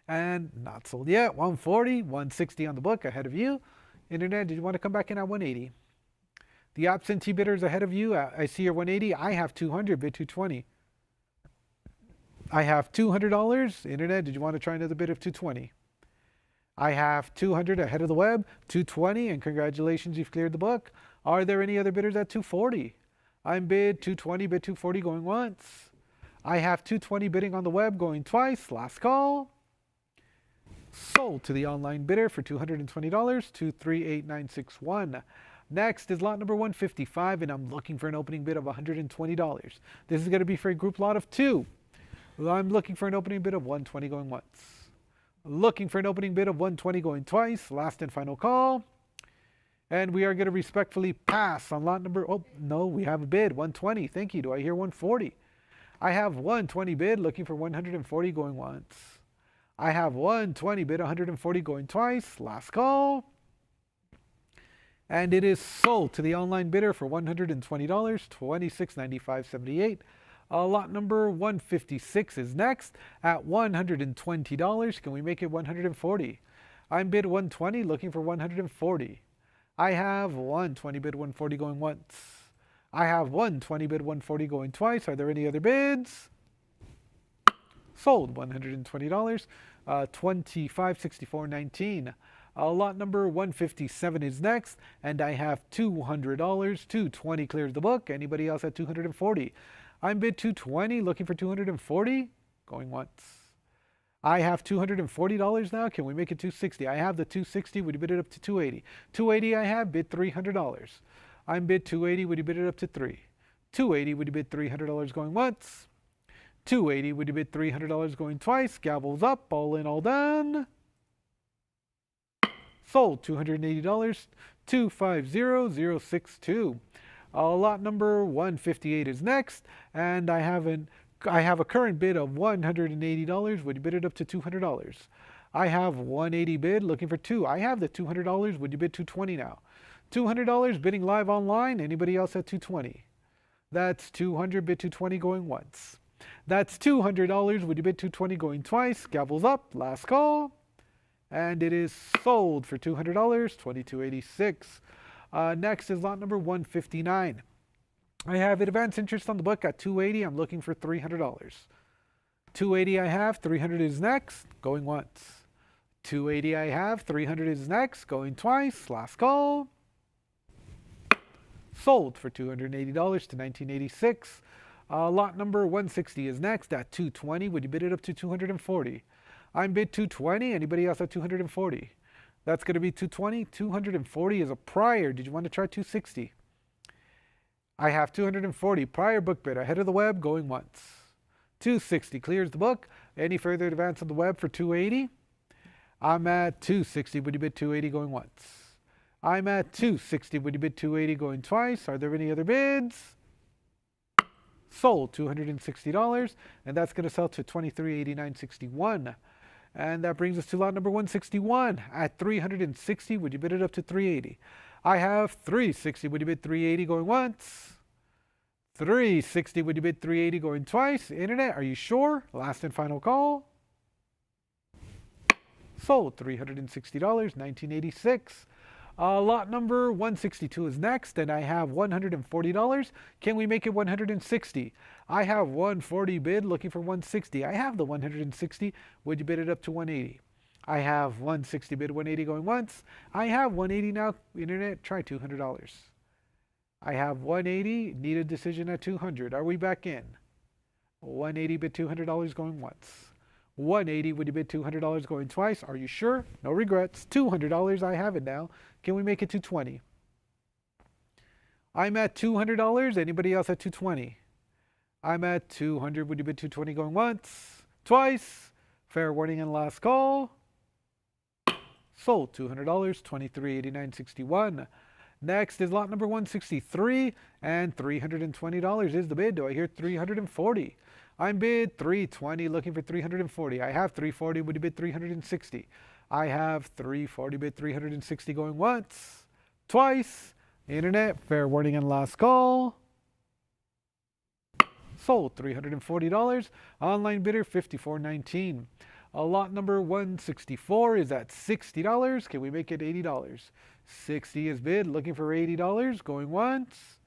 And not sold yet. $140, $160 on the book ahead of you. Internet, did you want to come back in at $180? The absentee bidders ahead of you, I see your $180. I have $200, bid $220. I have $200. Internet, did you want to try another bid of $220? I have $200 ahead of the web, $220, and congratulations, you've cleared the book. Are there any other bidders at $240? I'm bid $220, bid $240 going once. I have $220 bidding on the web going twice. Last call. Sold to the online bidder for $220, $23.8961. Next is lot number 155, and I'm looking for an opening bid of $120. This is going to be for a group lot of 2. I'm looking for an opening bid of $120 going once. Looking for an opening bid of $120 going twice. Last and final call. And we are going to respectfully pass on lot number, oh, no, we have a bid, $120. Thank you. Do I hear $140? I have $120 bid, looking for $140 going once. I have $120 bid, $140 going twice. Last call. And it is sold to the online bidder for $120, $26.95.78. Lot number 156 is next at $120. Can we make it $140? I'm bid $120, looking for $140. I have $120 bid $140 going once. I have $120 bid $140 going twice. Are there any other bids? Sold $120, $25.64.19. Lot number 157 is next, and I have $200. $220 clears the book. Anybody else at $240? I'm bid $220, looking for $240, going once. I have $240 now. Can we make it $260? I have the $260. Would you bid it up to $280? $280 I have, bid $300. I'm bid $280. Would you bid it up to $3? $280. Would you bid $300 going once? $280. Would you bid $300 going twice? Gavels up. All in, all done. Sold $280, $250062. Lot number 158 is next, and I have a current bid of $180. Would you bid it up to $200? I have $180 bid, looking for 2. I have the $200. Would you bid $220 now? $200 bidding live online. Anybody else at $220? That's $200, bid $220 going once. That's $200. Would you bid $220 going twice? Gavels up. Last call. And it is sold for $200, $22.86. Next is lot number 159. I have advance interest on the book at $280. I'm looking for $300. $280 I have. $300 is next. Going once. 280 I have. 300 is next. Going twice. Last call. Sold for $280 to 1986. Lot number 160 is next at 220. Would you bid it up to 240? I'm bid 220. Anybody else at 240? That's going to be 220. 240 is a prior. Did you want to try 260? I have 240. Prior book bid. Ahead of the web. Going once. 260 clears the book. Any further advance on the web for 280? I'm at 260. Would you bid 280 going once? I'm at 260. Would you bid 280 going twice? Are there any other bids? Sold $260, and that's going to sell to $2389.61. And that brings us to lot number 161 at 360. Would you bid it up to 380? I have 360. Would you bid 380 going once? 360. Would you bid 380 going twice? Internet, are you sure? Last and final call. Sold $360, 1986. Lot number 162 is next, and I have $140. Can we make it 160? I have 140 bid, looking for 160. I have the 160. Would you bid it up to 180? I have 160 bid, 180 going once. I have 180 now. Internet, try $200. I have 180. Need a decision at 200. Are we back in? 180 bid, $200 going once. 180, would you bid $200 going twice? Are you sure? No regrets. $200, I have it now. Can we make it 220? I'm at $200. Anybody else at 220? I'm at 200. Would you bid 220 going once? Twice? Fair warning and last call. Sold $200, $2389.61. Next is lot number 163, and $320 is the bid. Do I hear 340? I'm bid 320, looking for 340. I have 340. Would you bid 360? I have 340. Bid 360 going once, twice. Internet, fair warning and last call. Sold $340. Online bidder $54.19. Lot number 164 is at $60. Can we make it $80? 60 is bid, looking for $80, going once.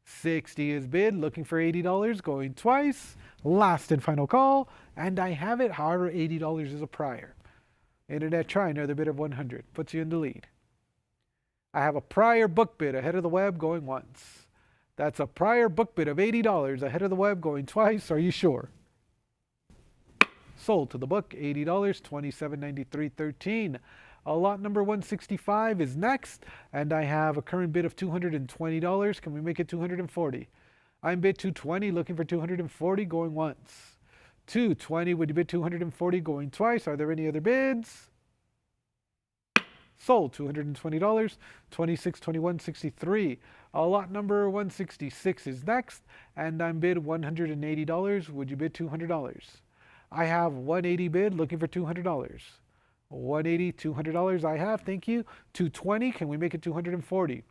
60 is bid, looking for $80, going twice. Last and final call, and I have it. However, $80 is a prior. Internet, try another bid of 100. Puts you in the lead. I have a prior book bid ahead of the web, going once. That's a prior book bid of $80 ahead of the web, going twice. Are you sure? Sold to the book, $80, $27.93.13. Lot number 165 is next, and I have a current bid of $220. Can we make it 240? I'm bid 220, looking for 240, going once. 220, would you bid 240, going twice? Are there any other bids? Sold $220, $26.21.63. Lot number 166 is next, and I'm bid $180. Would you bid $200? I have 180 bid, looking for $200. 180, $200 I have, thank you. 220, can we make it 240?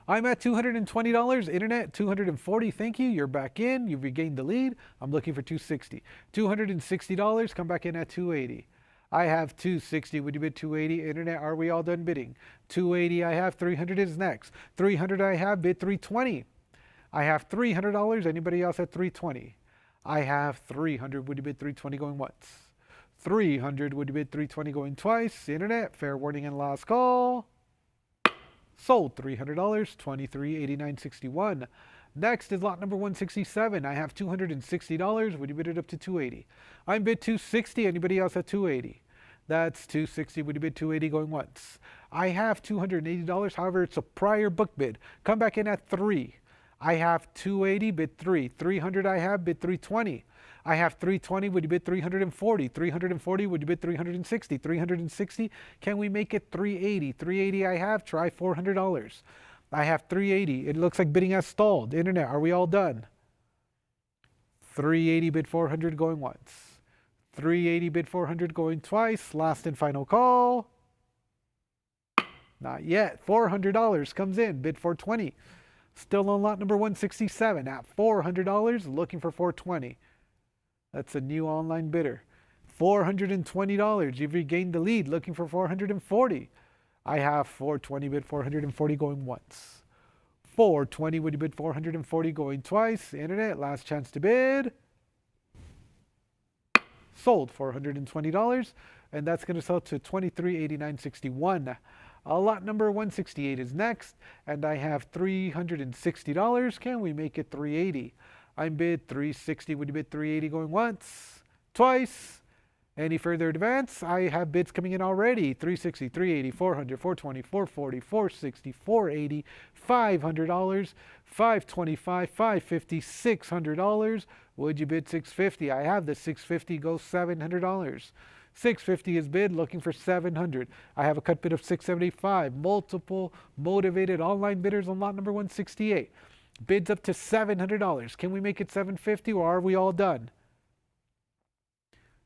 I'm at $220. Internet, 240, thank you. You're back in. You've regained the lead. I'm looking for 260. $260, come back in at 280. I have 260. Would you bid 280? Internet, are we all done bidding? 280 I have. 300 is next. 300 I have. Bid 320. I have $300. Anybody else at 320? I have 300. Would you bid 320 going once? 300. Would you bid 320 going twice? Internet, fair warning and last call. Sold $300, $23.89.61. Next is lot number 167. I have $260. Would you bid it up to 280? I'm bid 260. Anybody else at 280? That's 260. Would you bid 280 going once? I have $280. However, it's a prior book bid. Come back in at 3. I have 280. Bid 3. 300 I have. Bid 320. I have 320. Would you bid 340? 340. Would you bid 360? 360. Can we make it 380? 380 I have. Try $400. I have 380. It looks like bidding has stalled. Internet, are we all done? 380 bid 400 going once. 380 bid 400 going twice. Last and final call. Not yet. $400 comes in. Bid 420. Still on lot number 167 at $400. Looking for 420. That's a new online bidder. $420. You've regained the lead. Looking for 440. I have 420 bid 440 going once. 420, would you bid 440 going twice? Internet, last chance to bid. Sold $420. and that's going to sell to $23.89.61. Lot number 168 is next, and I have $360. Can we make it $380? I'm bid $360. Would you bid $380 going once? Twice? Any further advance? I have bids coming in already. $360, $380, $400, $420, $440, $460, $480, $500, $525, $550, $600. Would you bid $650? I have the $650. Go $700. $650 is bid, looking for $700. I have a cut bid of $675. Multiple motivated online bidders on lot number 168. Bids up to $700. Can we make it $750 or are we all done?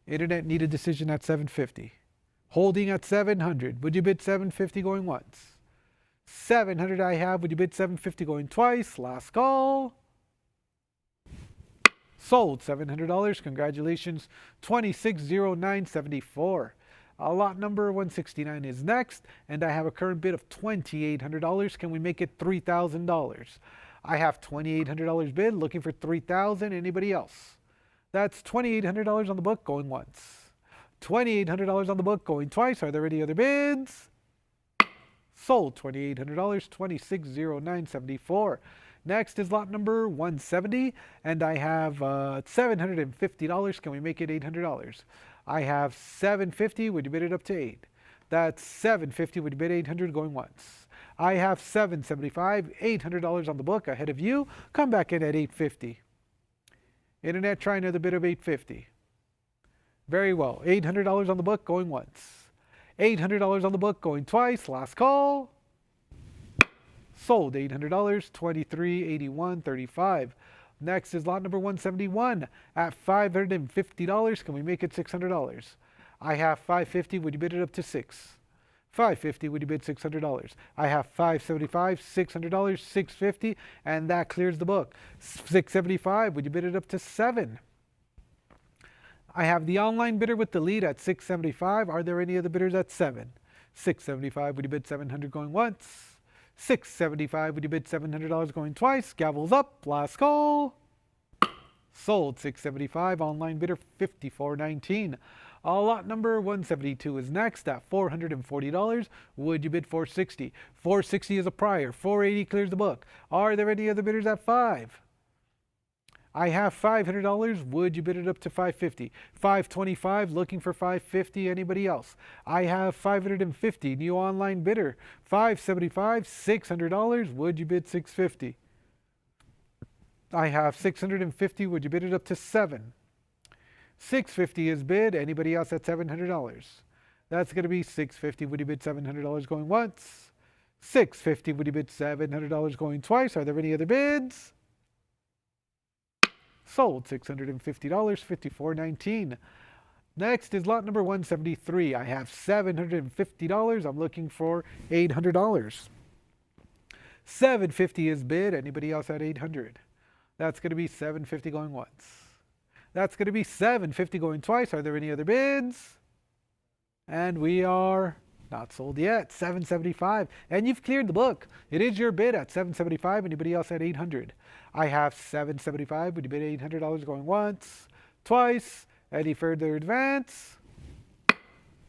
Internet need a decision at $750. Holding at $700. Would you bid $750 going once? $700 I have. Would you bid $750 going twice? Last call. Sold $700. Congratulations. $2609.74. Lot number 169 is next, and I have a current bid of $2,800. Can we make it $3,000? I have $2,800 bid, looking for $3,000. Anybody else? That's $2,800 on the book, going once. $2,800 on the book, going twice. Are there any other bids? Sold $2,800, $2609.74. Next is lot number 170, and I have $750. Can we make it $800? I have $750. Would you bid it up to $8? That's $750. Would you bid $800 going once? I have $775, $800 on the book ahead of you. Come back in at $850. Internet, try another bid of $850. Very well. $800 on the book, going once. $800 on the book, going twice. Last call. Sold $800, $2381.35. Next is lot number 171 at $550. Can we make it $600? I have $550. Would you bid it up to $6? $550. Would you bid $600? I have $575, $600, $650, and that clears the book. $675. Would you bid it up to $7? I have the online bidder with the lead at $675. Are there any other bidders at $7? $675. Would you bid $700 going once? $675. Would you bid $700 going twice? Gavels up. Last call. Sold $675. Online bidder $54.19. Lot number 172 is next at $440. Would you bid $460? $460 is a prior. $480 clears the book. Are there any other bidders at $5? I have $500. Would you bid it up to $550? $525. Looking for $550. Anybody else? I have $550. New online bidder. $575. $600. Would you bid $650? I have $650. Would you bid it up to $7? $650 is bid. Anybody else at $700? That's going to be $650. Would you bid $700 going once? $650. Would you bid $700 going twice? Are there any other bids? Sold $650, $54.19. Next is lot number 173. I have $750. I'm looking for $800. $750 is bid. Anybody else at $800? That's going to be $750 going once. That's going to be $750 going twice. Are there any other bids? And we are not sold yet. $775. And you've cleared the book. It is your bid at $775. Anybody else at $800? I have $775. Would you bid $800 going once? Twice? Any further advance?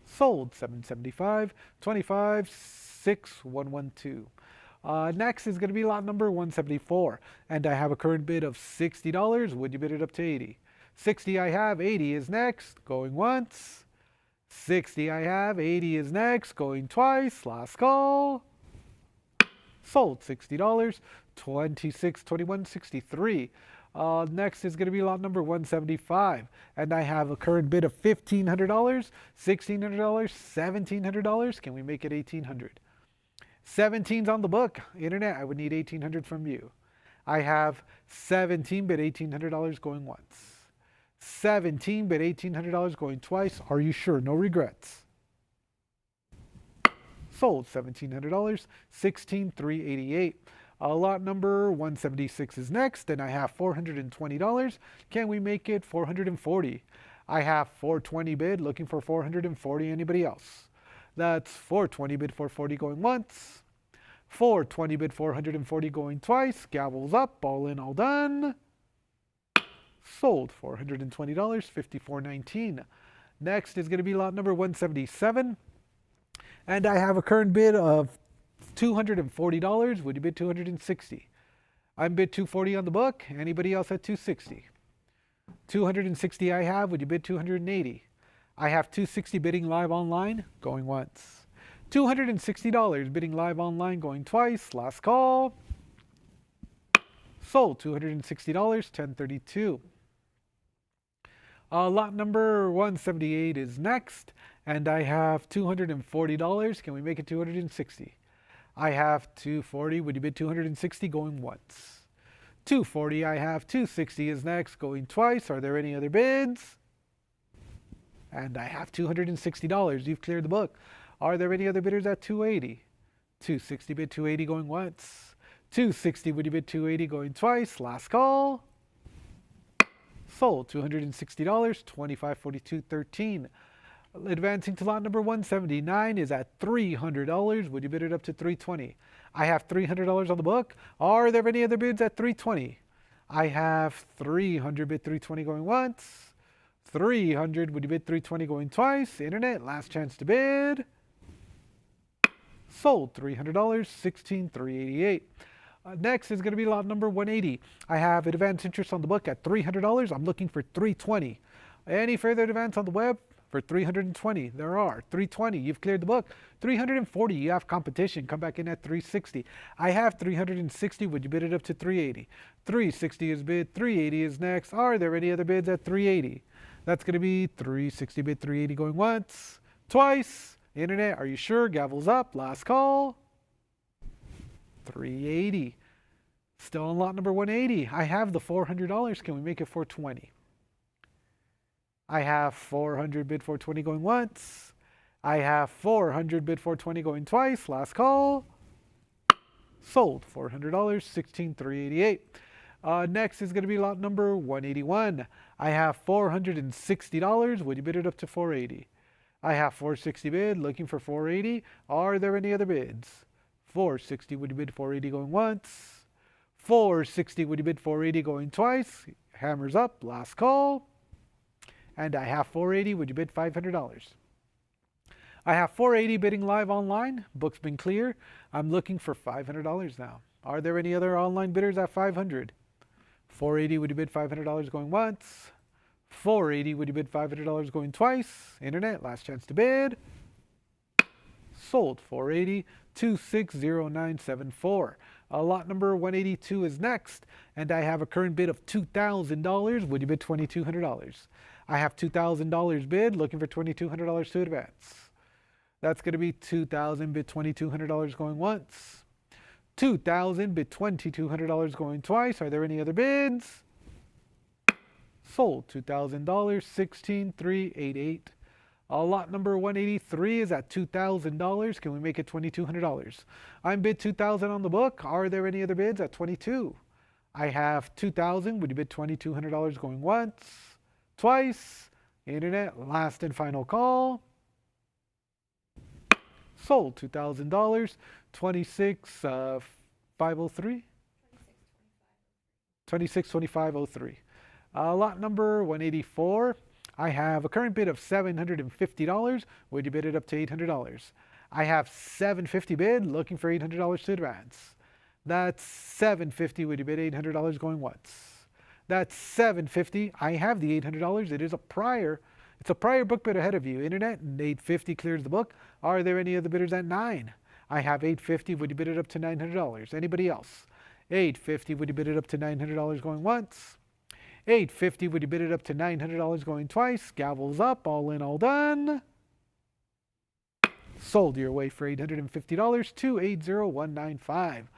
Sold $775. $25,612. Next is going to be lot number 174. And I have a current bid of $60. Would you bid it up to $80? $60 I have, $80 is next, going once. $60 I have, $80 is next, going twice. Last call. Sold $60, $2621.63. Next is going to be lot number 175, and I have a current bid of $1,500, $1,600, $1,700. Can we make it $1,800? 17's on the book. Internet, I would need $1,800 from you. I have 17 bid $1,800 going once. 17 bid $1,800 going twice. Are you sure? No regrets. Sold $1,700, $16,388. Lot number 176 is next, and I have $420. Can we make it $440? I have $420 bid, looking for $440. Anybody else? That's $420 bid $440 going once. $420 bid $440 going twice. Gavels up. All in, all done. Sold $420, $54.19. Next is going to be lot number 177. And I have a current bid of $240. Would you bid $260? I'm bid $240 on the book. Anybody else at $260? $260 I have. Would you bid $280? I have $260 bidding live online, going once. $260 bidding live online, going twice. Last call. Sold. $260, 1032. Lot number 178 is next, and I have $240. Can we make it $260? I have $240. Would you bid $260? Going once. $240. I have $260 is next, going twice. Are there any other bids? And I have $260. You've cleared the book. Are there any other bidders at $280? $260 bid $280 going once. $260. Would you bid $280 going twice? Last call. Sold. $260, 2542.13. Advancing to lot number 179 is at $300. Would you bid it up to $320? I have $300 on the book. Are there any other bids at $320? I have $300 bid $320 going once. $300. Would you bid $320 going twice? Internet, last chance to bid. Sold. $300, 16,388. Next is going to be lot number 180. I have advance interest on the book at $300. I'm looking for $320. Any further advance on the web for $320? There are. $320. You've cleared the book. $340. You have competition. Come back in at $360. I have $360. Would you bid it up to $380? $360 is bid. $380 is next. Are there any other bids at $380? That's going to be $360 bid $380 going once, twice. Internet, are you sure? Gavel's up. Last call. $380. Still on lot number 180. I have the $400. Can we make it $420? I have $400 bid $420 going once. I have $400 bid $420 going twice. Last call. Sold. $400, 16,388. Next is going to be lot number 181. I have $460. Would you bid it up to $480? I have $460 bid, looking for $480. Are there any other bids? $460. Would you bid $480 going once? $460. Would you bid $480 going twice? Hammers up. Last call. And I have $480. Would you bid $500? I have $480 bidding live online. Book's been clear. I'm looking for $500 now. Are there any other online bidders at $500? $480. Would you bid $500 going once? $480. Would you bid $500 going twice? Internet, last chance to bid. Sold. $480, 260974. Lot number 182 is next, and I have a current bid of $2,000. Would you bid $2,200? I have $2,000 bid, looking for $2,200 to advance. That's going to be $2,000 bid $2,200 going once. $2,000 bid $2,200 going twice. Are there any other bids? Sold. $2,000, 16,388. Lot number 183 is at $2,000. Can we make it $2,200? I'm bid $2,000 on the book. Are there any other bids at $22? I have $2,000. Would you bid $2,200 going once, twice? Internet, last and final call. Sold. $2,000, 26,503. 26,2503. Lot number 184. I have a current bid of $750. Would you bid it up to $800? I have $750 bid, looking for $800 to advance. That's $750. Would you bid $800 going once? That's $750. I have the $800. It is a prior. It's a prior book bid ahead of you. Internet, and $850 clears the book. Are there any other bidders at $9? I have $850. Would you bid it up to $900? Anybody else? $850. Would you bid it up to $900 going once? $850. Would you bid it up to $900 going twice? Gavel's up. All in, all done. Sold your way for $850, 280195.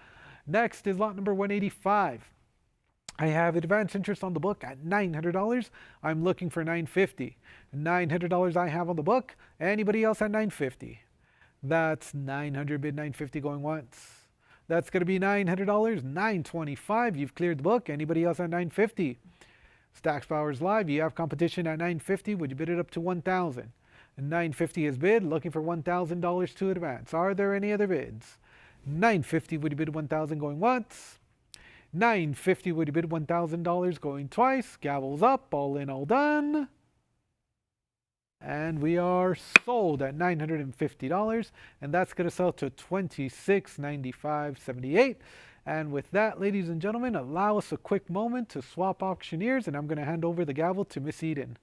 Next is lot number 185. I have advance interest on the book at $900. I'm looking for $950. $900 I have on the book. Anybody else at $950? That's $900 bid $950 going once. That's going to be $900, $925. You've cleared the book. Anybody else at $950? Stacks Bowers Live, you have competition at $950. Would you bid it up to $1,000? $950 is bid, looking for $1,000 to advance. Are there any other bids? $950, would you bid $1,000 going once? $950, would you bid $1,000 going twice? Gavel's up, all in, all done. And we are sold at $950, and that's going to sell to $26.95.78. And with that, ladies and gentlemen, allow us a quick moment to swap auctioneers, and I'm going to hand over the gavel to Miss Eden.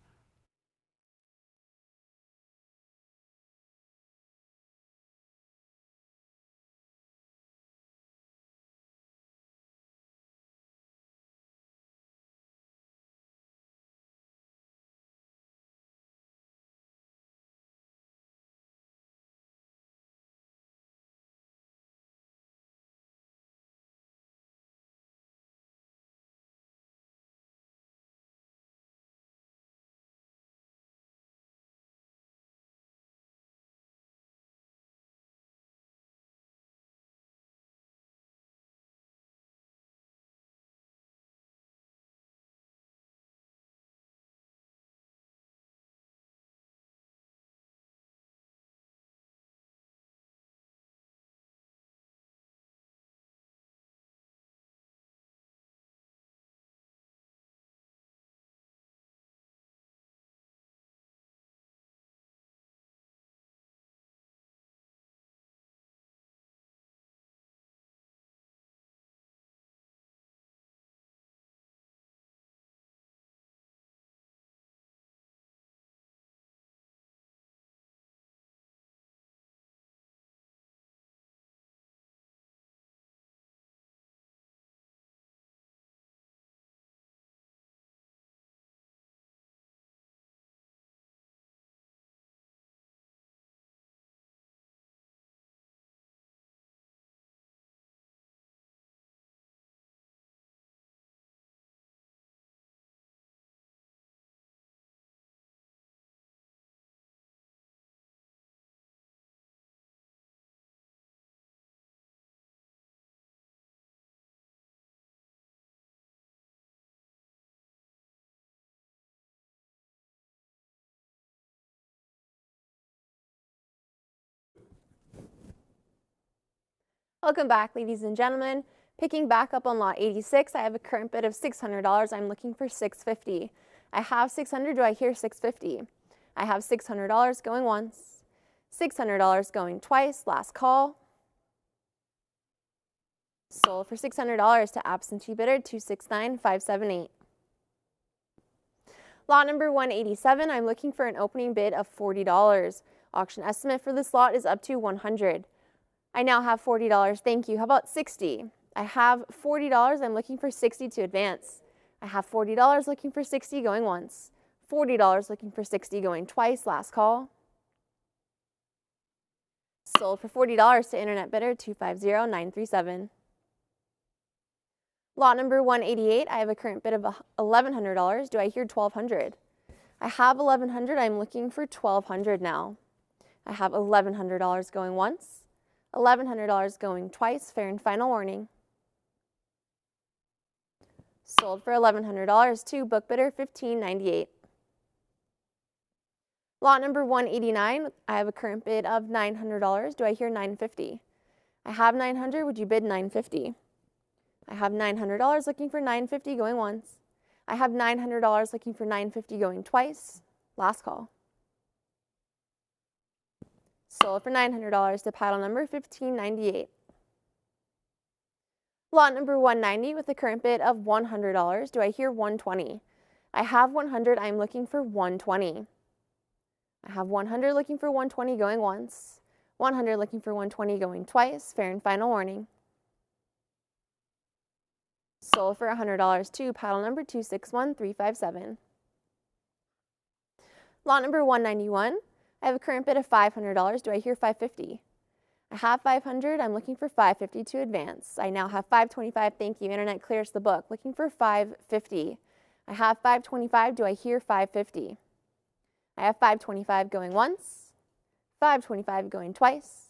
Welcome back, ladies and gentlemen. Picking back up on lot 86, I have a current bid of $600. I'm looking for $650. I have $600. Do I hear $650? I have $600 going once, $600 going twice. Last call. Sold for $600 to absentee bidder 269578. Lot number 187, I'm looking for an opening bid of $40. Auction estimate for this lot is up to $100. I now have $40. Thank you. How about $60? I have $40. I'm looking for $60 to advance. I have $40 looking for $60 going once. $40 looking for $60 going twice. Last call. Sold for $40 to internet bidder 250937. Lot number 188, I have a current bid of $1,100. Do I hear $1,200? I have $1,100. I'm looking for $1,200 now. I have $1,100 going once. $1,100 going twice, fair and final warning. Sold for $1,100 to book bidder 1598. Lot number 189, I have a current bid of $900. Do I hear $950? I have $900. Would you bid $950? I have $900 looking for $950 going once. I have $900 looking for $950 going twice. Last call. Sold for $900 to paddle number 1598. Lot number 190 with a current bid of $100. Do I hear $120? I have $100. I'm looking for $120. I have $100 looking for $120 going once. $100 looking for $120 going twice. Fair and final warning. Sold for $100 to paddle number 261357. Lot number 191. I have a current bid of $500. Do I hear $550? I have $500. I'm looking for $550 to advance. I now have $525. Thank you. Internet clears the book. Looking for $550. I have $525. Do I hear $550? I have $525 going once. $525 going twice.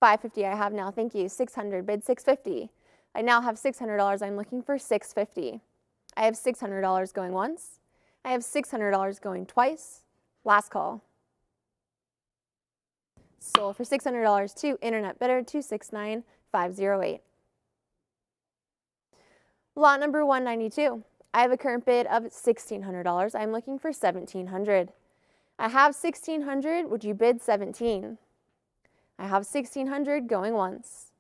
$550 I have now. Thank you. $600. Bid $650. I now have $600. I'm looking for $650. I have $600 going once. I have $600 going twice. Last call. Sold for $600 to internet bidder 269508. Lot number 192. I have a current bid of $1,600. I'm looking for $1,700. I have 1,600. Would you bid 17? I have 1,600 going once.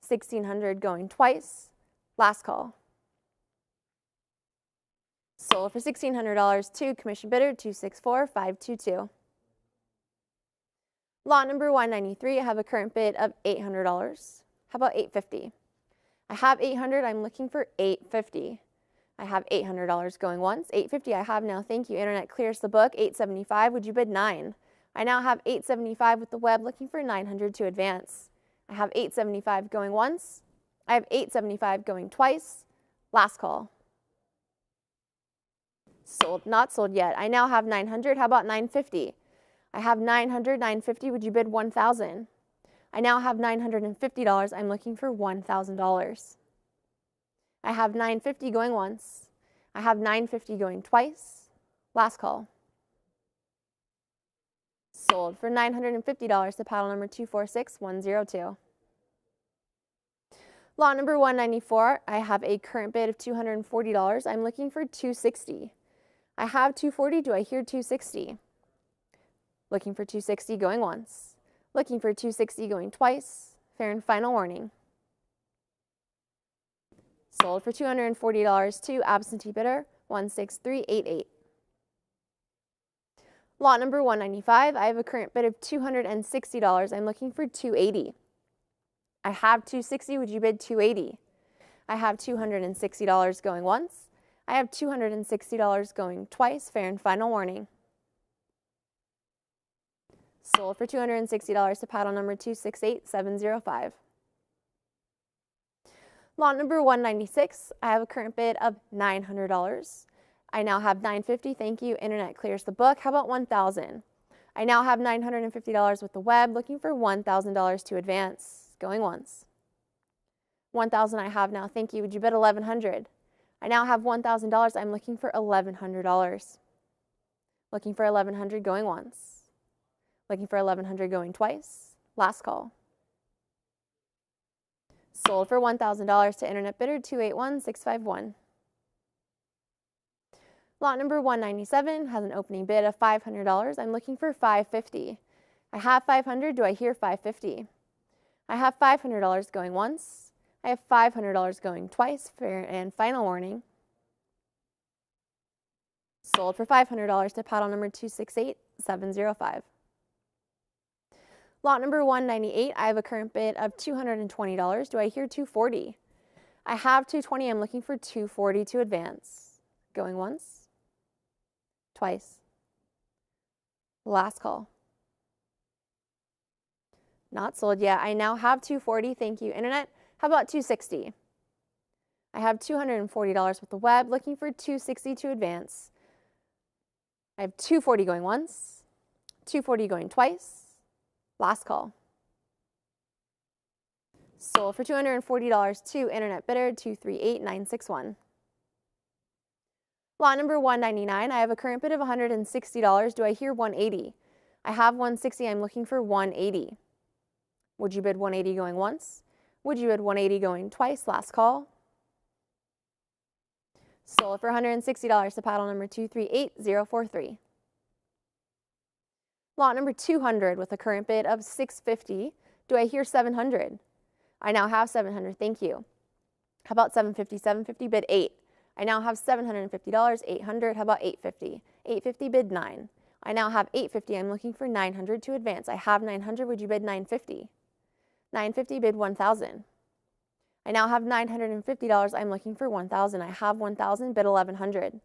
1,600 going twice. Last call. Sold for $1,600 to commission bidder 264522. Lot number 193, I have a current bid of $800. How about $850? I have 800, I'm looking for $850. I have $800 going once. $850 I have now, thank you. Internet clears the book. $875, would you bid 9? I now have $875 with the web, looking for $900 to advance. I have $875 going once. I have $875 going twice. Last call. Sold, not sold yet. I now have $900. How about $950? I have $900, $950. Would you bid $1,000? I now have $950. I'm looking for $1,000. I have $950 going once. I have $950 going twice. Last call. Sold for $950 to paddle number 246102. Lot number 194, I have a current bid of $240. I'm looking for $260. I have $240. Do I hear $260? Looking for $260 going once. Looking for $260 going twice. Fair and final warning. Sold for $240 to absentee bidder 16388. Lot number 195, I have a current bid of $260. I'm looking for $280. I have $260. Would you bid $280? I have $260 going once. I have $260 going twice. Fair and final warning. Sold for $260 to paddle number 268705. Lot number 196, I have a current bid of $900. I now have $950. Thank you. Internet clears the book. How about $1,000? I now have $950 with the web, looking for $1,000 to advance. Going once. $1,000 I have now. Thank you. Would you bid $1,100? I now have $1,000. I'm looking for $1,100. Looking for $1,100 going once. Looking for $1,100 going twice. Last call. Sold for $1,000 to internet bidder 281651. Lot number 197 has an opening bid of $500. I'm looking for $550. I have $500. Do I hear $550? I have $500 going once. I have $500 going twice. Fair and final warning. Sold for $500 to paddle number 268705. Lot number 198, I have a current bid of $220. Do I hear $240? I have $220. I'm looking for $240 to advance. Going once. Twice. Last call. Not sold yet. I now have $240. Thank you, internet. How about $260? I have $240 with the web, looking for $260 to advance. I have $240 going once, $240 going twice. Last call. Sold for $240 to internet bidder 238961. Lot number 199, I have a current bid of $160. Do I hear $180? I have $160. I'm looking for $180. Would you bid $180 going once? Would you bid $180 going twice? Last call. Sold for $160 to paddle number 238043. Lot number 200 with a current bid of $650. Do I hear $700? I now have $700. Thank you. How about $750? $750 bid 8. I now have $750. $800. How about $850? $850 bid 9. I now have $850. I'm looking for $900 to advance. I have $900. Would you bid $950? $950 bid $1,000. I now have $950. I'm looking for $1,000. I have $1,000. Bid $1,100.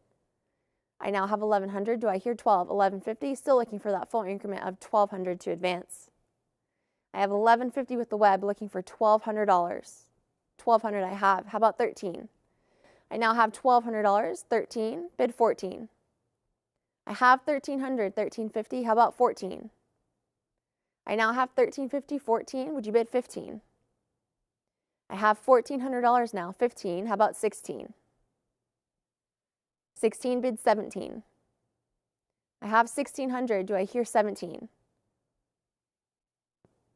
I now have $1,100. Do I hear $12? $1,150. Still looking for that full increment of $1,200 to advance. I have $1,150 with the web, looking for $1,200. $1,200 I have. How about $13? I now have $1,200. 13. Bid 14. I have $1,300. $1,350. How about 14? I now have $1,350. 14. Would you bid 15? I have $1,400 now. 15. How about 16? 16 bid 17. I have $1,600. Do I hear 17?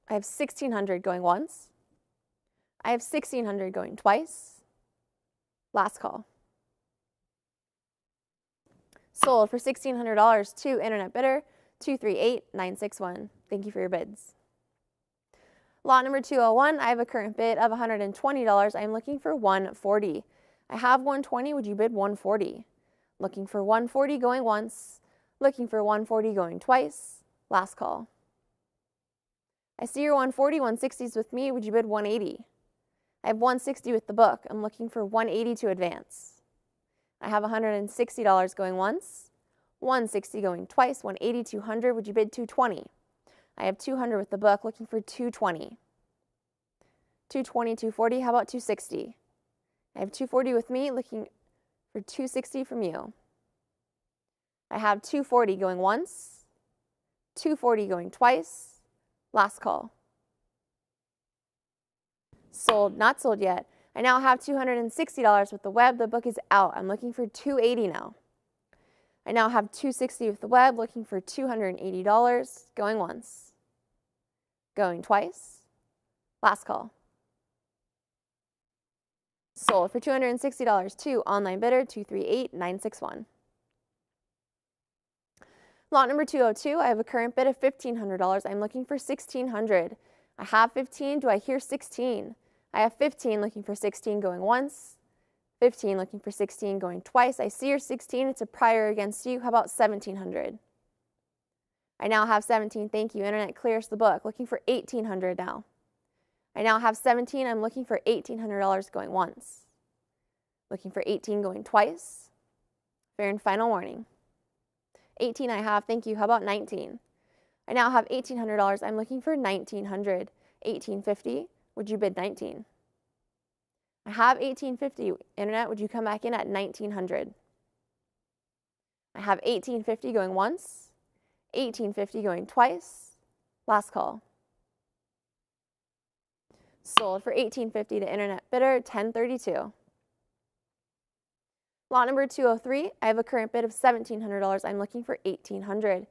I have $1,600 going once. I have $1,600 going twice. Last call. Sold for $1,600 to internet bidder 238961. Thank you for your bids. Lot number 201, I have a current bid of $120. I'm looking for 140. I have 120, would you bid 140? Looking for 140 going once, looking for 140 going twice. Last call. I see your 140, 160s with me, would you bid 180? I have 160 with the book. I'm looking for 180 to advance. I have $160 going once, 160 going twice, 180, 200, would you bid 220? I have 200 with the book, looking for 220. 220, 240, how about 260? I have 240 with me, looking for 260 from you. I have 240 going once, 240 going twice. Last call. Sold, not sold yet. I now have $260 with the web. The book is out. I'm looking for 280 now. I now have 260 with the web, looking for $280. Going once. Going twice. Last call. Sold for $260 to online bidder 238961. Lot number 202, I have a current bid of $1,500. I'm looking for $1,600. I have 15. Do I hear 16? I have 15, looking for 16 going once. 15, looking for 16 going twice. I see your 16. It's a prior against you. How about 1,700? I now have 17. Thank you. Internet clears the book. Looking for 1,800 now. I now have 17. I'm looking for $1,800 going once. Looking for 18 going twice. Fair and final warning. 18 I have. Thank you. How about 19? I now have $1,800. I'm looking for 1,900. 1,850. Would you bid 19? I have 1,850. Internet, would you come back in at 1,900? I have 1,850 going once. 1,850 going twice. Last call. Sold for 1,850 to internet bidder 1032. Lot number 203, I have a current bid of $1,700. I'm looking for 1,800.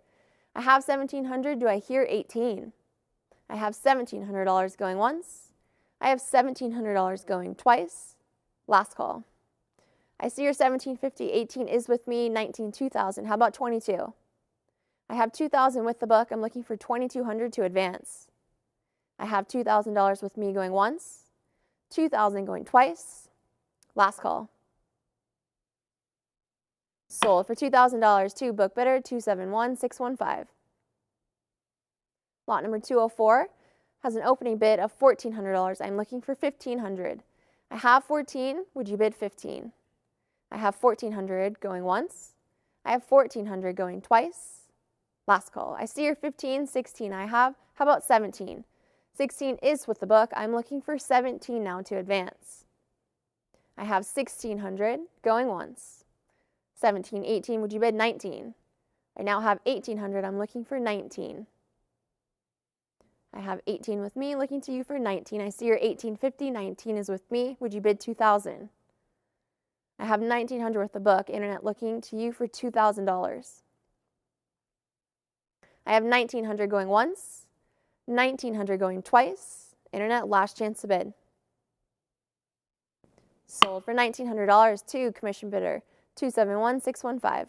I have 1,700. Do I hear 18? I have $1,700 going once. I have $1,700 going twice. Last call. I see your 1,750. 18 is with me. 19, 2,000. How about 22? I have 2,000 with the book. I'm looking for 2,200 to advance. I have $2,000 with me going once. 2,000 going twice. Last call. Sold for $2,000 to book bidder 271615. Lot number 204 has an opening bid of $1,400. I'm looking for 1,500. I have 14. Would you bid 15? I have 1,400 going once. I have 1,400 going twice. Last call. I see your 15, 16 I have. How about 17? 16 is with the book. I'm looking for 17 now to advance. I have 1,600 going once. 17, 18, would you bid 19? I now have 1,800. I'm looking for 19. I have 18 with me, looking to you for 19. I see your 1,850. 19 is with me. Would you bid 2,000? I have 1,900 with the book. Internet looking to you for $2,000. I have 1,900 going once, 1,900 going twice. Internet, last chance to bid. Sold for $1,900 to commission bidder 271615.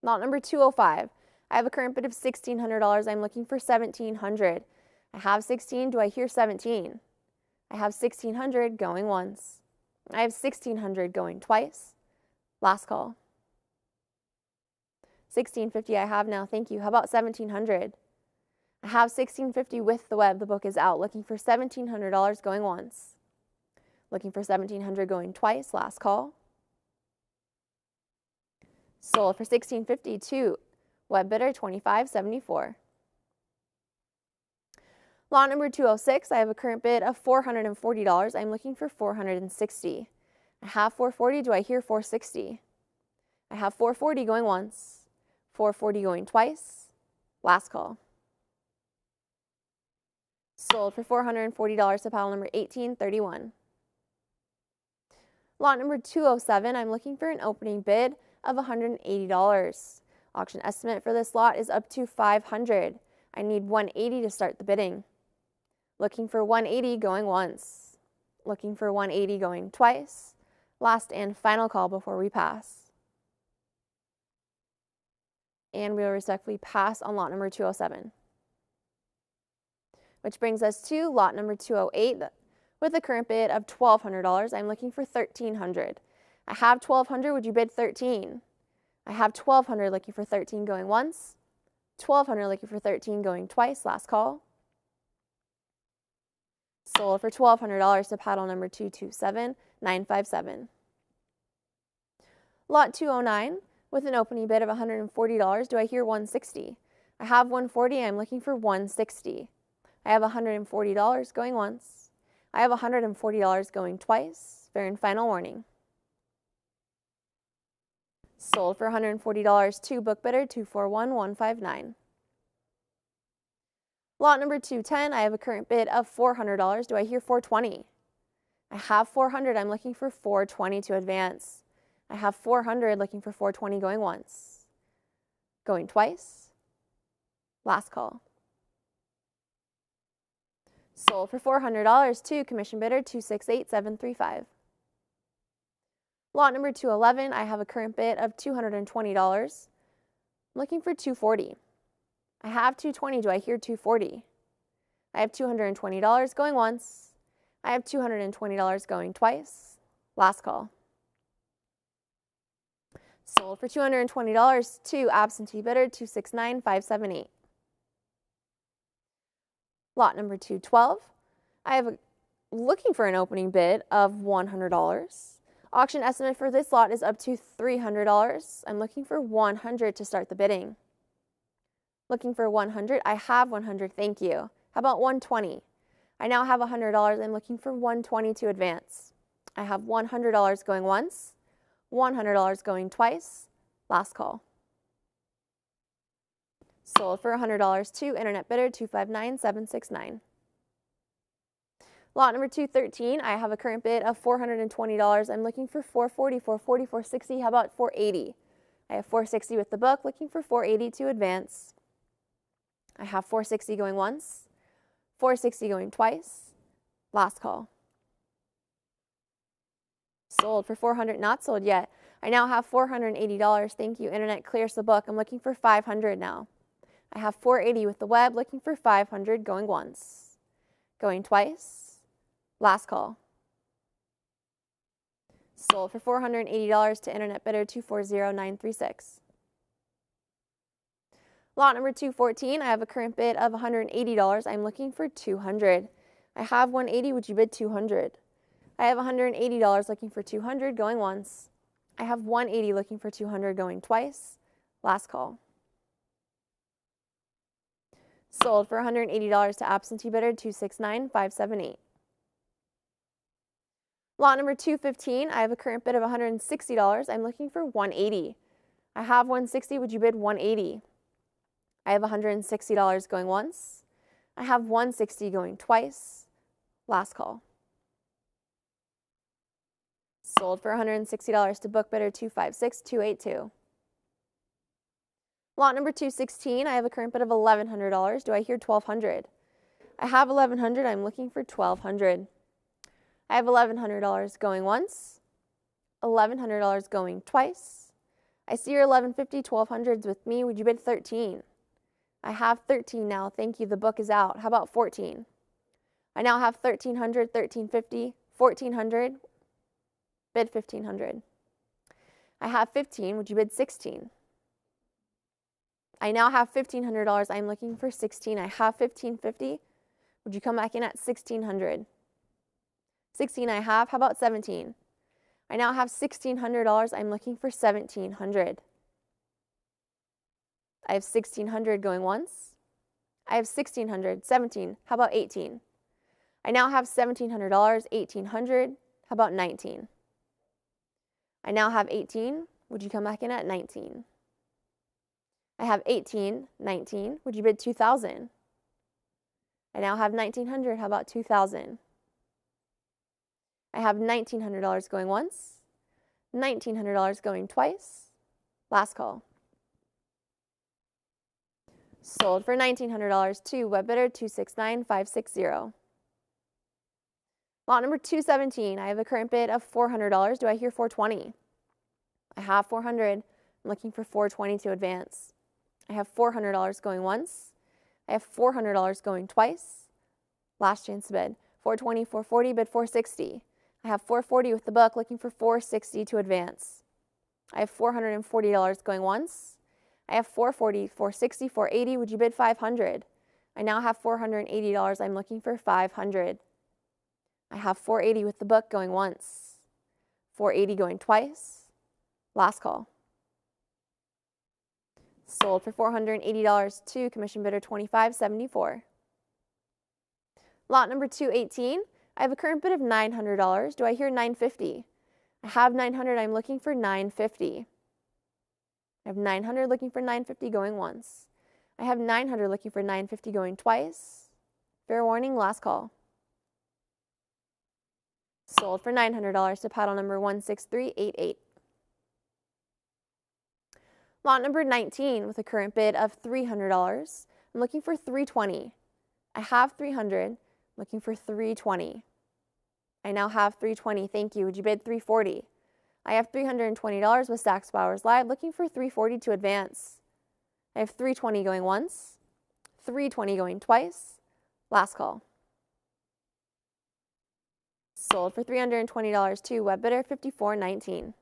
Lot number 205. I have a current bid of $1,600. I'm looking for 1,700. I have 16. Do I hear 17? I have 1,600 going once. I have 1,600 going twice. Last call. 1,650 I have now. Thank you. How about 1,700? I have 1,650 with the web. The book is out. Looking for $1,700 going once. Looking for 1,700 going twice. Last call. Sold for $1,650 to web bidder 2574. Lot number 206, I have a current bid of $440. I'm looking for 460. I have 440. Do I hear 460? I have 440 going once, 440 going twice. Last call. Sold for $440 to pile number 1831. Lot number 207, I'm looking for an opening bid of $180. Auction estimate for this lot is up to $500. I need $180 to start the bidding. Looking for $180 going once. Looking for $180 going twice. Last and final call before we pass. and we will respectfully pass on lot number 207. Which brings us to lot number 208 with a current bid of $1,200. I'm looking for $1,300. I have $1,200. Would you bid $13? I have $1,200 looking for $13 going once. $1,200 looking for $13 going twice. Last call. Sold for $1,200 to paddle number 227957. Lot 209 with an opening bid of $140. Do I hear $160? I have $140. I'm looking for $160. I have $140 going once. I have $140 going twice. Fair and final warning. Sold for $140 to book bidder 241159. Lot number 210, I have a current bid of $400. Do I hear $420? I have $400. I'm looking for $420 to advance. I have $400 looking for $420 going once. Going twice. Last call. Sold for $400 to commission bidder 268735. Lot number 211, I have a current bid of $220. I'm looking for $240. I have $220. Do I hear $240? I have $220 going once. I have $220 going twice. Last call. Sold for $220 to absentee bidder 269578. Lot number 212, I have looking for an opening bid of $100. Auction estimate for this lot is up to $300. I'm looking for $100 to start the bidding. Looking for $100. I have $100. Thank you. How about $120? I now have $100. I'm looking for $120 to advance. I have $100 going once, $100 going twice. Last call. Sold for $100 to internet bidder 259769. Lot number 213, I have a current bid of $420. I'm looking for $440, $440, $460. How about $480? I have $460 with the book, looking for $480 to advance. I have $460 going once, $460 going twice. Last call. Sold for $400, not sold yet. I now have $480. Thank you, internet clears the book. I'm looking for $500 now. I have $480 with the web, looking for $500 going once, going twice. Last call. Sold for $480 to internet bidder 240936. Lot number 214, I have a current bid of $180. I'm looking for $200. I have $180. Would you bid $200? I have $180 looking for $200 going once. I have $180 looking for $200 going twice. Last call. Sold for $180 to absentee bidder 269578. Lot number 215, I have a current bid of $160. I'm looking for $180. I have $160. Would you bid $180? I have $160 going once. I have $160 going twice. Last call. Sold for $160 to book bidder 256282. Lot number 216, I have a current bid of $1,100. Do I hear $1,200? I have $1,100. I'm looking for $1,200. I have $1,100 going once, $1,100 going twice. I see your $1,150, $1,200s with me. Would you bid $13? I have $13 now. Thank you. The book is out. How about $14? I now have $1,300, $1,350, $1,400. Bid $1,500. I have $15. Would you bid $16? I now have $1,500. I'm looking for $16. I have $1,550. Would you come back in at $1,600? 16 I have. How about 17? I now have $1,600. I'm looking for $1,700. I have $1,600 going once. I have $1,600. 17. How about 18? I now have $1,700. 1,800. How about 19? I now have 18. Would you come back in at 19? I have 18, 19. Would you bid 2,000? I now have 1,900. How about 2,000? I have $1,900 going once, $1,900 going twice. Last call. Sold for $1,900 to web bidder 269560. Lot number 217, I have a current bid of $400. Do I hear $420? I have $400. I'm looking for $420 to advance. I have $400 going once. I have $400 going twice. Last chance to bid. 420, 440, bid 460. I have 440 with the book, looking for 460 to advance. I have $440 going once. I have 440, 460, 480. Would you bid 500? I now have $480. I'm looking for 500. I have 480 with the book going once. 480 going twice. Last call. Sold for $480 to commission bidder 2574. Lot number 218. I have a current bid of $900. Do I hear 950? I have 900. I'm looking for 950. I have 900 looking for 950 going once. I have 900 looking for 950 going twice. Fair warning, last call. Sold for $900 to paddle number 16388. Lot number 19 with a current bid of $300. I'm looking for 320. I have 300, looking for 320. I now have 320. Thank you. Would you bid 340? I have $320 with Stack's Bowers Live, looking for 340 to advance. I have 320 going once, 320 going twice. Last call. Sold for $320 to web bidder 5419.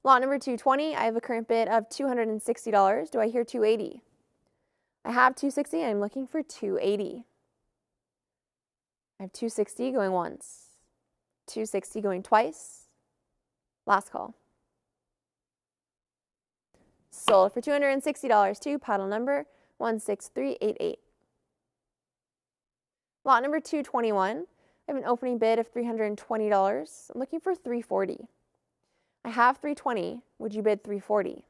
Lot number 220, I have a current bid of $260. Do I hear 280? I have 260. I'm looking for 280. I have 260 going once, 260 going twice. Last call. Sold for $260 to paddle number 16388. Lot number 221, I have an opening bid of $320. I'm looking for 340. I have 320. Would you bid 340?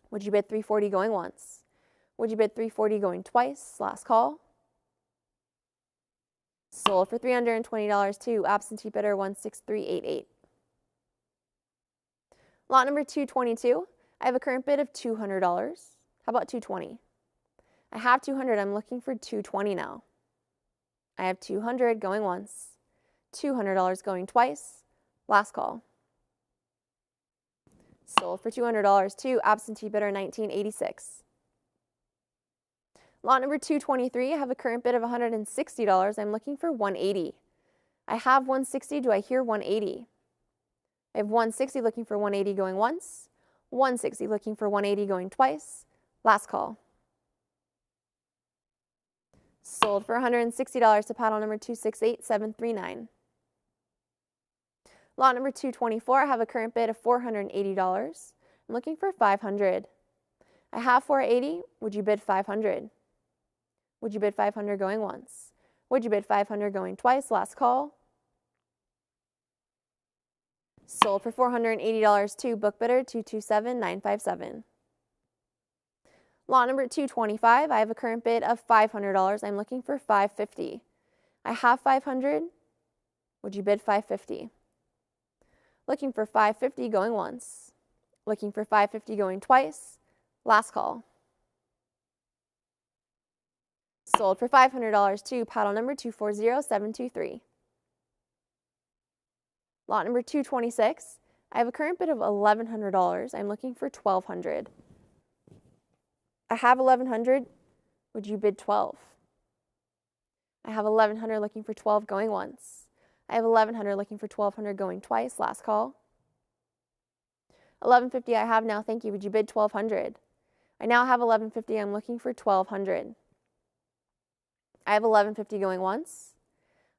Would you bid 340 going once? Would you bid 340 going twice? Last call. Sold for $320 to absentee bidder 16388. Lot number 222. I have a current bid of $200. How about 220? I have 200. I'm looking for 220 now. I have 200 going once, $200 going twice. Last call. Sold for $200 to absentee bidder 1986. Lot number 223, I have a current bid of $160. I'm looking for 180. I have 160. Do I hear 180? I have 160 looking for 180 going once, 160 looking for 180 going twice. Last call. Sold for $160 to paddle number 268739. Lot number 224, I have a current bid of $480. I'm looking for 500. I have 480. Would you bid 500? Would you bid 500 going once? Would you bid 500 going twice? Last call. Sold for $480 to book bidder 227957. Lot number 225, I have a current bid of $500. I'm looking for 550. I have 500. Would you bid 550? Looking for 550 going once. Looking for 550 going twice. Last call. Sold for $500 to paddle number 240723. Lot number 226, I have a current bid of $1,100. I'm looking for 1,200. I have 1,100. Would you bid 12? I have 1,100 looking for 12 going once. I have 1,100 looking for 1,200 going twice. Last call. 1,150 I have now. Thank you. Would you bid 1,200? I now have 1,150. I'm looking for 1,200. I have 1,150 going once.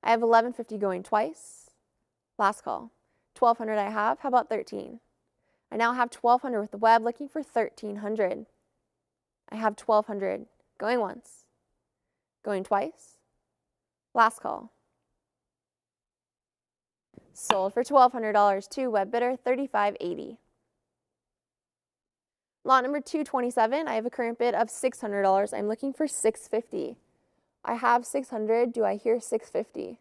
I have 1,150 going twice. Last call. 1,200 I have. How about 13? I now have 1,200 with the web, looking for 1,300. I have 1,200 going once. Going twice. Last call. Sold for $1,200 to web bidder 3580. Lot number 227, I have a current bid of $600. I'm looking for 650. I have 600. Do I hear 650?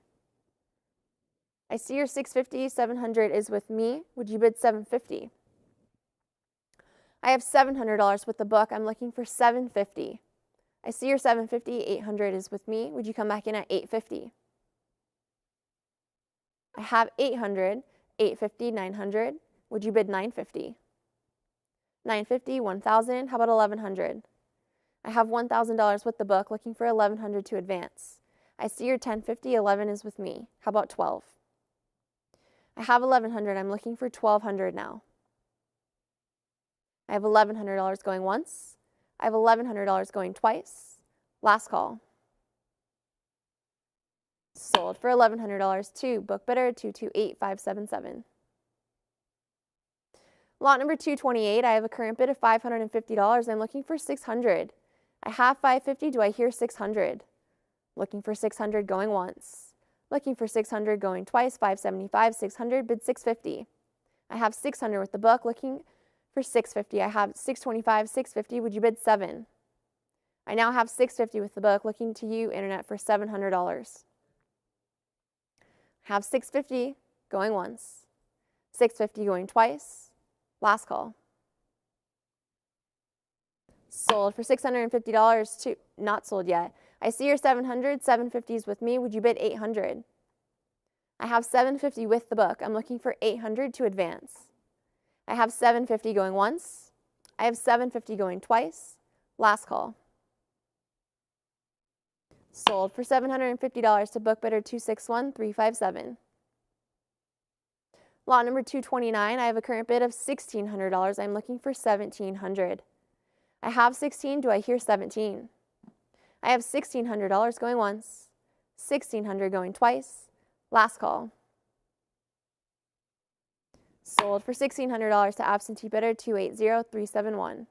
I see your 650. 700 is with me. Would you bid 750? I have $700 with the book. I'm looking for 750. I see your 750. 800 is with me. Would you come back in at 850? I have 800, 850, 900. Would you bid 950? 950, 1,000. How about 1,100? I have $1,000 with the book, looking for 1,100 to advance. I see your 1050, 11 is with me. How about 12? I have 1,100, I'm looking for 1,200 now. I have $1,100 going once. I have $1,100 going twice. Last call. Sold for $1,100 to book bidder 228577. Lot number 228, I have a current bid of $550. I'm looking for 600. I have 550, do I hear 600? Looking for 600 going once. Looking for 600 going twice, 575, 600, bid 650. I have 600 with the book, looking for 650. I have 625, 650, would you bid 7? I now have 650 with the book, looking to you, internet, for $700. I have 650 going once, 650 going twice. Last call. Sold for $650 to, not sold yet. I see your 700, 750s with me. Would you bid 800? I have 750 with the book. I'm looking for 800 to advance. I have 750 going once. I have 750 going twice. Last call. Sold for $750 to book bidder 261357. Lot number 229, I have a current bid of $1,600. I'm looking for $1,700. I have 16, do I hear 17? I have $1,600 going once, $1,600 going twice. Last call. Sold for $1,600 to absentee bidder 280371.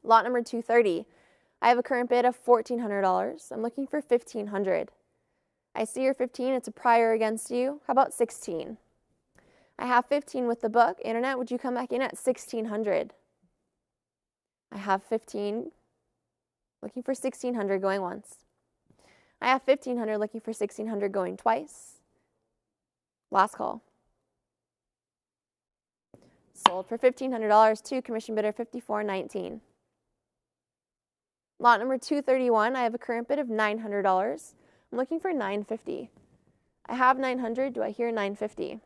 Lot number 230, I have a current bid of $1,400. I'm looking for $1,500. I see your 15, it's a prior against you. How about 16? I have 15 with the book. Internet, would you come back in at 1,600? I have 15, looking for 1,600 going once. I have 1,500 looking for 1,600 going twice. Last call. Sold for $1,500 to commission bidder 5419. Lot number 231, I have a current bid of $900. I'm looking for $950. I have 900, do I hear 950?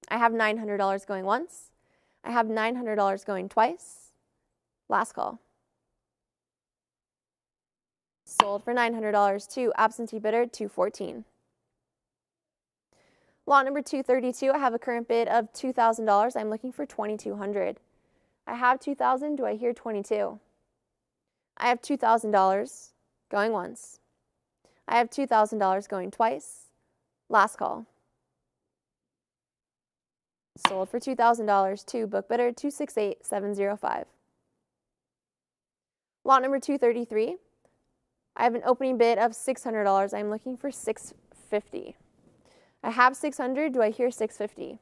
I have $900 going once. I have $900 going twice. Last call. Sold for $900 to absentee bidder 214. Lot number 232, I have a current bid of $2,000. I'm looking for $2,200. I have $2,000, do I hear 22? I have $2,000 going once. I have $2,000 going twice. Last call. Sold for $2,000 to book bidder 268705. Lot number 233, I have an opening bid of $600. I'm looking for $650. I have $600, do I hear $650?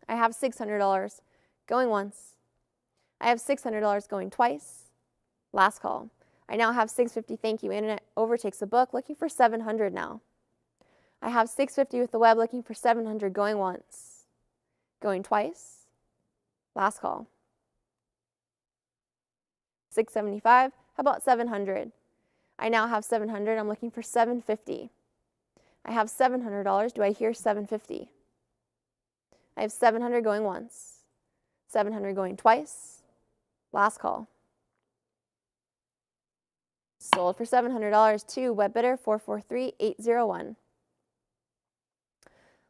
I have $600 going once. I have $600 going twice. Last call. I now have $650, thank you, internet, overtakes the book, looking for $700 now. I have $650 with the web, looking for $700 going once. Going twice. Last call. $675, how about $700? I now have $700, I'm looking for $750. I have $700, do I hear $750? I have $700 going once, $700 going twice. Last call. Sold for $700 to web bidder 443801.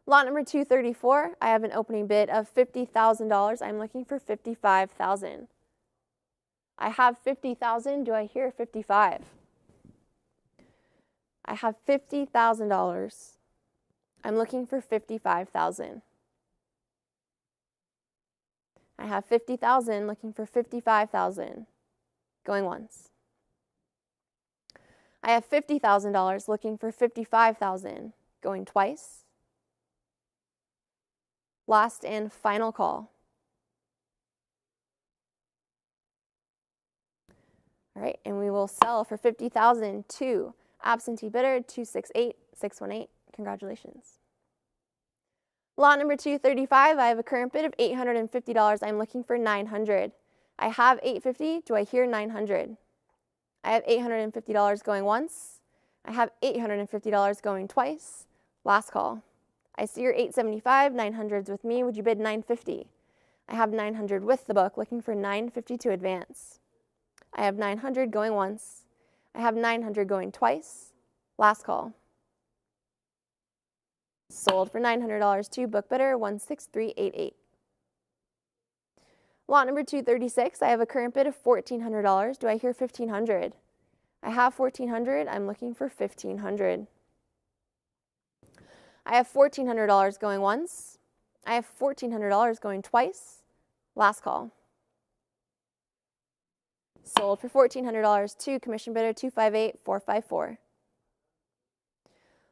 Lot number 234, I have an opening bid of $50,000. I'm looking for $55,000. I have $50,000, do I hear 55? I have $50,000. I'm looking for $55,000. I have $50,000, looking for $55,000. Going once. I have $50,000, looking for $55,000. Going twice. Last and final call. All right, and we will sell for $50,000 to absentee bidder 268618. Congratulations. Lot number 235, I have a current bid of $850. I'm looking for $900. I have $850. Do I hear $900? I have $850 going once. I have $850 going twice. Last call. I see your $875, 900's with me. Would you bid $950? I have 900 with the book, looking for 950 to advance. I have 900 going once. I have 900 going twice. Last call. Sold for $900 to book bidder 16388. Lot number 236, I have a current bid of $1,400. Do I hear 1,500? I have 1,400. I'm looking for 1,500. I have $1,400 going once. I have $1,400 going twice. Last call. Sold for $1,400 to commission bidder 258454.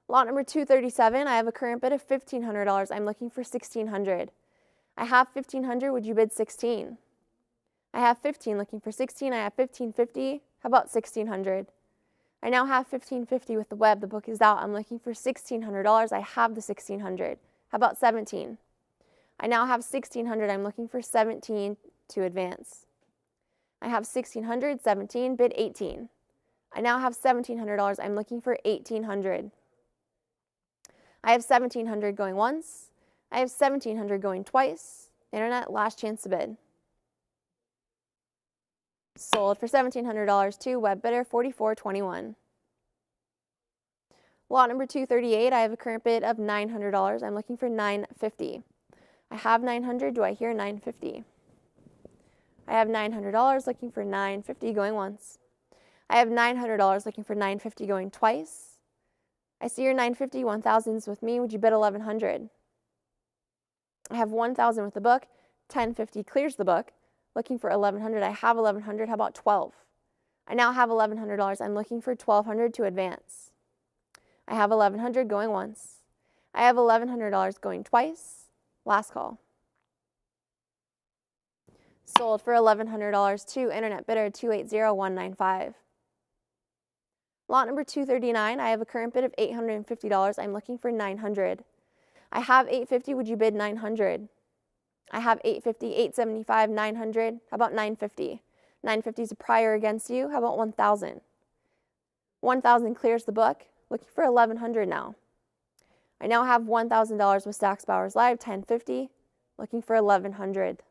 Lot number 237, I have a current bid of $1,500. I'm looking for 1,600. I have 1,500. Would you bid 16? I have 15, looking for 16. I have 1,550. How about 1,600? I now have 1,550 with the web. The book is out. I'm looking for $1,600. I have the 1,600. How about 17? I now have 1,600. I'm looking for 17 to advance. I have 1,600, 17, bid 18. I now have $1,700. I'm looking for 1,800. I have 1,700 going once. I have 1,700 going twice. Internet, last chance to bid. Sold for $1,700 to web bidder 4421. Lot number 238, I have a current bid of $900. I'm looking for 950. I have 900. Do I hear 950? I have $900 looking for 950 going once. I have $900 looking for 950 going twice. I see your 950, 1,000's with me. Would you bid 1,100? I have 1,000 with the book. 1050 clears the book. Looking for 1,100. I have 1,100. How about 12? I now have $1,100. I'm looking for 1,200 to advance. I have 1,100 going once. I have $1,100 going twice. Last call. Sold for $1,100 to internet bidder 280195. Lot number 239, I have a current bid of $850. I'm looking for 900. I have 850. Would you bid 900? I have 850, 875, 900. How about 950? 950 is a prior against you. How about 1,000? 1,000 clears the book. Looking for 1,100 now. I now have $1,000 with Stack's Bowers Live, 1050. Looking for 1,100.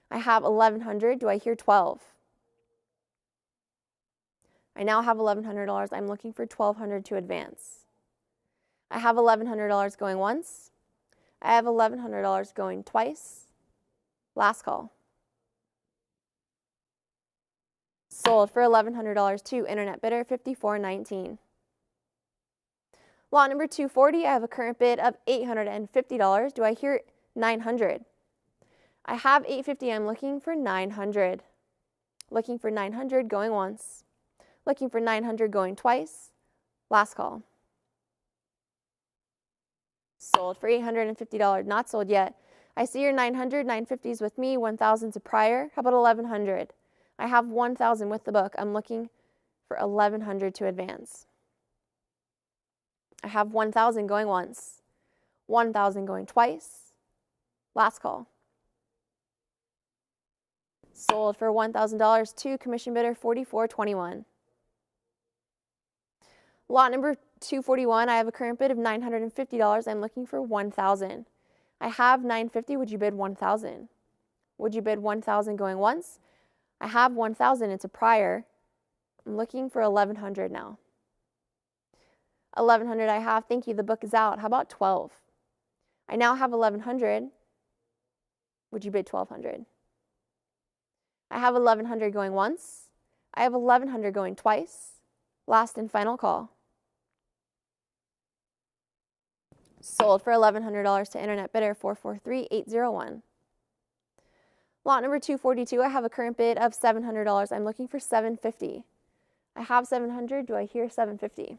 I have 1,100. Do I hear 12? I now have $1,100. I'm looking for 1,200 to advance. I have $1,100 going once. I have $1,100 going twice. Last call. Sold for $1,100 to internet bidder 5419. Lot number 240, I have a current bid of $850. Do I hear 900? I have 850. I'm looking for 900. Looking for 900 going once. Looking for 900 going twice. Last call. Sold for $850. Not sold yet. I see your 900, 950s with me, 1,000's a prior. How about 1,100? I have 1,000 with the book. I'm looking for 1,100 to advance. I have 1,000 going once, 1,000 going twice. Last call. Sold for $1,000 to commission bidder 4421. Lot number 241, I have a current bid of $950. I'm looking for 1,000. I have 950. Would you bid 1,000? Would you bid 1,000 going once? I have 1,000. It's a prior. I'm looking for 1,100 now. 1,100 I have. Thank you. The book is out. How about 12? I now have 1,100. Would you bid 1,200? I have 1,100 going once. I have 1,100 going twice. Last and final call. Sold for $1,100 to internet bidder 443801. Lot number 242, I have a current bid of $700. I'm looking for 750. I have 700. Do I hear 750?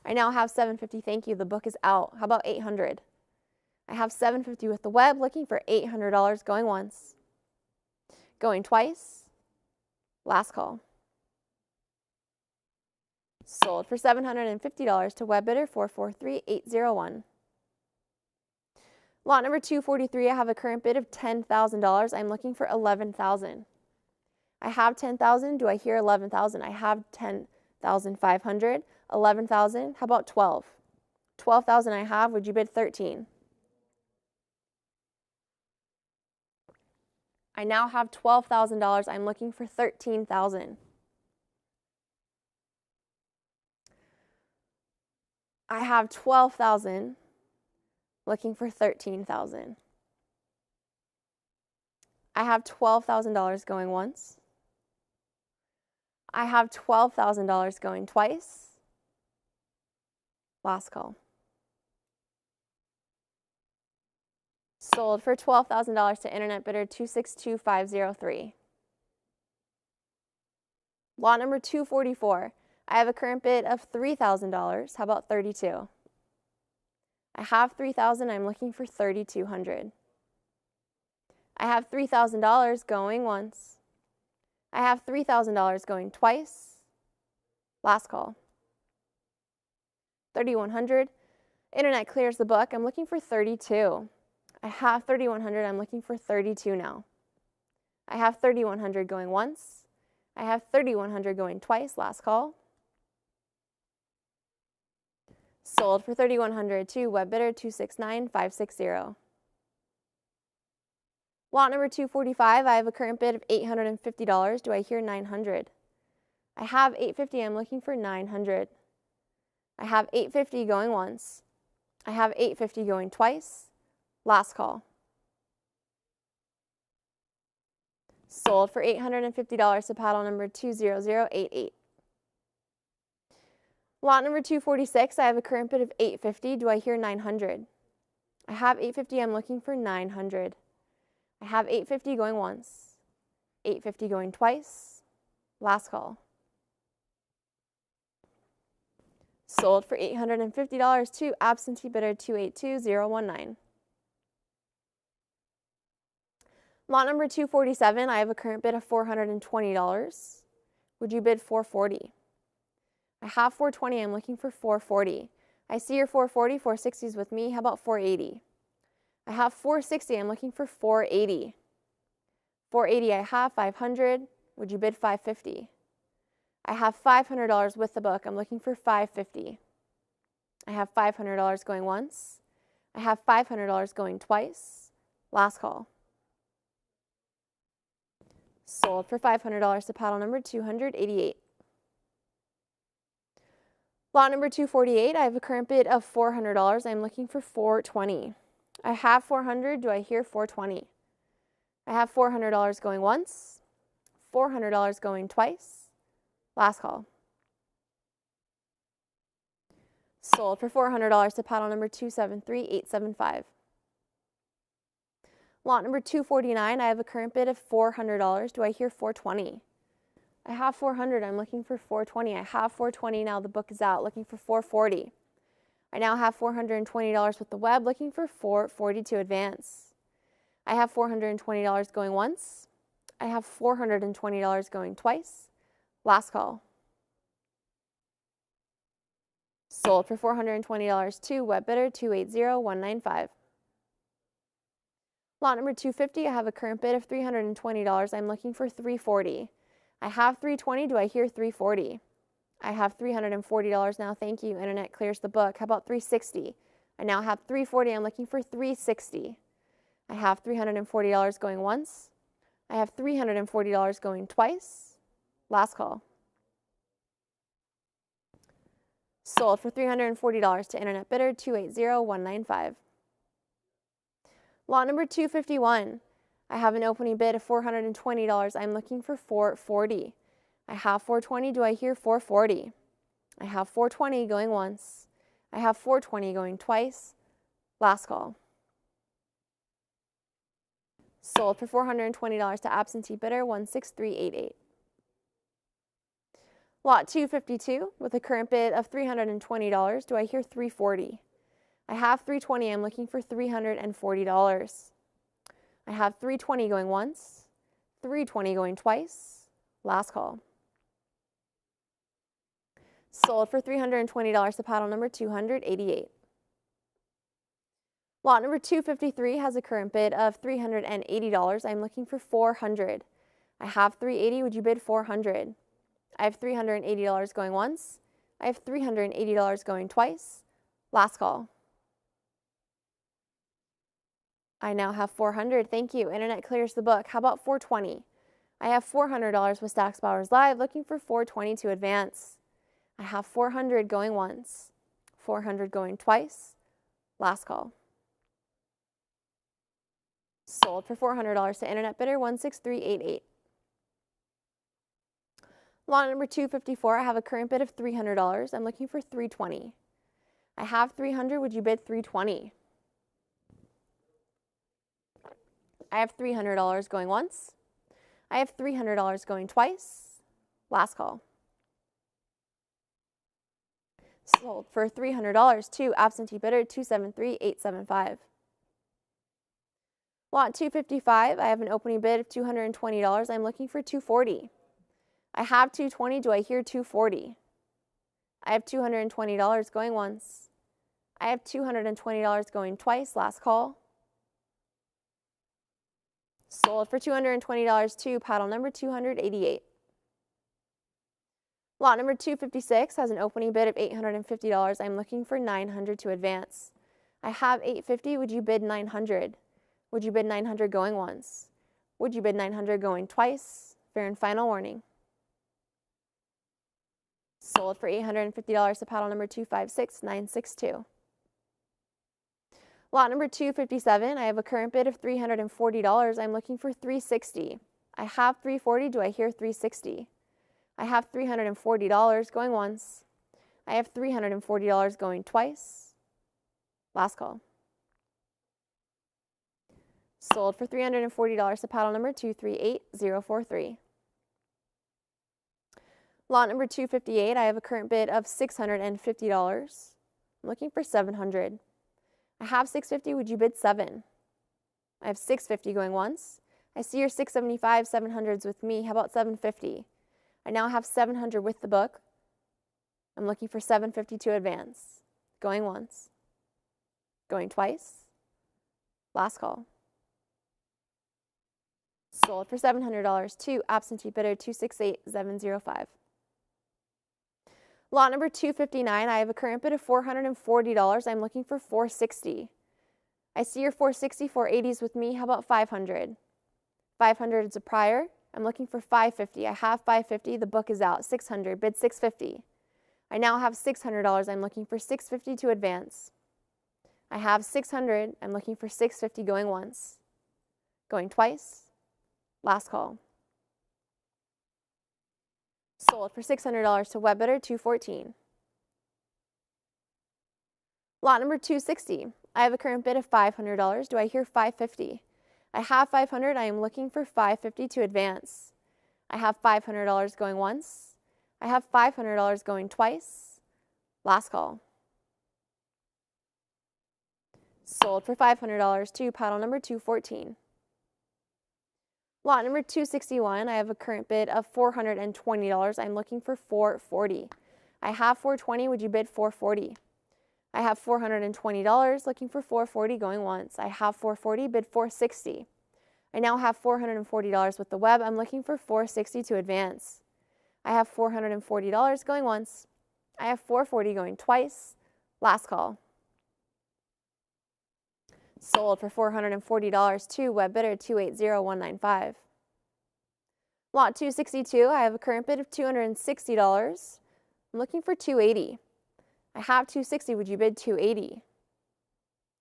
I now have 750. Thank you. The book is out. How about 800? I have 750 with the web, looking for $800 going once. Going twice. Last call. Sold for $750 to web bidder 443801. Lot number 243, I have a current bid of $10,000. I'm looking for 11,000. I have 10,000. Do I hear 11,000? I have 10,500. 11,000. How about 12? 12,000 I have. Would you bid 13? I now have $12,000. I'm looking for $13,000. I have $12,000, looking for $13,000. I have $12,000 going once. I have $12,000 going twice. Last call. Sold for $12,000 to internet bidder 262503. Lot number 244. I have a current bid of $3,000. How about 32? I have $3,000. I'm looking for $3,200. I have $3,000 going once. I have $3,000 going twice. Last call. 3,100. Internet clears the book. I'm looking for 32. I have 3,100. I'm looking for 32 now. I have 3,100 going once. I have 3,100 going twice. Last call. Sold for 3,100 to web bidder 269560. Lot number 245. I have a current bid of $850. Do I hear 900? I have $850. I'm looking for 900. I have $850 going once. I have $850 going twice. Last call. Sold for $850 to paddle number 20088. Lot number 246, I have a current bid of $850. Do I hear 900? I have $850. I'm looking for 900. I have $850 going once. $850 going twice. Last call. Sold for $850 to absentee bidder 282019. Lot number 247, I have a current bid of $420. Would you bid $440? I have $420. I'm looking for $440. I see your $440. $460 is with me. How about $480? I have $460. I'm looking for $480. $480. I have $500. Would you bid $550? I have $500 with the book. I'm looking for $550. I have $500 going once. I have $500 going twice. Last call. Sold for $500 to paddle number 288. Lot number 248, I have a current bid of $400. I'm looking for $420. I have $400. Do I hear $420? I have $400 going once, $400 going twice. Last call. Sold for $400 to paddle number 273875. Lot number 249, I have a current bid of $400. Do I hear $420? I have $400. I'm looking for $420. I have $420. Now the book is out, looking for $440. I now have $420 with the web, looking for $440 to advance. I have $420 going once. I have $420 going twice. Last call. Sold for $420 to web bidder 280195. Lot number 250, I have a current bid of $320. I'm looking for $340. I have $320. Do I hear $340? I have $340 now. Thank you. Internet clears the book. How about $360? I now have $340. I'm looking for $360. I have $340 going once. I have $340 going twice. Last call. Sold for $340 to internet bidder 280195. Lot number 251. I have an opening bid of $420. I'm looking for $440. I have $420. Do I hear $440? I have $420 going once. I have $420 going twice. Last call. Sold for $420 to absentee bidder 16388. Lot 252 with a current bid of $320. Do I hear $340? I have $320. I'm looking for $340. I have $320 going once, $320 going twice. Last call. Sold for $320 to paddle number 288. Lot number 253 has a current bid of $380. I'm looking for $400. I have $380. Would you bid $400? I have $380 going once. I have $380 going twice. Last call. I now have 400. Thank you. Internet clears the book. How about 420? I have $400 with Stacks Bowers Live, looking for 420 to advance. I have 400 going once, 400 going twice. Last call. Sold for $400 to internet bidder 16388. Lot number 254, I have a current bid of $300. I'm looking for 320. I have 300. Would you bid 320? I have $300 going once. I have $300 going twice. Last call. Sold for $300 to absentee bidder 273875. Lot 255, I have an opening bid of $220. I'm looking for 240. I have 220. Do I hear 240? I have $220 going once. I have $220 going twice. Last call. Sold for $220 to paddle number 288. Lot number 256 has an opening bid of $850. I'm looking for 900 to advance. I have 850. Would you bid 900? Would you bid 900 going once? Would you bid 900 going twice? Fair and final warning. Sold for $850 to paddle number 256962. Lot number 257, I have a current bid of $340. I'm looking for 360. I have 340. Do I hear 360? I have $340 going once. I have $340 going twice. Last call. Sold for $340 to paddle number 238043. Lot number 258, I have a current bid of $650. I'm looking for 700. I have 650. Would you bid 7? I have 650 going once. I see your 675, 700s with me. How about 750? I now have 700 with the book. I'm looking for 750 to advance. Going once. Going twice. Last call. Sold for $700 to absentee bidder 268705. Lot number 259, I have a current bid of $440. I'm looking for 460. I see your 460, 480s with me. How about 500? 500 is a prior. I'm looking for 550. I have 550. The book is out. 600. Bid 650. I now have $600. I'm looking for 650 to advance. I have 600. I'm looking for 650 going once. Going twice. Last call. Sold for $600 to WebBidder 214. Lot number 260. I have a current bid of $500. Do I hear 550? I have 500. I am looking for 550 to advance. I have $500 going once. I have $500 going twice. Last call. Sold for $500 to paddle number 214. Lot number 261, I have a current bid of $420. I'm looking for 440. I have 420. Would you bid 440? I have $420, looking for 440 going once. I have 440, bid 460. I now have $440 with the web. I'm looking for 460 to advance. I have $440 going once. I have 440 going twice. Last call. Sold for $440 to WebBidder 280195. Lot 262, I have a current bid of $260. I'm looking for 280. I have 260. Would you bid 280?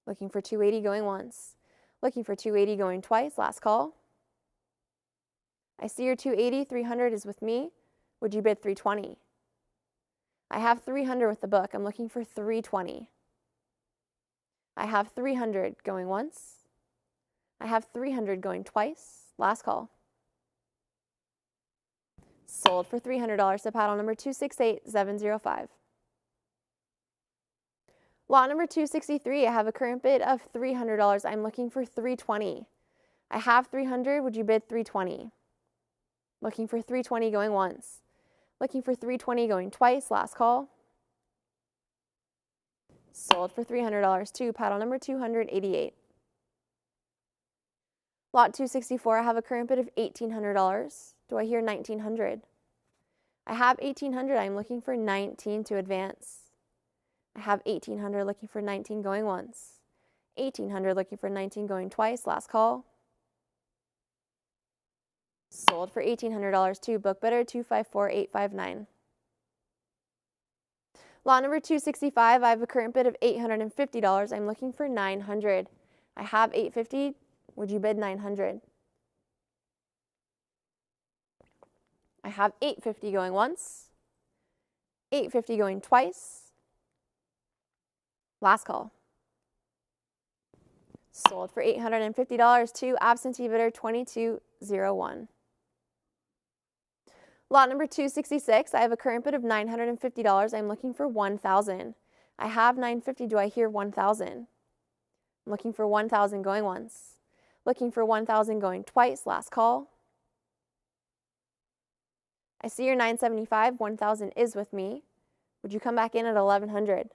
Looking for 280 going once. Looking for 280 going twice. Last call. I see your 280. 300 is with me. Would you bid 320? I have 300 with the book. I'm looking for 320. I have 300 going once. I have 300 going twice. Last call. Sold for $300 to paddle number 268705. Lot number 263, I have a current bid of $300. I'm looking for 320. I have 300. Would you bid 320? Looking for 320 going once. Looking for 320 going twice. Last call. Sold for $300 to paddle number 288. Lot 264, I have a current bid of $1,800. Do I hear 1,900? I have 1,800. I'm looking for 19 to advance. I have 1,800, looking for 19 going once. $1,800, looking for $19, going twice, last call. Sold for $1,800 too. Book bidder 254859. Lot number 265, I have a current bid of $850. I'm looking for $900. I have $850. Would you bid $900? I have $850 going once, $850 going twice. Last call. Sold for $850 to absentee bidder 2201. Lot number 266, I have a current bid of $950. I'm looking for $1,000. I have $950. Do I hear $1,000? I'm looking for $1,000 going once. Looking for $1,000 going twice. Last call. I see your $975. $1,000 is with me. Would you come back in at $1,100?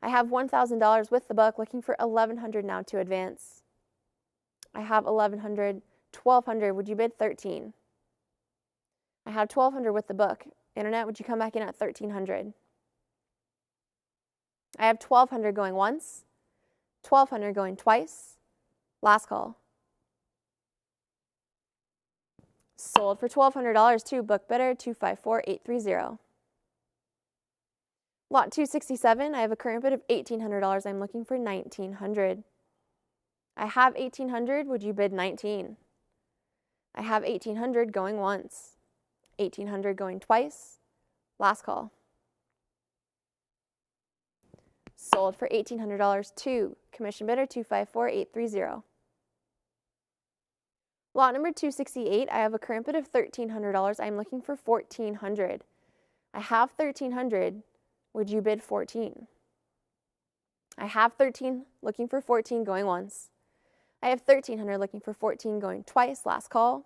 I have $1,000 with the book. Looking for $1,100 now to advance. I have $1,100. $1,200. Would you bid $13? I have $1,200 with the book. Internet, would you come back in at $1,300? I have $1,200 going once, $1,200 going twice. Last call. Sold for $1,200 to book bidder 254830. Lot 267, I have a current bid of $1,800. I'm looking for $1,900. I have $1,800. Would you bid $19? I have $1,800 going once. $1,800 going twice. Last call. Sold for $1,800 to commission bidder 254830. Lot number 268, I have a current bid of $1,300. I'm looking for $1,400. I have $1,300. Would you bid $14? I have $13, looking for $14 going once. I have $1,300 looking for $14 going twice. Last call.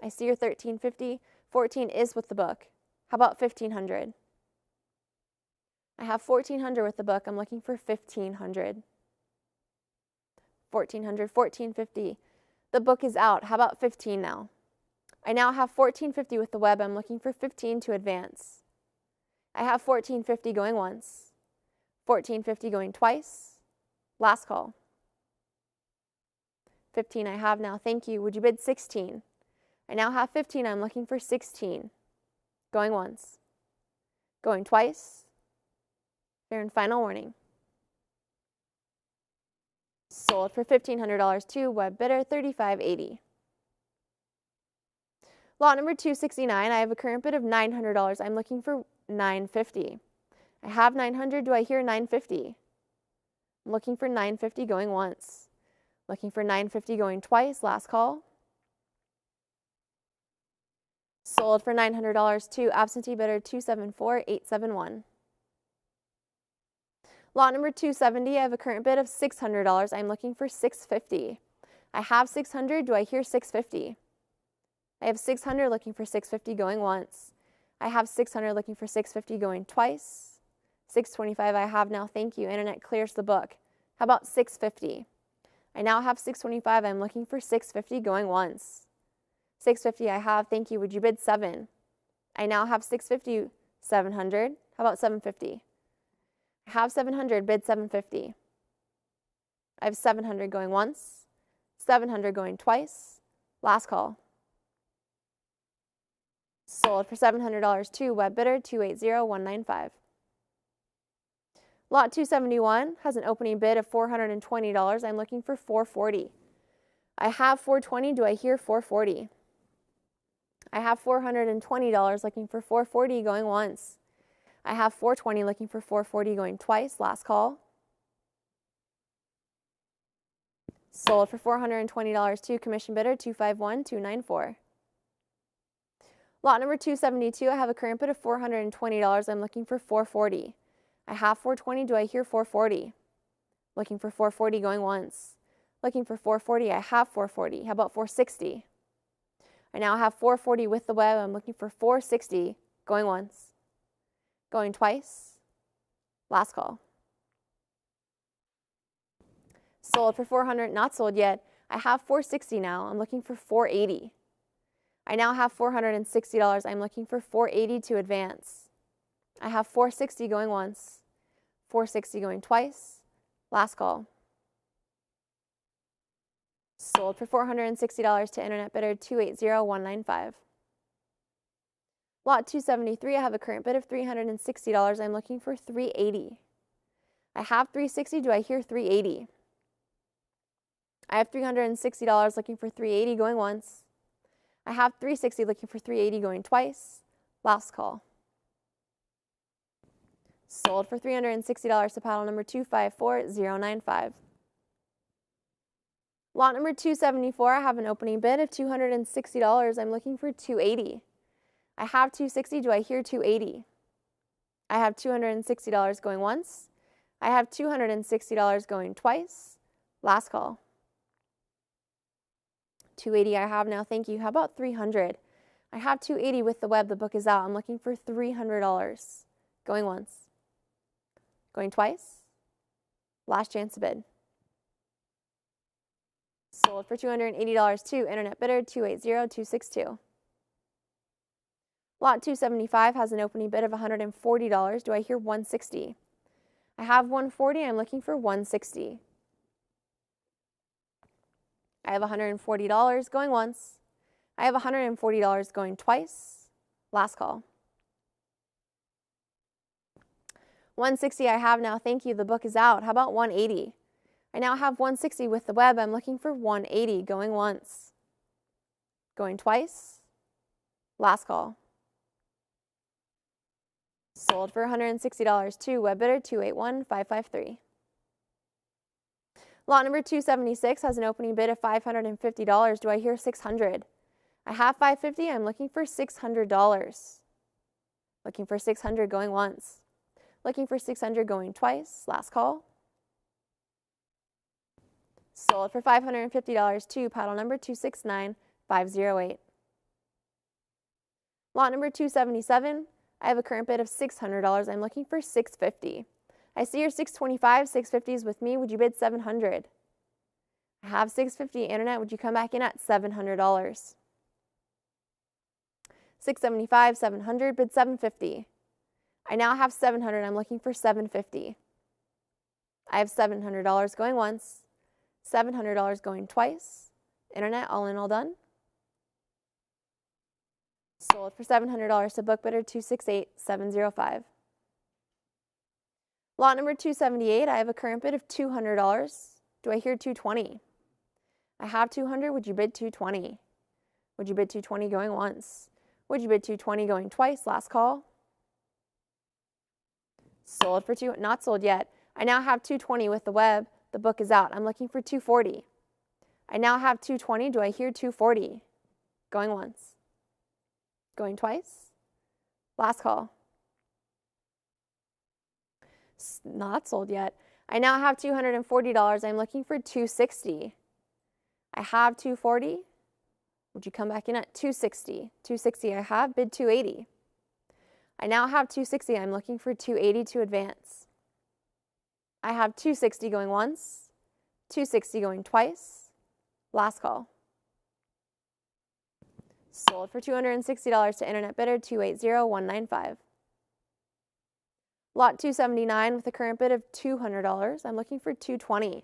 I see your $1,350. $14 is with the book. How about $1,500? I have $1,400 with the book. I'm looking for $1,500. $1,400, $1,450. The book is out. How about $15 now? I now have $1,450 with the web. I'm looking for $15 to advance. I have $1,450 going once. $1,450 going twice. Last call. $15 I have now. Thank you. Would you bid $16? I now have $15. I'm looking for $16. Going once. Going twice. Fair and final warning. Sold for $1,500 to web bidder 3580. Lot number 269, I have a current bid of $900. I'm looking for $950. I have $900. Do I hear $950? I'm looking for $950 going once. Looking for $950 going twice. Last call. Sold for $900 to absentee bidder 274871. Lot number 270, I have a current bid of $600. I'm looking for $650. I have $600. Do I hear $650? I have $600 looking for $650 going once. I have $600 looking for $650 going twice. $625 I have now. Thank you. Internet clears the book. How about $650? I now have $625. I'm looking for $650 going once. $650 I have. Thank you. Would you bid $7? I now have $650. $700. How about $750? I have $700. Bid $750. I have $700 going once. $700 going twice. Last call. Sold for $700 to web bidder 280195. Lot 271 has an opening bid of $420. I'm looking for $440. I have $420. Do I hear $440? I have $420 looking for $440 going once. I have $420 looking for $440 going twice. Last call. Sold for $420 to commission bidder 251294. Lot number 272, I have a current bid of $420. I'm looking for $440. I have $420. Do I hear $440? Looking for $440 going once. Looking for $440. I have $440. How about $460? I now have $440 with the web. I'm looking for $460 going once. Going twice. Last call. Sold for $400. Not sold yet. I have $460 now. I'm looking for $480. I now have $460. I'm looking for $480 to advance. I have $460 going once. 460 going twice. Last call. Sold for $460 to internet bidder 280195. Lot 273, I have a current bid of $360. I'm looking for $380. I have $360. Do I hear $380? I have $360 looking for $380 going once. I have $360 looking for $380 going twice. Last call. Sold for $360 to paddle number 254095. Lot number 274, I have an opening bid of $260. I'm looking for $280. I have $260. Do I hear $280? I have $260 going once. I have $260 going twice. Last call. $280 I have now. Thank you. How about $300? I have $280 with the web. The book is out. I'm looking for $300. Going once. Going twice. Last chance to bid. Sold for $280 to internet bidder 280262. Lot 275 has an opening bid of $140. Do I hear $160? I have $140. I'm looking for $160. I have $140 going once. I have $140 going twice. Last call. $160 I have now. Thank you. The book is out. How about $180? I now have $160 with the web. I'm looking for $180 going once. Going twice. Last call. Sold for $160 to web bidder 281553. Lot number 276 has an opening bid of $550. Do I hear $600? I have $550. I'm looking for $600. Looking for $600 going once. Looking for $600 going twice. Last call. Sold for $550 to paddle number 269508. Lot number 277. I have a current bid of $600. I'm looking for $650. I see your $625, $650s with me. Would you bid $700? I have $650 internet. Would you come back in at $700? $675, $700, bid $750. I now have $700. I'm looking for $750. I have $700 going once, $700 going twice. Internet, all in, all done. Sold for $700 to book bidder 268705. Lot number 278, I have a current bid of $200. Do I hear $220? I have $200. Would you bid $220? Would you bid $220 going once? Would you bid $220 going twice? Last call. Sold for not sold yet. I now have $220 with the web. The book is out. I'm looking for $240. I now have $220. Do I hear $240? Going once. Going twice. Last call. Not sold yet. I now have $240. I'm looking for $260. I have $240. Would you come back in at $260? $260 I have. Bid $280. I now have $260. I'm looking for $280 to advance. I have $260 going once. $260 going twice. Last call. Sold for $260 to internet bidder 280195. Lot 279 with a current bid of $200. I'm looking for $220.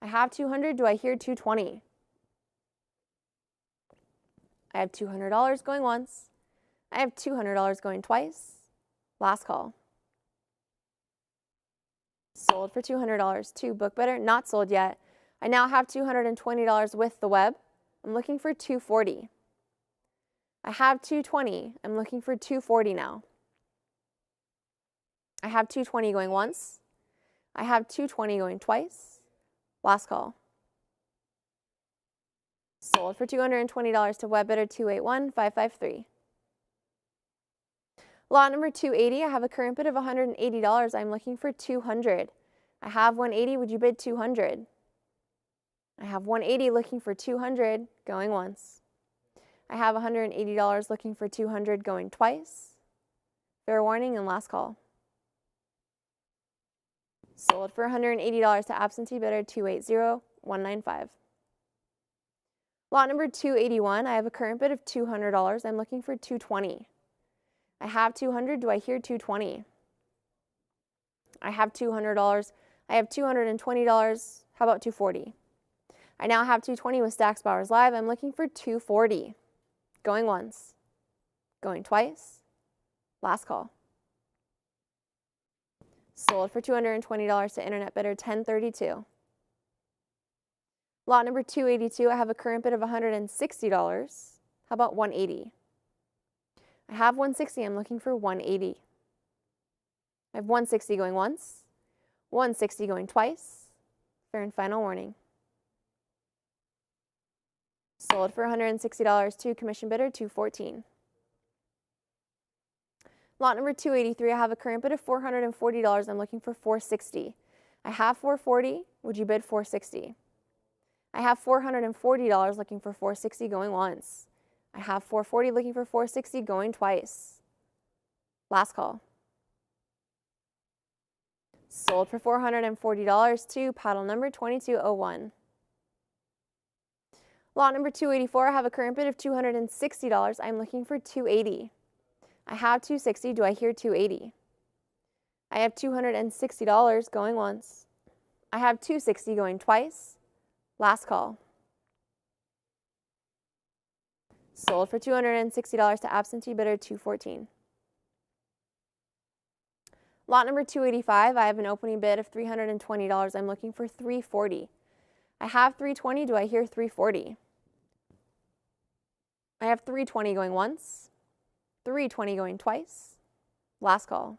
I have $200. Do I hear $220? I have $200 going once. I have $200 going twice. Last call. Sold for $200 to book bidder. Not sold yet. I now have $220 with the web. I'm looking for $240. I have $220. I'm looking for $240 now. I have $220 going once. I have $220 going twice. Last call. Sold for $220 to web bidder 281553. Lot number 280, I have a current bid of $180. I'm looking for $200. I have $180. Would you bid $200? I have $180 looking for $200 going once. I have $180 looking for $200 going twice. Fair warning and last call. Sold for $180 to absentee bidder 280195. Lot number 281, I have a current bid of $200. I'm looking for $220. I have $200. Do I hear $220? I have $200. I have $220. How about $240? I now have $220 with Stack's Bowers Live. I'm looking for $240. Going once. Going twice. Last call. Sold for $220 to internet bidder 1032. Lot number 282, I have a current bid of $160. How about 180? I have 160, I'm looking for 180. I have 160 going once, 160 going twice. Fair and final warning. Sold for $160 to commission bidder 214. Lot number 283, I have a current bid of $440. I'm looking for 460. I have 440. Would you bid 460? I have $440 looking for 460 going once. I have 440 looking for 460 going twice. Last call. Sold for $440 to paddle number 2201. Lot number 284, I have a current bid of $260. I'm looking for 280. I have 260. Do I hear 280? I have $260 going once. I have 260 going twice. Last call. Sold for $260 to absentee bidder 214. Lot number 285, I have an opening bid of $320. I'm looking for 340. I have 320. Do I hear 340? I have 320 going once, 320 going twice. Last call.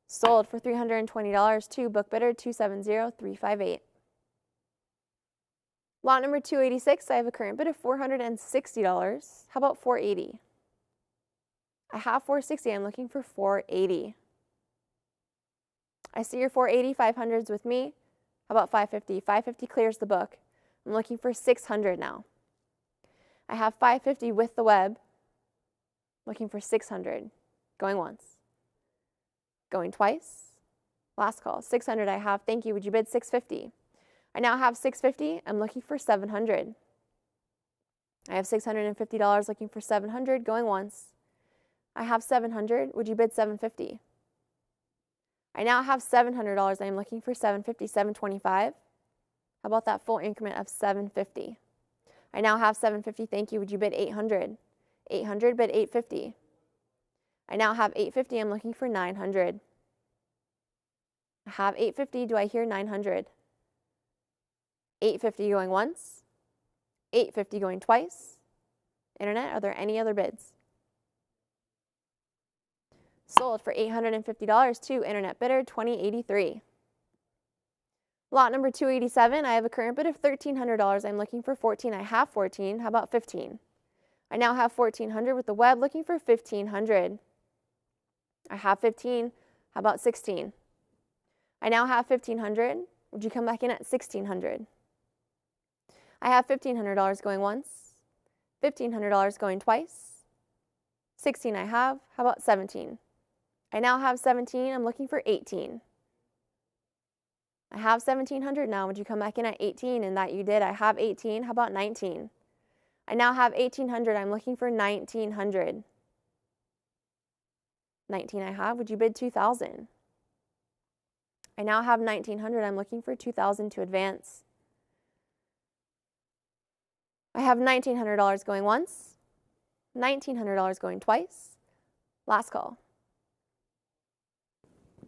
Sold for $320 to book bidder 270358. Lot number 286, I have a current bid of $460. How about 480? I have 460. I'm looking for 480. I see your 480, 500s with me. How about 550? 550 clears the book. I'm looking for 600 now. I have 550 with the web. Looking for 600. Going once. Going twice. Last call. 600 I have. Thank you. Would you bid 650? I now have 650. I'm looking for 700. I have $650 looking for 700. Going once. I have 700. Would you bid 750? I now have $700. I am looking for 750, 725. How about that full increment of 750? I now have 750. Thank you. Would you bid 800? 800, bid 850. I now have 850. I'm looking for 900. I have 850. Do I hear 900? 850 going once. 850 going twice. Internet, are there any other bids? Sold for $850 to internet bidder 2083. Lot number 287, I have a current bid of $1,300. I'm looking for 14. I have 14. How about 15? I now have 1,400 with the web, looking for 1,500. I have 15. How about 16? I now have 1,500. Would you come back in at 1,600? I have $1,500 going once, $1,500 going twice. 16 I have. How about 17? I now have 17. I'm looking for 18. I have 1,700 now. Would you come back in at 18? And that you did. I have 18. How about 19? I now have 1,800. I'm looking for 1,900. 19 I have. Would you bid 2,000? I now have 1,900. I'm looking for 2,000 to advance. I have $1,900 going once, $1,900 going twice. Last call.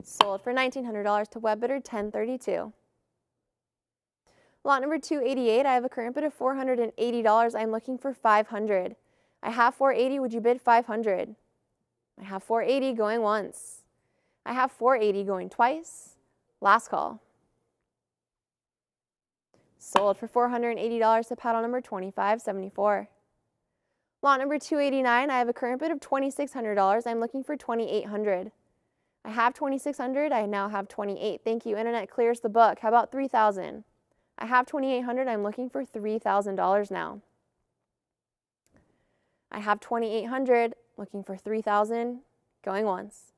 Sold for $1,900 to web bidder 1032. Lot number 288, I have a current bid of $480. I'm looking for 500. I have 480. Would you bid 500? I have 480 going once. I have 480 going twice. Last call. Sold for $480 to paddle number 2574. Lot number 289, I have a current bid of $2,600. I'm looking for 2,800. I have 2,600. I now have 28. Thank you. Internet clears the book. How about 3,000? I have 2,800. I'm looking for $3,000 now. I have 2,800. Looking for 3,000. Going once.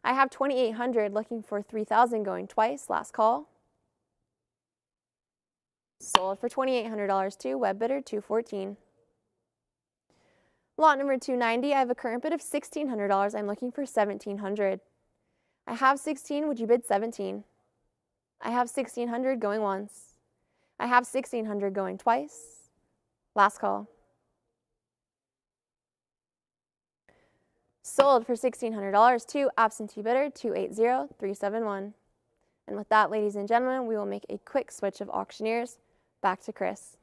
I have 2,800. Looking for 3,000. Going twice. Last call. Sold for $2,800 to web bidder 214. Lot number 290, I have a current bid of $1,600. I'm looking for $1,700. I have 16, would you bid 17? I have 1,600 going once. I have 1,600 going twice. Last call. Sold for $1,600 to absentee bidder 280371. And with that, ladies and gentlemen, we will make a quick switch of auctioneers. Back to Chris.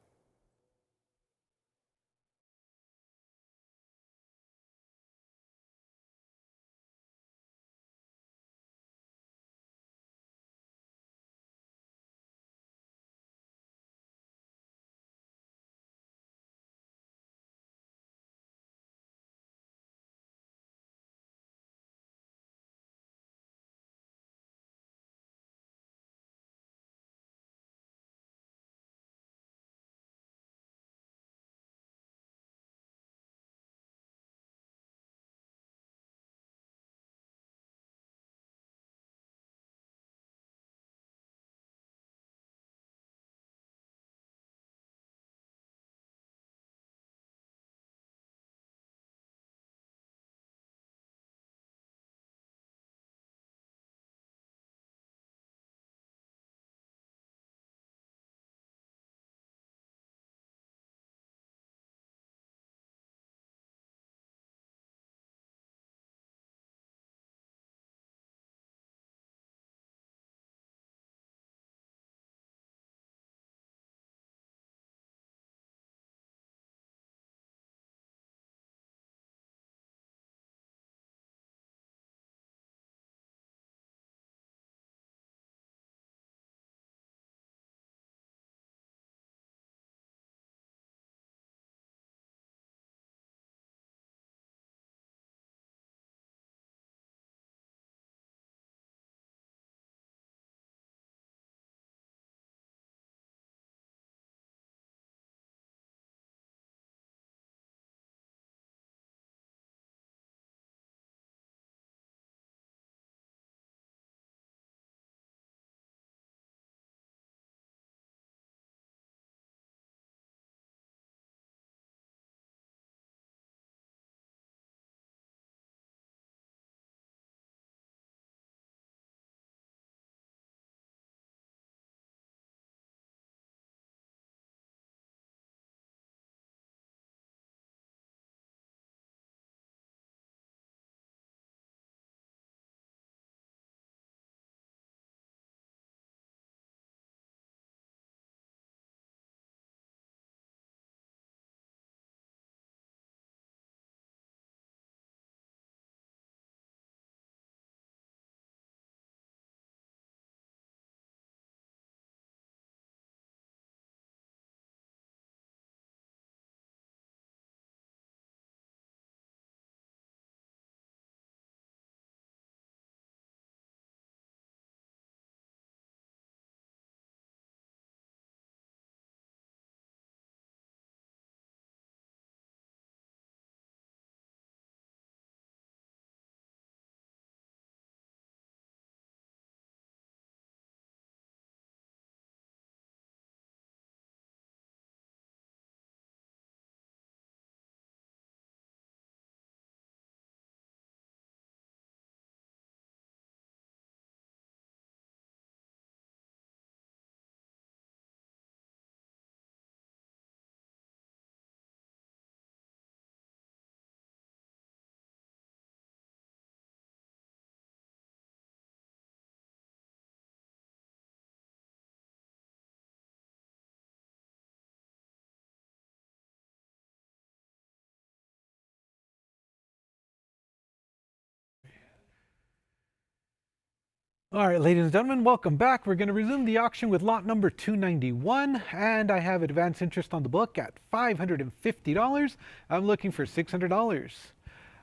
All right, ladies and gentlemen, welcome back. We're going to resume the auction with lot number 291, and I have advanced interest on the book at $550. I'm looking for $600.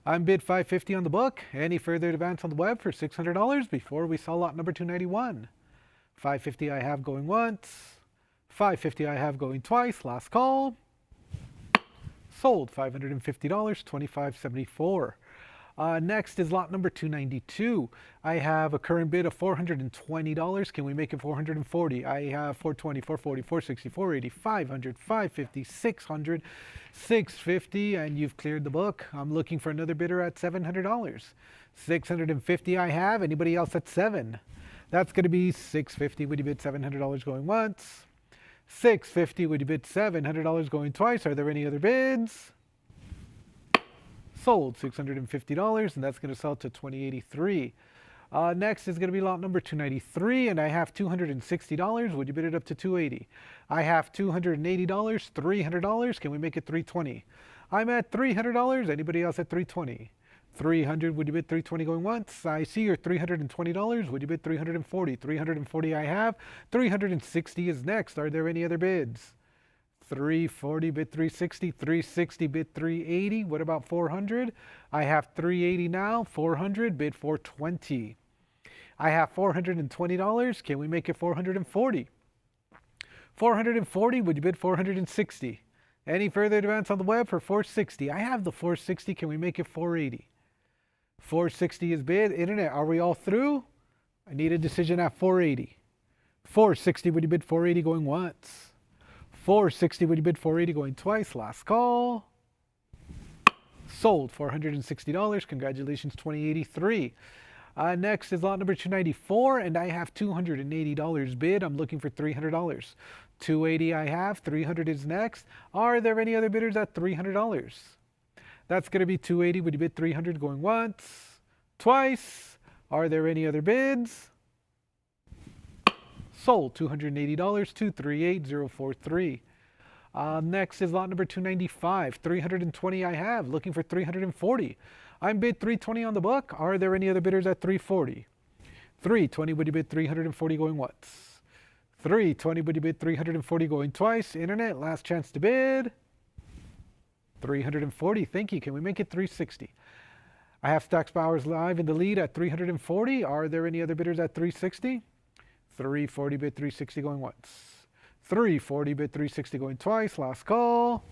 I'm bid $550 on the book. Any further advance on the web for $600 before we sell lot number 291? $550 I have going once. $550 I have going twice. Last call. Sold $550, $25.74. Next is lot number 292. I have a current bid of $420. Can we make it 440? I have 420, 440, 460, 480, 500, 550, 600, 650, and you've cleared the book. I'm looking for another bidder at $700. 650 I have. Anybody else at 7? That's going to be 650. Would you bid $700 going once? 650. Would you bid $700 going twice? Are there any other bids? Sold $650, and that's going to sell to $20.83. Next is going to be lot number 293, and I have $260. Would you bid it up to $280? I have $280, $300. Can we make it $320? I'm at $300. Anybody else at $320? 300. Would you bid $320 going once? I see you're $320. Would you bid $340? $340 I have. $360 is next. Are there any other bids? 340 bid 360, 360 bid 380. What about 400? I have 380 now. 400 bid 420. I have $420. Can we make it 440? 440. Would you bid 460? Any further advance on the web for 460? I have the 460. Can we make it 480? 460 is bid. Internet, are we all through? I need a decision at 480. 460. Would you bid 480 going once? 460, would you bid 480 going twice? Last call. Sold $460. Congratulations, 2083. Next is lot number 294, and I have $280 bid. I'm looking for $300. 280 I have. 300 is next. Are there any other bidders at $300? That's going to be 280. Would you bid 300 going once? Twice? Are there any other bids? Sold $280, 238043. Next is lot number 295. 320 I have. Looking for 340. I'm bid 320 on the book. Are there any other bidders at 340? 320, would you bid 340 going once? 320, would you bid 340 going twice? Internet, last chance to bid. 340, thank you. Can we make it 360? I have Stacks Bowers live in the lead at 340. Are there any other bidders at 360? 340 bid 360 going once. 340 bid 360 going twice. Last call.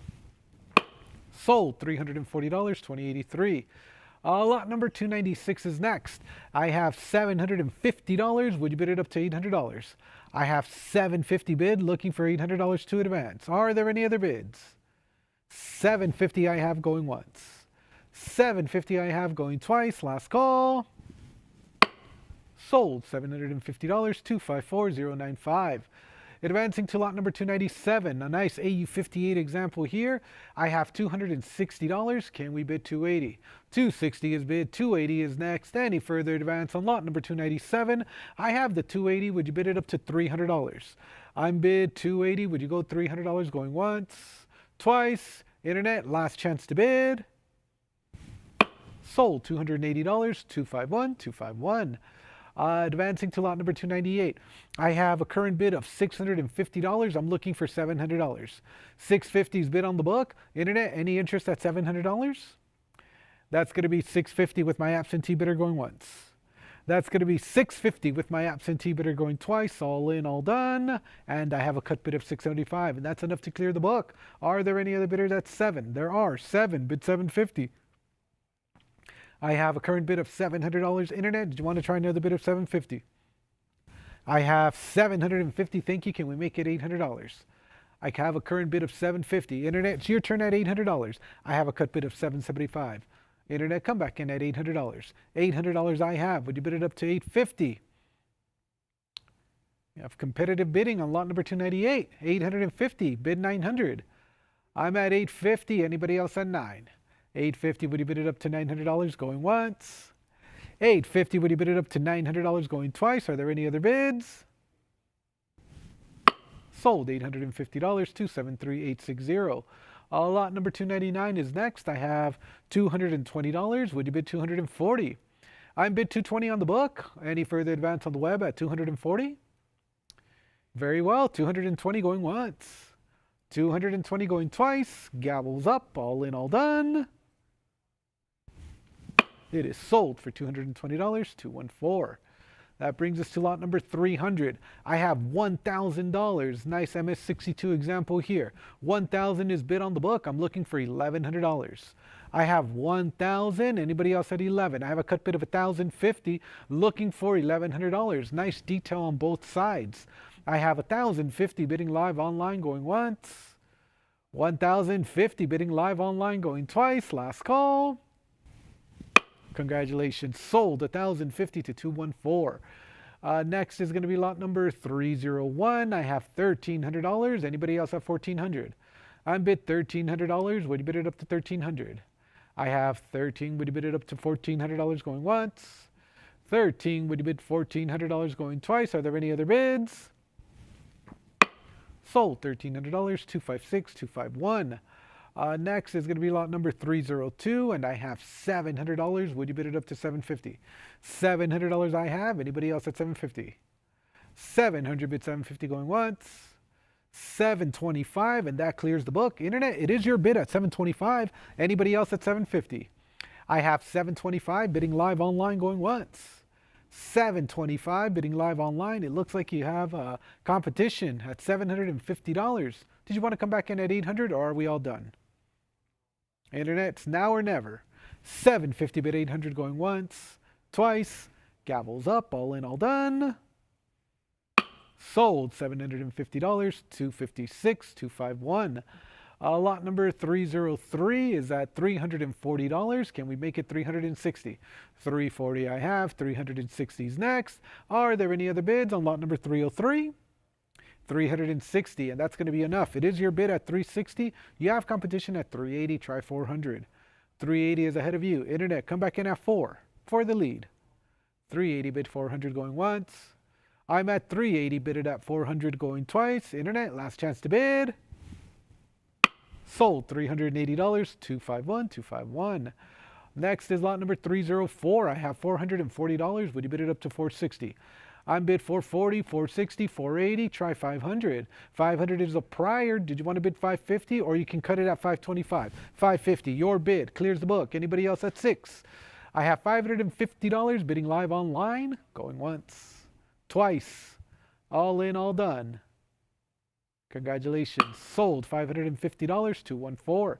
Sold $340, 2083. Lot number 296 is next. I have $750. Would you bid it up to $800? I have $750 bid. Looking for $800 to advance. Are there any other bids? $750 I have going once. $750 I have going twice. Last call. Sold $750, 254095. Advancing to lot number 297, a nice AU58 example here. I have $260. Can we bid 280? 260 is bid, 280 is next. Any further advance on lot number 297? I have the 280. Would you bid it up to $300? I'm bid 280. Would you go $300 going once? Twice? Internet, last chance to bid. Sold $280, 251251. Advancing to lot number 298. I have a current bid of $650. I'm looking for $700. 650 is bid on the book. Internet, any interest at $700? That's going to be 650 with my absentee bidder going once. That's going to be 650 with my absentee bidder going twice. All in, all done. And I have a cut bid of 675, and that's enough to clear the book. Are there any other bidders at 7? There are 7. Bid 750. I have a current bid of $700. Internet, did you want to try another bid of $750? I have $750. Thank you. Can we make it $800? I have a current bid of $750. Internet, it's your turn at $800. I have a cut bid of $775. Internet, come back in at $800. $800 I have. Would you bid it up to $850? You have competitive bidding on lot number 298. $850. Bid $900. I'm at $850. Anybody else at $9? $850, would you bid it up to $900 going once? $850, would you bid it up to $900 going twice? Are there any other bids? Sold $850, 273860. Lot number 299 is next. I have $220. Would you bid $240? I'm bid $220 on the book. Any further advance on the web at $240? Very well, $220 going once. $220 going twice. Gavels up, all in, all done. It is sold for $220, 214. That brings us to lot number 300. I have $1,000. Nice MS62 example here. 1,000 is bid on the book. I'm looking for $1,100. I have 1,000. Anybody else at 11? I have a cut bid of 1,050. Looking for $1,100. Nice detail on both sides. I have 1,050 bidding live online going once. 1,050 bidding live online going twice. Last call. Congratulations, sold 1,050 to 214. Next is going to be lot number 301. I have $1,300. Anybody else have $1,400? I'm bid $1,300. Would you bid it up to $1,300? I have 13. Would you bid it up to $1,400 going once? 13. Would you bid $1,400 going twice? Are there any other bids? Sold $1,300. 256, 251. Next is going to be lot number 302, and I have $700. Would you bid it up to $750? $700 I have. Anybody else at $750? 700 bid $750 going once. $725, and that clears the book. Internet, it is your bid at $725. Anybody else at $750? I have $725 bidding live online going once. $725 bidding live online. It looks like you have a competition at $750. Did you want to come back in at $800, or are we all done? Internet, it's now or never. $750 bid $800 going once, twice. Gavels up, all in, all done. Sold $750, 256, 251. Lot number 303 is at $340. Can we make it $360? $340 I have, $360 is next. Are there any other bids on lot number 303? $360, and that's going to be enough. It is your bid at $360. You have competition at $380. Try $400. $380 is ahead of you. Internet, come back in at $4 for the lead. $380 bid $400 going once. I'm at $380 bidded at $400 going twice. Internet, last chance to bid. Sold $380. 251, 251. Next is lot number 304. I have $440. Would you bid it up to $460? I'm bid 440, 460, 480. Try 500. 500 is a prior. Did you want to bid 550, or you can cut it at 525? 550. Your bid clears the book. Anybody else at 6? I have $550 bidding live online. Going once, twice, all in, all done. Congratulations. Sold $550. 214.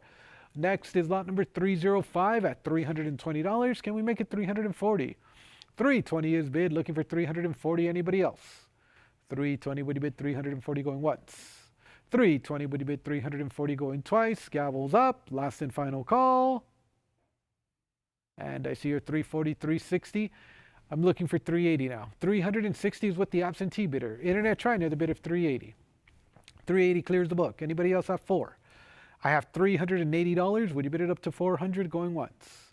Next is lot number 305 at $320. Can we make it $340? 320 is bid, looking for $340. Anybody else? 320, would you bid $340 going once? 320, would you bid $340 going twice? Gavels up, last and final call. And I see your 340, 360. I'm looking for 380 now. 360 is what the absentee bidder. Internet, try another bid of 380. 380 clears the book. Anybody else have 4? I have $380. Would you bid it up to $400 going once?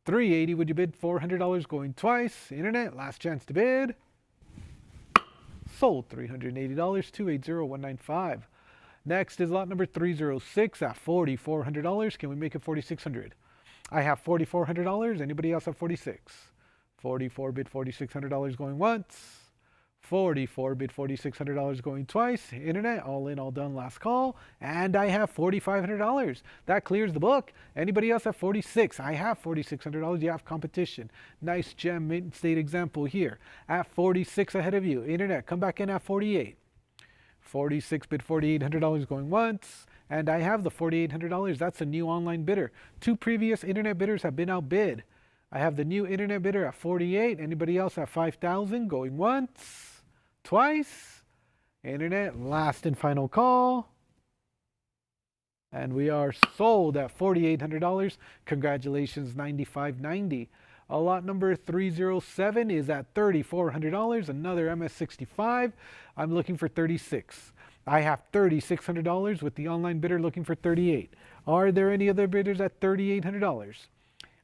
380, would you bid $400 going twice? Internet, last chance to bid. Sold $380. 280, 195. Next is lot number 306 at $4,400. Can we make it $4,600? I have $4,400. Anybody else have 46? 44 bid $4,600 going once. 44 bid $4,600 going twice. Internet, all in, all done, last call. And I have $4,500. That clears the book. Anybody else have 46? I have $4,600. You have competition. Nice gem mint state example here. At 46 ahead of you. Internet, come back in at 48. 46 bid $4,800 going once. And I have the $4,800. That's a new online bidder. 2 previous internet bidders have been outbid. I have the new internet bidder at 48. Anybody else at 5,000 going once? Twice. Internet, last and final call. And we are sold at $4,800. Congratulations, $95.90. Lot number 307 is at $3,400. Another MS65. I'm looking for 36. I have $3,600 with the online bidder looking for 38. Are there any other bidders at $3,800?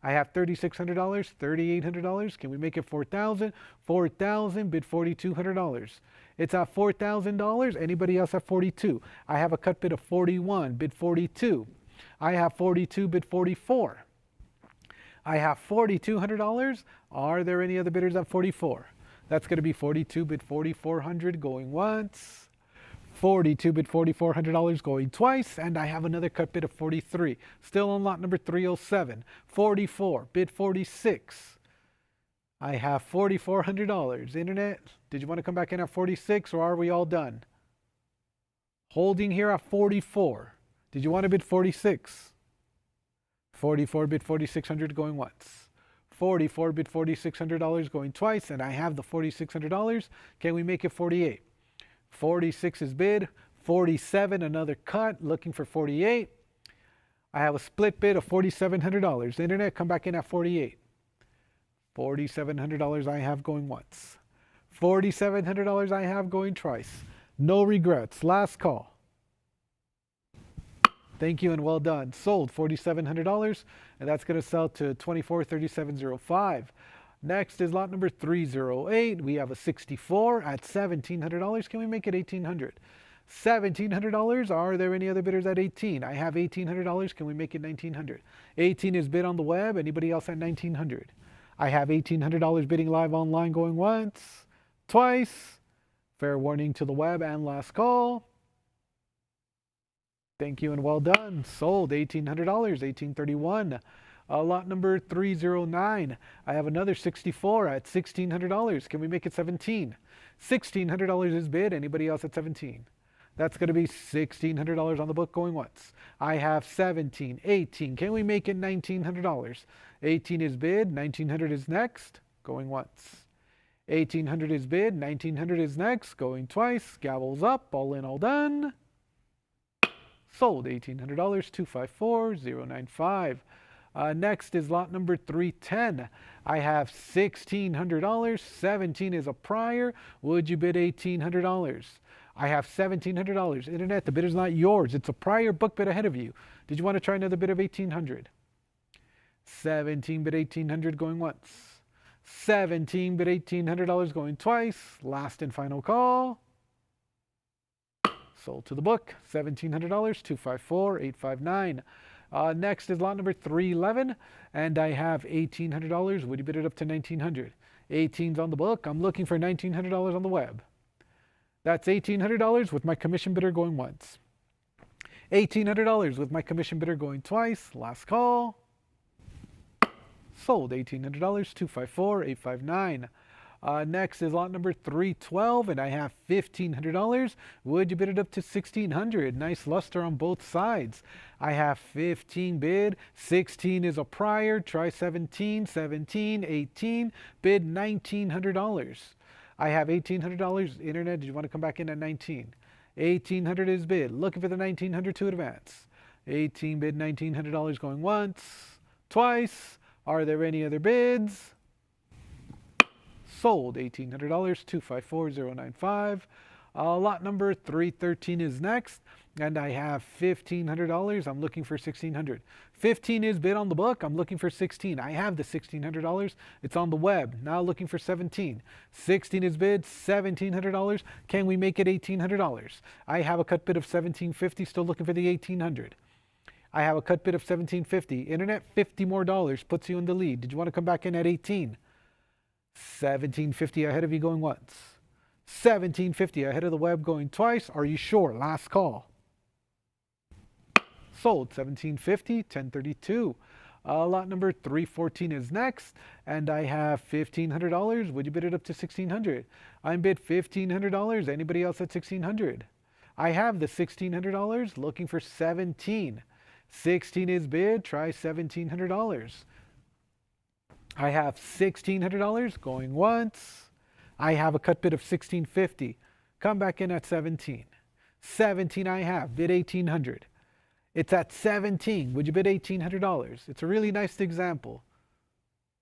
I have $3,600, $3,800. Can we make it $4,000? $4,000, bid $4,200. It's at $4,000. Anybody else at 42? I have a cut bid of 41, bid 42. I have 42, bid 44. I have $4,200. Are there any other bidders at 44? That's going to be 42, bid $4,400 going once. 42 bid $4,400 going twice, and I have another cut bid of 43. Still on lot number 307. 44 bid 46. I have $4,400. Internet, did you want to come back in at 46 or are we all done? Holding here at 44. Did you want to bid 46? 44 bid 4,600 going once. 44 bid $4,600 going twice, and I have the $4,600. Can we make it 48? 46 is bid. 47, another cut, looking for 48. I have a split bid of $4,700. Internet, come back in at 48. $4,700 I have going once. $4,700 I have going twice. No regrets. Last call. Thank you and well done. Sold $4,700, and that's going to sell to $24,3705. Next is lot number 308. We have a 64 at $1,700. Can we make it $1,800? $1,700. Are there any other bidders at 18? I have $1,800. Can we make it $1,900? 18 is bid on the web. Anybody else at $1,900? I have $1,800 bidding live online going once, twice. Fair warning to the web and last call. Thank you and well done. Sold $1,800, $1,831. Lot number 309. I have another 64 at $1,600. Can we make it 17? $1,600 is bid. Anybody else at 17? That's going to be $1,600 on the book going once. I have 17, 18. Can we make it $1,900? 18 is bid. 1,900 is next. Going once. 1,800 is bid. 1,900 is next. Going twice. Gavels up. All in, all done. Sold $1,800, $254,095. Next is lot number 310. I have $1,600. 17 is a prior. Would you bid $1,800? I have $1,700. Internet, the bid is not yours. It's a prior book bid ahead of you. Did you want to try another bid of $1,800? 17 bid $1,800 going once. 17 bid $1,800 going twice. Last and final call. Sold to the book, $1,700, $254,859. Next is lot number 311, and I have $1,800. Would you bid it up to $1,900? 18's on the book. I'm looking for $1,900 on the web. That's $1,800 with my commission bidder going once. $1,800 with my commission bidder going twice. Last call. Sold $1,800, $254,859. Next is lot number 312, and I have $1,500. Would you bid it up to $1,600? Nice luster on both sides. I have 15 bid. 16 is a prior. Try 17, 17, 18. Bid $1,900. I have $1,800. Internet, did you want to come back in at 19? 1,800 is bid. Looking for the 1,900 to advance. 18 bid, $1,900 going once, twice. Are there any other bids? Sold $1,800, $254,095. Lot number 313 is next, and I have $1,500. I'm looking for $1,600. 15 is bid on the book. I'm looking for 16. I have the $1,600. It's on the web. Now looking for 17. 16 is bid. $1,700. Can we make it $1,800? I have a cut bid of $1,750. Still looking for the $1,800. I have a cut bid of $1,750. Internet, $50 more puts you in the lead. Did you want to come back in at 18? $1,750 ahead of you going once. $1,750 ahead of the web going twice. Are you sure? Last call. Sold $1,750, $1,032. Lot number 314 is next, and I have $1,500. Would you bid it up to $1,600? I'm bid $1,500. Anybody else at $1,600? I have the $1,600. Looking for 17. 16 is bid. Try $1,700. I have $1,600 going once. I have a cut bid of $1,650. Come back in at 17. 17 I have. Bid $1,800. It's at 17. Would you bid $1,800? It's a really nice example.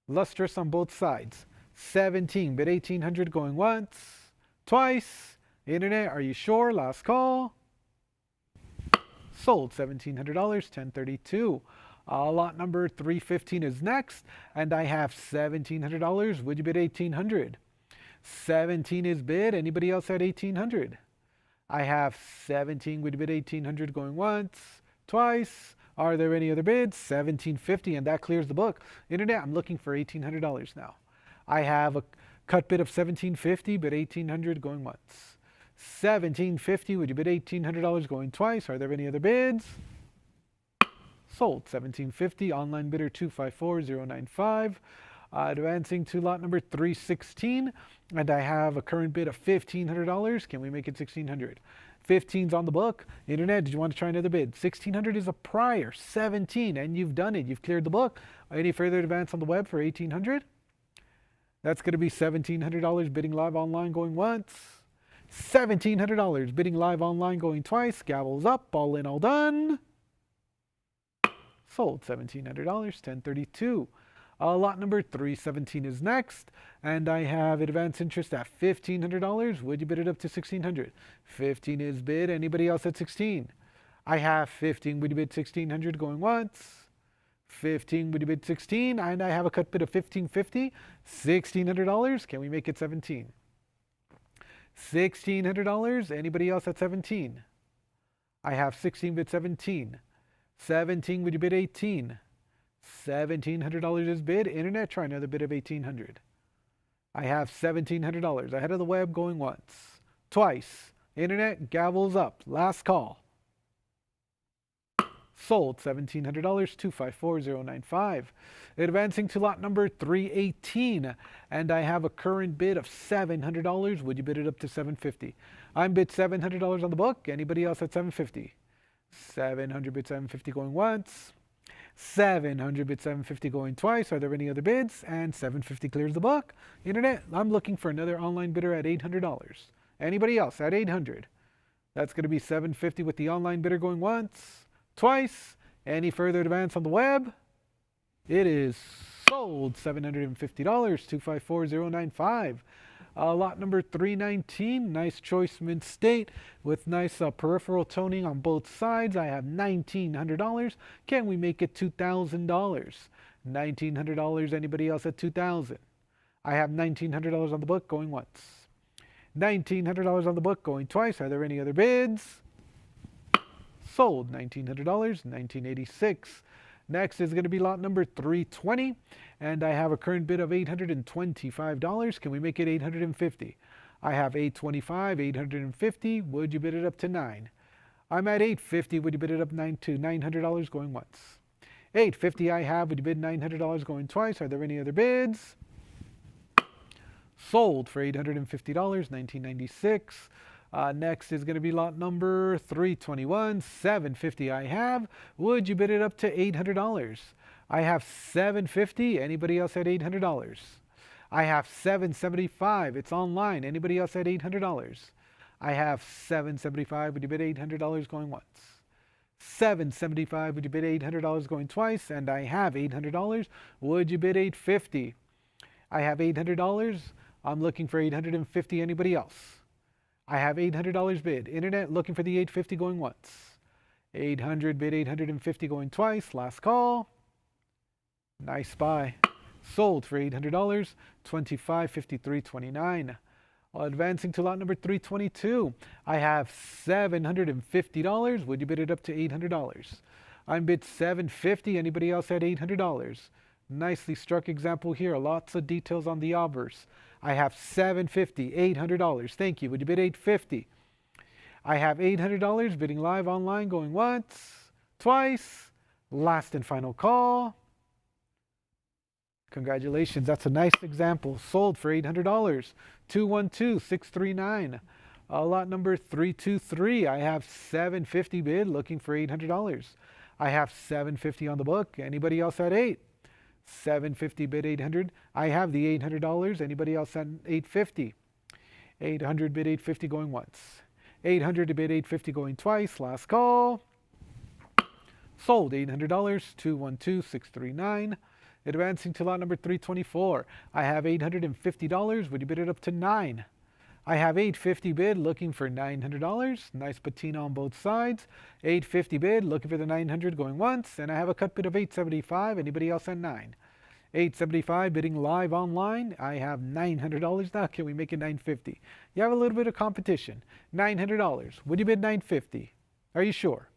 Lustrous on both sides. 17. Bid $1,800 going once. Twice. Internet, are you sure? Last call. Sold $1,700, $1,032. Lot number 315 is next, and I have $1,700. Would you bid $1,800? 17 is bid. Anybody else at $1,800? I have 17. Would you bid $1,800 going once, twice? Are there any other bids? $1,750, and that clears the book. Internet, I'm looking for $1,800 now. I have a cut bid of $1,750, bid $1,800 going once. $1,750. Would you bid $1,800 going twice? Are there any other bids? Sold $1,750. Online bidder $254,095. Advancing to lot number 316, and I have a current bid of $1,500. Can we make it 1,600? 15's on the book. Internet, did you want to try another bid? 1,600 is a prior, 17, and you've done it. You've cleared the book. Any further advance on the web for 1,800? That's going to be $1,700 bidding live online going once. $1,700 bidding live online going twice. Gavels up, all in, all done. Sold $1,700, 1032. Lot number 317 is next, and I have advance interest at $1,500. Would you bid it up to 1,600? 15 is bid. Anybody else at 16? I have 15. Would you bid 1,600 going once? 15. Would you bid 16? And I have a cut bid of $1,550. $1,600. Can we make it 17? $1,600. Anybody else at 17? I have 16 bid 17. 17. Would you bid 18? $1,700 is bid. Internet, try another bid of 1,800. I have $1,700 ahead of the web going once, twice. Internet, gavels up. Last call. Sold $1,700, 254095. Advancing to lot number 318, and I have a current bid of $700. Would you bid it up to 750? I'm bid $700 on the book. Anybody else at 750? 700 bid 750 going once. 700 bid 750 going twice. Are there any other bids? And 750 clears the book. Internet, I'm looking for another online bidder at $800. Anybody else at 800? That's going to be 750 with the online bidder going once, twice. Any further advance on the web? It is sold $750, 254095. Lot number 319, nice choice mint state with nice peripheral toning on both sides. I have $1,900. Can we make it $2,000? $1,900. Anybody else at $2,000? I have $1,900 on the book going once. $1,900 on the book going twice. Are there any other bids? Sold $1,900, 1986. Next is going to be lot number 320, and I have a current bid of $825. Can we make it $850? I have $825, $850. Would you bid it up to 9? I'm at $850. Would you bid it up to $900 going once? $850 I have. Would you bid $900 going twice? Are there any other bids? Sold for $850, 1996. Next is going to be lot number 321, $750 I have. Would you bid it up to $800? I have $750. Anybody else at $800? I have $775. It's online. Anybody else at $800? I have $775. Would you bid $800 going once? $775. Would you bid $800 going twice? And I have $800. Would you bid $850? I have $800. I'm looking for $850. Anybody else? I have $800 bid. Internet, looking for the $850 going once. 800 bid $850 going twice. Last call. Nice buy. Sold for $800, $2553.29. Advancing to lot number 322. I have $750. Would you bid it up to $800? I'm bid $750. Anybody else at $800? Nicely struck example here. Lots of details on the obverse. I have $750, $800. Thank you. Would you bid $850? I have $800 bidding live online going once, twice. Last and final call. Congratulations. That's a nice example. Sold for $800. 212639. Lot number 323. I have $750 bid looking for $800. I have $750 on the book. Anybody else at $8? $750 bid $800. I have the $800. Anybody else at $850? $800 bid $850 going once. $800 to bid $850 going twice. Last call. Sold $800. 212639. Advancing to lot number 324. I have $850. Would you bid it up to 9? I have $850 bid looking for $900. Nice patina on both sides. $850 bid looking for the $900 going once. And I have a cut bid of $875. Anybody else at 9? $875 bidding live online. I have $900 now. Can we make it $950? You have a little bit of competition. $900. Would you bid $950? Are you sure?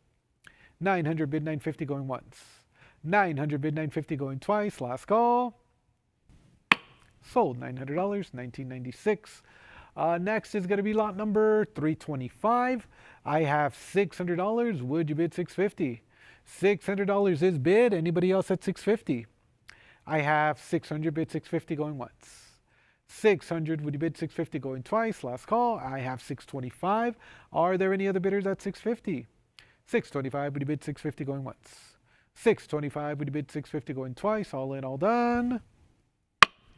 $900 bid $950 going once. $900 bid $950 going twice. Last call. Sold $900. 1996. Next is going to be lot number 325. I have $600. Would you bid $650? $600 is bid. Anybody else at $650? I have 600, bid 650 going once. 600, would you bid 650 going twice? Last call. I have 625. Are there any other bidders at 650? 625, would you bid 650 going once? 625, would you bid 650 going twice? All in, all done.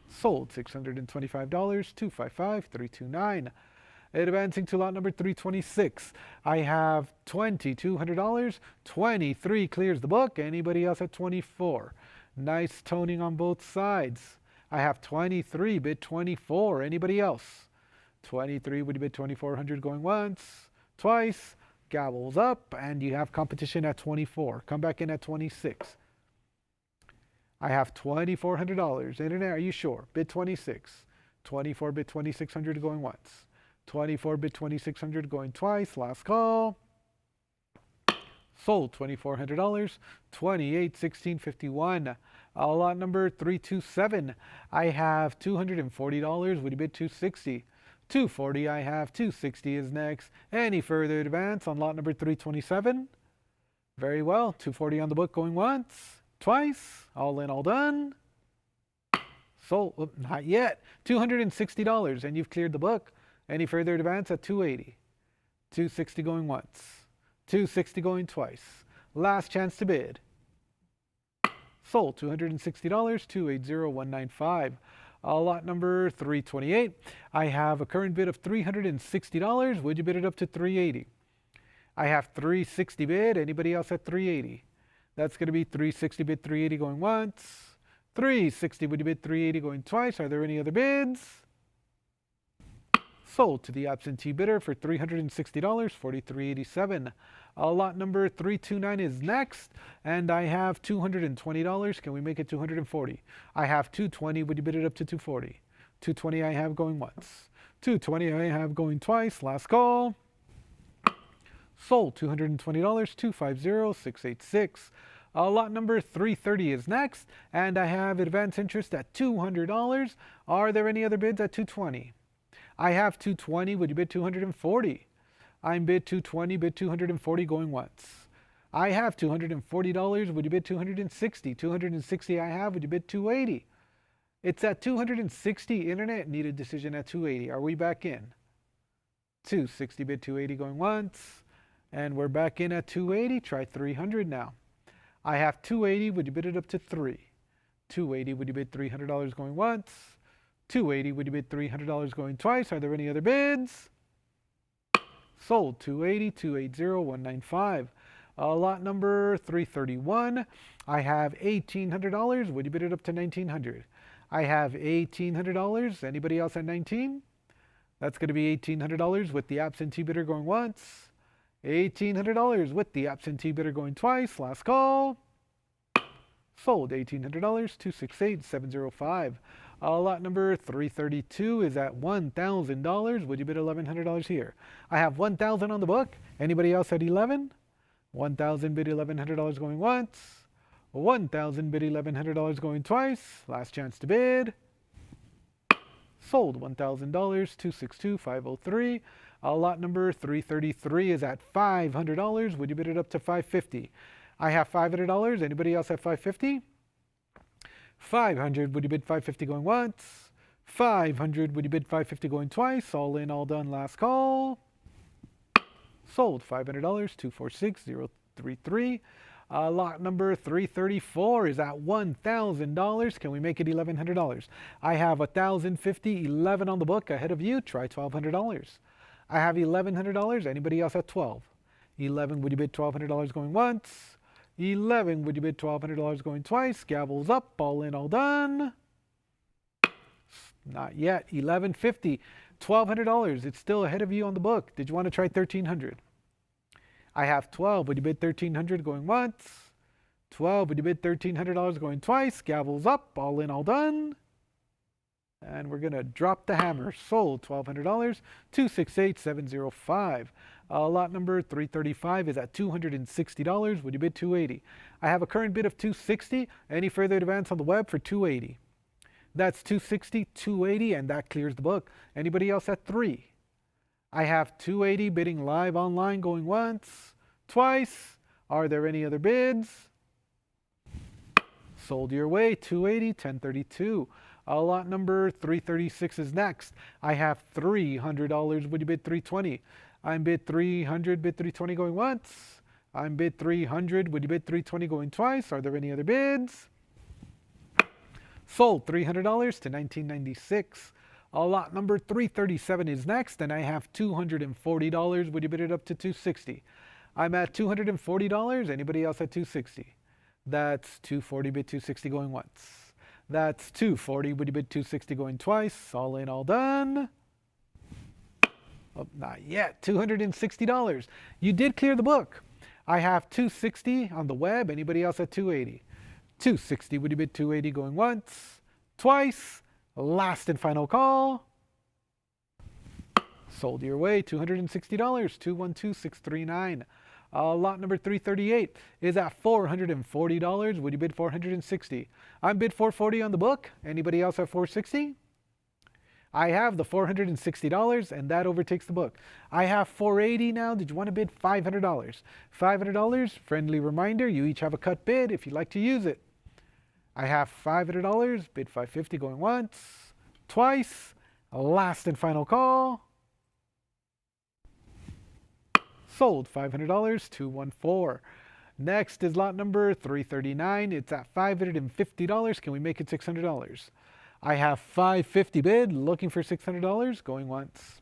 Sold $625, 255, 329. Advancing to lot number 326. I have $2,200. 23 clears the book. Anybody else at 24? Nice toning on both sides. I have 23, bid 24. Anybody else? 23, would you bid 2,400 going once? Twice. Gobbles up, and you have competition at 24. Come back in at 26. I have $2,400. Internet, are you sure? Bid 26. 24, bid 2,600 going once. 24, bid 2,600 going twice. Last call. Sold $2,400. 28, 16, 51. Lot number 327. I have $240. Would you bid 260? 240, I have 260 is next. Any further advance on lot number 327? Very well. 240 on the book going once, twice, all in, all done. Sold, not yet. $260, and you've cleared the book. Any further advance at 280? 260 going once, 260 going twice. Last chance to bid. Sold $260, 280,195. Lot number 328. I have a current bid of $360. Would you bid it up to 380? I have 360 bid. Anybody else at 380? That's going to be 360 bid 380 going once. 360, would you bid 380 going twice? Are there any other bids? Sold to the absentee bidder for $360, 43.87. Lot number 329 is next, and I have $220. Can we make it 240? I have 220. Would you bid it up to 240? 220 I have going once. 220 I have going twice. Last call. Sold $220, 250,686. Lot number 330 is next, and I have advance interest at $200. Are there any other bids at 220? I have 220. Would you bid 240? I'm bid 220, bid 240 going once. I have $240. Would you bid 260? 260 I have. Would you bid 280? It's at 260. Internet, need a decision at 280. Are we back in? 260 bid 280 going once. And we're back in at 280. Try 300 now. I have 280. Would you bid it up to 3? 280. Would you bid $300 going once? 280. Would you bid $300 going twice? Are there any other bids? Sold 280, 280,195. Lot number 331. I have $1,800. Would you bid it up to $1,900? I have $1,800. Anybody else at 19? That's going to be $1,800 with the absentee bidder going once. $1,800 with the absentee bidder going twice. Last call. Sold $1,800, 268,705. Lot number 332 is at $1,000. Would you bid $1,100 here? I have $1,000 on the book. Anybody else at 11? 1,000 bid $1,100 going once. 1,000 bid $1,100 going twice. Last chance to bid. Sold $1,000, 262,503. Lot number 333 is at $500. Would you bid it up to $550? I have $500. Anybody else at $550? 500, would you bid 550 going once? 500, would you bid 550 going twice? All in, all done, last call. Sold $500, 246,033. Lot number 334 is at $1,000. Can we make it $1,100? I have $1,050, 11 on the book ahead of you. Try $1,200. I have $1,100. Anybody else at 12? 11, would you bid $1,200 going once? 11, would you bid $1,200 going twice? Gavels up, all in, all done. Not yet. 1150, $1,200. It's still ahead of you on the book. Did you want to try 1,300? I have 12. Would you bid 1,300 going once? 12. Would you bid $1,300 going twice? Gavels up, all in, all done. And we're going to drop the hammer. Sold $1,200, 268,705. Lot number 335 is at $260. Would you bid 280? I have a current bid of 260. Any further advance on the web for 280? That's 260, 280, and that clears the book. Anybody else at 3? I have 280 bidding live online going once, twice. Are there any other bids? Sold your way, 280, 1032. Lot number 336 is next. I have $300. Would you bid 320? I'm bid 300, bid 320 going once. I'm bid 300. Would you bid 320 going twice? Are there any other bids? Sold $300 to 1996. Lot number 337 is next, and I have $240. Would you bid it up to 260? I'm at $240. Anybody else at 260? That's 240, bid 260 going once. That's 240, would you bid 260 going twice? All in, all done. Oh, not yet. $260. You did clear the book. I have 260 on the web. Anybody else at 280? 260, would you bid 280 going once? Twice. Last and final call. Sold your way, $260, 212639. Lot number 338 is at $440. Would you bid 460? I'm bid 440 on the book. Anybody else at 460? I have the $460, and that overtakes the book. I have 480 now. Did you want to bid $500? $500, friendly reminder, you each have a cut bid if you'd like to use it. I have $500, bid 550 going once, twice, last and final call. Sold $500, 214. Next is lot number 339. It's at $550. Can we make it $600? I have 550 bid, looking for $600, going once.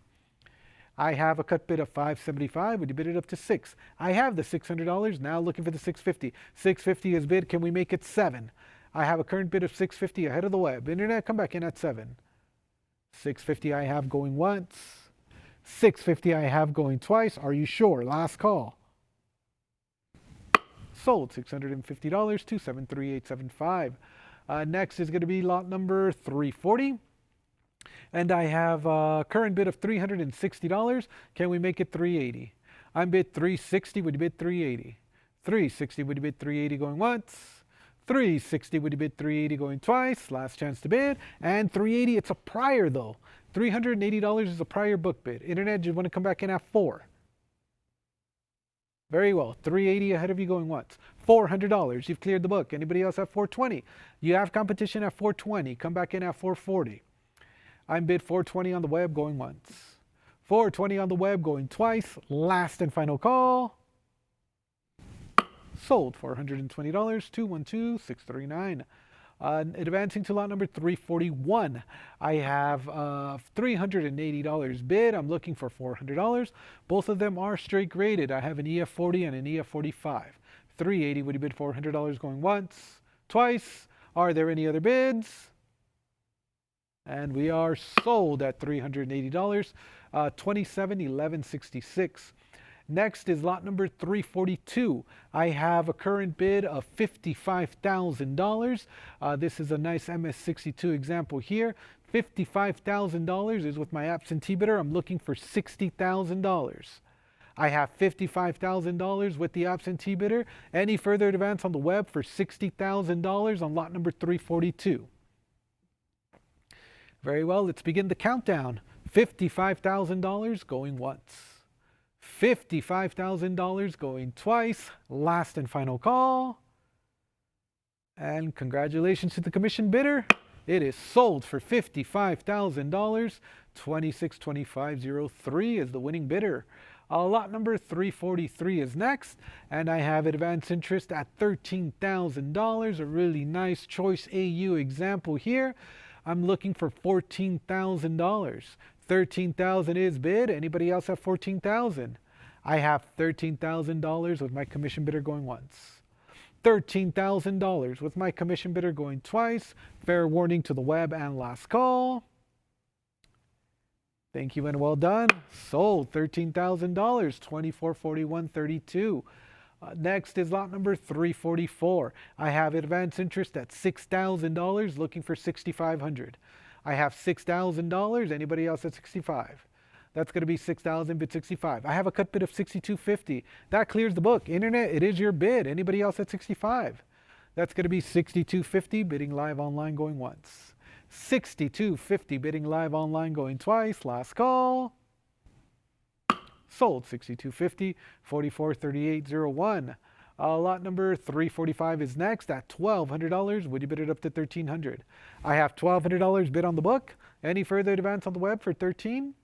I have a cut bid of 575. Would you bid it up to 6? I have the $600, now looking for the 650. 650 is bid. Can we make it 7? I have a current bid of 650 ahead of the web. Internet, come back in at 7. 650 I have going once. 650 I have going twice. Are you sure? Last call. Sold $650, 273875. Next is going to be lot number 340. And I have a current bid of $360. Can we make it 380? I'm bid 360. Would you bid 380? 360. Would you bid 380 going once? 360. Would you bid 380 going twice? Last chance to bid. And 380. It's a prior though. $380 is a prior book bid. Internet, you want to come back in at 4? Very well. 380 ahead of you going once. $400. You've cleared the book. Anybody else at 420? You have competition at 420. Come back in at 440. I'm bid 420 on the web going once. 420 on the web going twice. Last and final call. Sold $420, 212639. Advancing to lot number 341, I have $380 bid. I'm looking for $400. Both of them are straight graded. I have an EF40 and an EF45. 380, would you bid $400 going once, twice? Are there any other bids? And we are sold at $380, 271166. Next is lot number 342. I have a current bid of $55,000. This is a nice MS62 example here. $55,000 is with my absentee bidder. I'm looking for $60,000. I have $55,000 with the absentee bidder. Any further advance on the web for $60,000 on lot number 342. Very well, let's begin the countdown. $55,000 going once. $55,000 going twice. Last and final call. And congratulations to the commission bidder. It is sold for $55,000. 262503 is the winning bidder. Lot number 343 is next, and I have advance interest at $13,000. A really nice Choice AU example here. I'm looking for $14,000. $13,000 is bid. Anybody else have $14,000? I have $13,000 with my commission bidder going once. $13,000 with my commission bidder going twice. Fair warning to the web and last call. Thank you and well done. Sold $13,000, 2441.32. Next is lot number 344. I have advance interest at $6,000, looking for $6,500. I have $6,000. Anybody else at 65? That's going to be 6,000 bid 65. I have a cut bid of 62.50. That clears the book. Internet, it is your bid. Anybody else at 65? That's going to be 62.50 bidding live online going once. 62.50 bidding live online going twice. Last call. Sold $62.50, 4438.01. Lot number 345 is next at $1,200. Would you bid it up to $1,300? I have $1,200 bid on the book. Any further advance on the web for 13?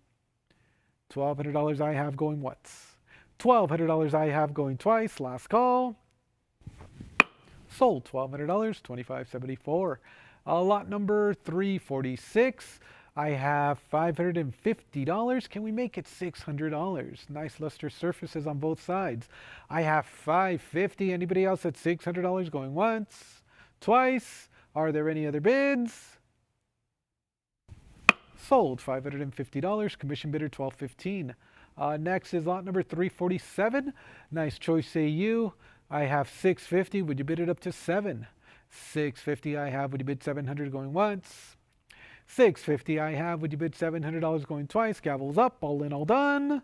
$1,200 I have going once. $1,200 I have going twice. Last call. Sold $1,200, $25.74. Lot number 346. I have $550. Can we make it $600? Nice luster surfaces on both sides. I have $550. Anybody else at $600 going once? Twice? Are there any other bids? Sold $550. Commission bidder $12.15. Next is lot number 347. Nice choice AU. I have $650. Would you bid it up to $7? $650 I have. Would you bid $700 going once? $650 I have. Would you bid $700 going twice? Gavels up. All in, all done.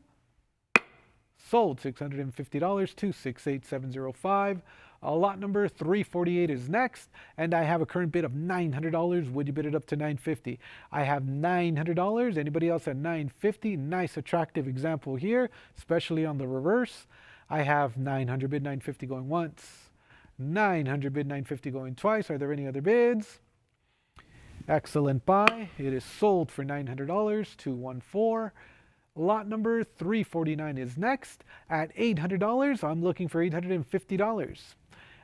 Sold $650. 268705. Lot number 348 is next, and I have a current bid of $900. Would you bid it up to $950? I have $900. Anybody else at $950? Nice attractive example here, especially on the reverse. I have $900 bid $950 going once. $900 bid $950 going twice. Are there any other bids? Excellent buy. It is sold for $900. 214. Lot number 349 is next at $800. I'm looking for $850.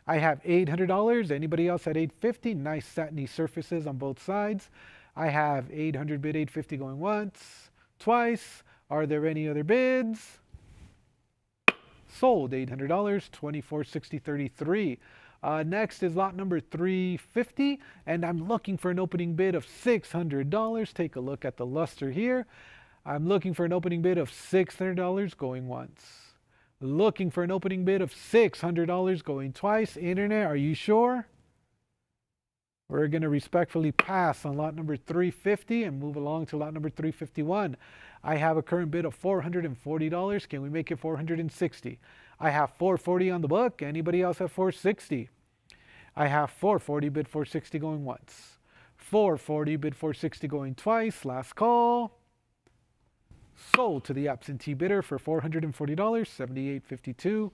I have $800. Anybody else at $850? Nice satiny surfaces on both sides. I have $800 bid $850 going once, twice. Are there any other bids? Sold $800. 2460.33. Next is lot number 350, and I'm looking for an opening bid of $600. Take a look at the luster here. I'm looking for an opening bid of $600 going once. Looking for an opening bid of $600 going twice. Internet, are you sure? We're going to respectfully pass on lot number 350 and move along to lot number 351. I have a current bid of $440. Can we make it $460? I have $440 on the book. Anybody else have $460? I have $440 bid $460 going once. $440 bid $460 going twice. Last call. Sold to the absentee bidder for $440, $78.52.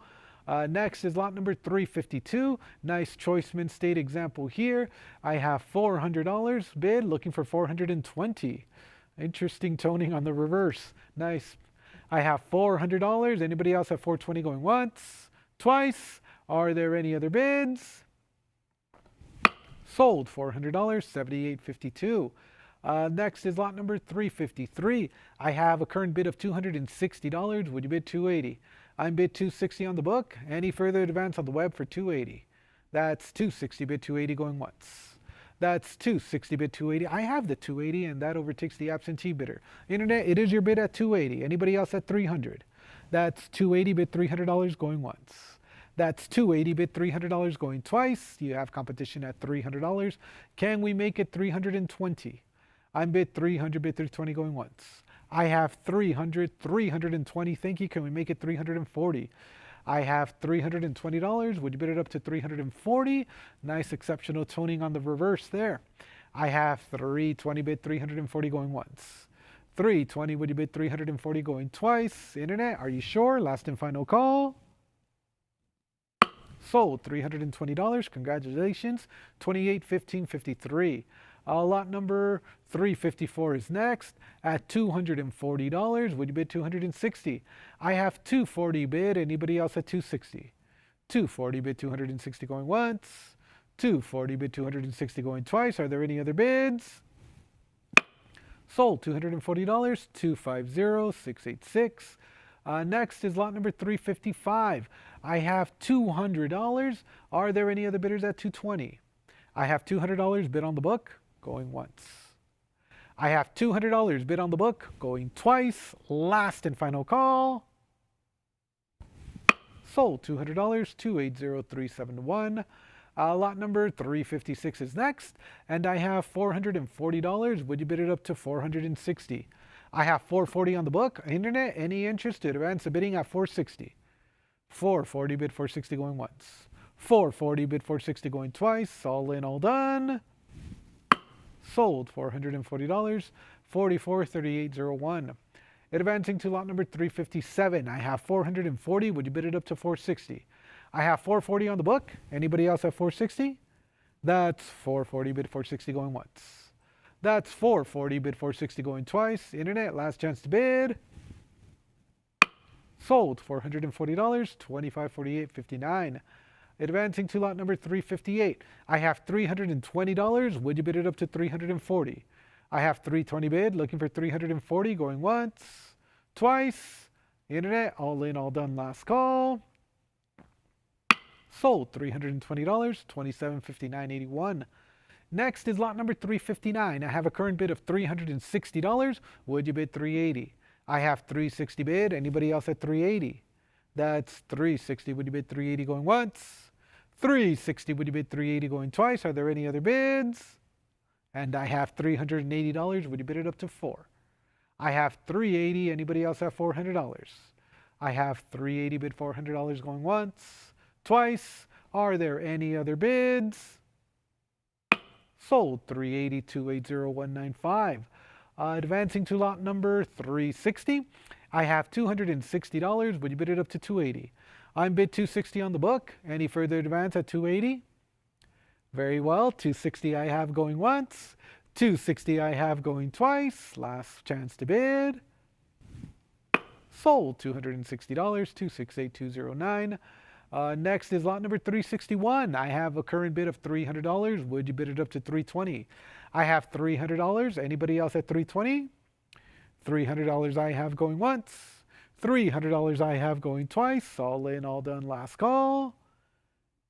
Next is lot number 352. Nice Choiceman State example here. I have $400 bid, looking for $420. Interesting toning on the reverse. Nice. I have $400. Anybody else have $420 going once? Twice? Are there any other bids? Sold $400, $78.52. Next is lot number 353. I have a current bid of $260. Would you bid $280? I'm bid $260 on the book. Any further advance on the web for $280? That's $260 bid $280 going once. That's $260 bid $280. I have the $280, and that overtakes the absentee bidder. Internet, it is your bid at $280. Anybody else at $300? That's $280 bid $300 going once. That's $280 bid $300 going twice. You have competition at $300. Can we make it $320? I'm bid $300 bid $320 going once. I have $320. Thank you. Can we make it $340? I have $320. Would you bid it up to $340? Nice exceptional toning on the reverse there. I have $320 bid $340 going once. $320. Would you bid $340 going twice? Internet, are you sure? Last and final call. Sold $320. Congratulations. 2815.53. Lot number 354 is next at $240. Would you bid $260? I have $240 bid. Anybody else at $260? $240 bid $260 going once. $240 bid $260 going twice. Are there any other bids? Sold $240. 250686. Next is lot number 355. I have $200. Are there any other bidders at $220? I have $200 bid on the book, going once. I have $200 bid on the book, going twice. Last and final call. Sold $200, 280371. Lot number 356 is next, and I have $440. Would you bid it up to $460? I have $440 on the book. Internet, any interest to advance the bidding at $460? $440 bid $460 going once. $440 bid $460 going twice. All in, all done. Sold $440, 443801. Advancing to lot number 357. I have $440. Would you bid it up to $460? I have 440 on the book. Anybody else at 460? That's 440, bid 460 going once. That's 440, bid 460 going twice. Internet, last chance to bid. Sold, $440, $25.48.59. Advancing to lot number 358. I have $320. Would you bid it up to $340? I have 320 bid, looking for 340, going once, twice. Internet, all in, all done, last call. Sold, $320, $27.59.81. Next is lot number 359. I have a current bid of $360. Would you bid 380? I have 360 bid. Anybody else at 380? That's 360. Would you bid 380 going once? 360. Would you bid 380 going twice? Are there any other bids? And I have $380. Would you bid it up to 4? I have 380. Anybody else have $400? I have 380 bid $400 going once, twice. Are there any other bids? Sold, 380, 280, advancing to lot number 360. I have $260. Would you bid it up to 280? I'm bid 260 on the book. Any further advance at 280? Very well. 260 I have going once. 260 I have going twice. Last chance to bid. Sold, $260, 268,209. Next is lot number 361. I have a current bid of $300. Would you bid it up to 320? I have $300. Anybody else at 320? $300 I have going once. $300 I have going twice. All in, all done, last call.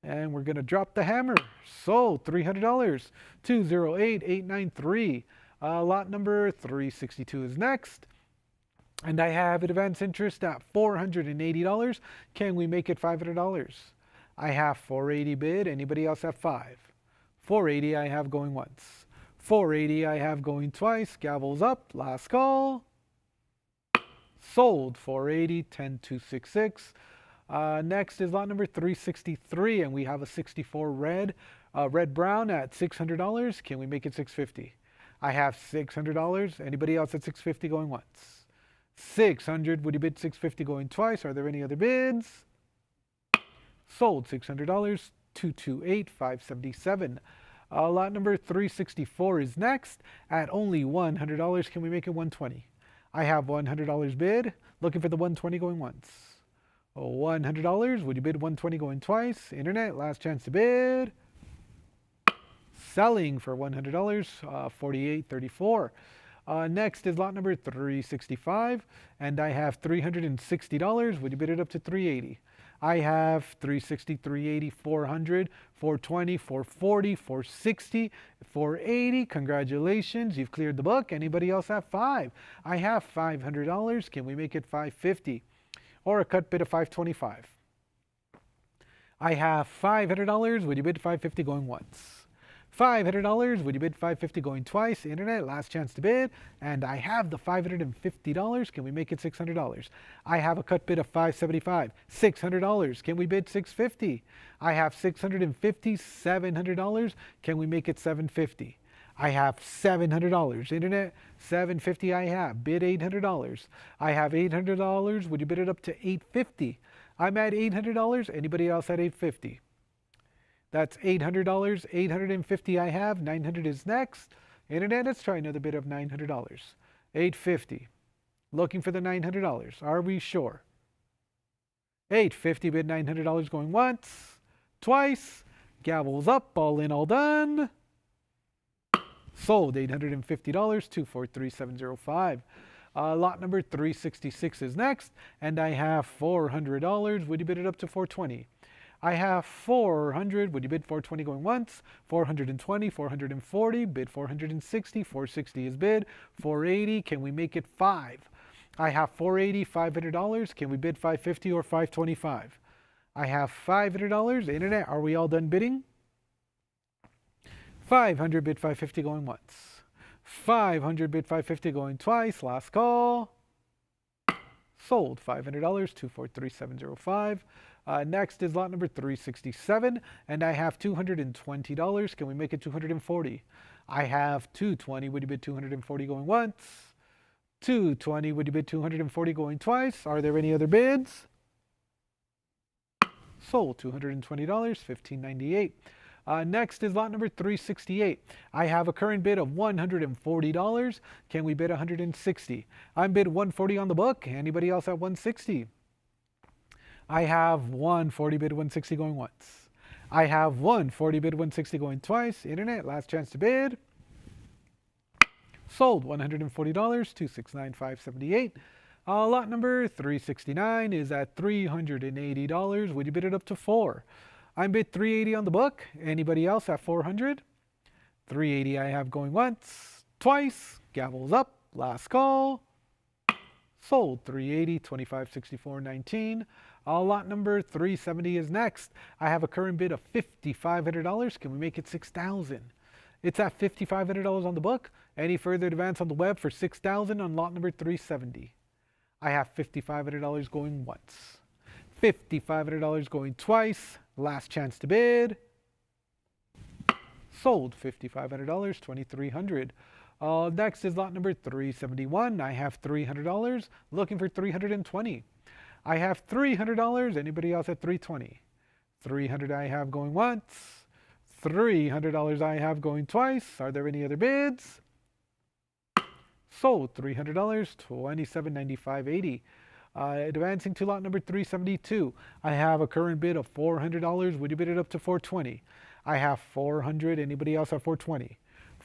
And we're going to drop the hammer. Sold, $300, 208,893. Lot number 362 is next. And I have advance interest at $480. Can we make it $500? I have 480 bid. Anybody else have 5? 480 I have going once. 480 I have going twice. Gavels up. Last call. Sold, 480, 10,266. Next is lot number 363, and we have a 64 red brown at $600. Can we make it $650? I have $600. Anybody else at $650 going once? 600. Would you bid $650 going twice? Are there any other bids? Sold, $600, 228,577. Lot number 364 is next at only $100. Can we make it $120? I have $100 bid. Looking for the $120 going once. $100. Would you bid $120 going twice? Internet, last chance to bid. Selling for $100, $48.34. Next is lot number 365, and I have $360. Would you bid it up to $380? I have 360, 380, 400, 420, 440, 460, 480. Congratulations, you've cleared the book. Anybody else have 5? I have $500. Can we make it $550? Or a cut bid of $525? I have $500. Would you bid $550 going once? $500. Would you bid $550 going twice? Internet, last chance to bid. And I have the $550. Can we make it $600? I have a cut bid of $575. $600. Can we bid $650? I have $650. $700. Can we make it $750? I have $700. Internet, $750 I have. Bid $800. I have $800. Would you bid it up to $850? I'm at $800. Anybody else at $850? That's $800, $850 I have, $900 is next. Internet, let's try another bid of $900. $850. Looking for the $900. Are we sure? $850 bid $900 going once, twice. Gavels up, all in, all done. Sold, $850, 243,705. Lot number 366 is next, and I have $400. Would you bid it up to $420? I have $400. Would you bid $420 going once? $420, $440, bid $460. $460 is bid. $480. Can we make it $5? I have $480, $500. Can we bid $550 or $525? I have $500. Internet, are we all done bidding? $500 bid $550 going once. $500 bid $550 going twice. Last call. Sold, $500, 243,705. Next is lot number 367, and I have $220. Can we make it $240? I have $220. Would you bid $240 going once? $220. Would you bid $240 going twice? Are there any other bids? Sold $220, $15.98. Next is lot number 368. I have a current bid of $140. Can we bid $160? I'm bid $140 on the book. Anybody else at $160? I have $140 bid $160 going once. I have $140 bid $160 going twice. Internet, last chance to bid. Sold $140, $269,578. Lot number 369 is at $380. Would you bid it up to $4? I'm bid $380 on the book. Anybody else at $400? $380 I have going once, twice. Gavels up. Last call. Sold $380, $25.64.19. Lot number 370 is next. I have a current bid of $5,500. Can we make it $6,000? It's at $5,500 on the book. Any further advance on the web for $6,000 on lot number 370? I have $5,500 going once. $5,500 going twice. Last chance to bid. Sold $5,500, $2,300. Next is lot number 371. I have $300. Looking for $320. I have $300. Anybody else at $320? $300 I have going once. $300 I have going twice. Are there any other bids? Sold $300, $27.95.80. Advancing to lot number 372. I have a current bid of $400. Would you bid it up to $420? I have $400. Anybody else at $420?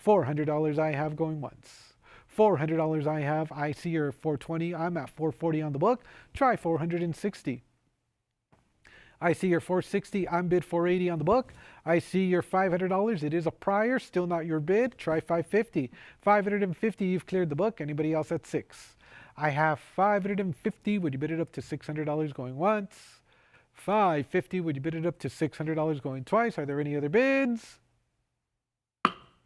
$400 I have going once. $400 I have. I see your $420. I'm at $440 on the book. Try $460. I see your $460. I'm bid $480 on the book. I see your $500. It is a prior, still not your bid. Try $550. $550. You've cleared the book. Anybody else at $6? I have $550. Would you bid it up to $600 going once? $550. Would you bid it up to $600 going twice? Are there any other bids?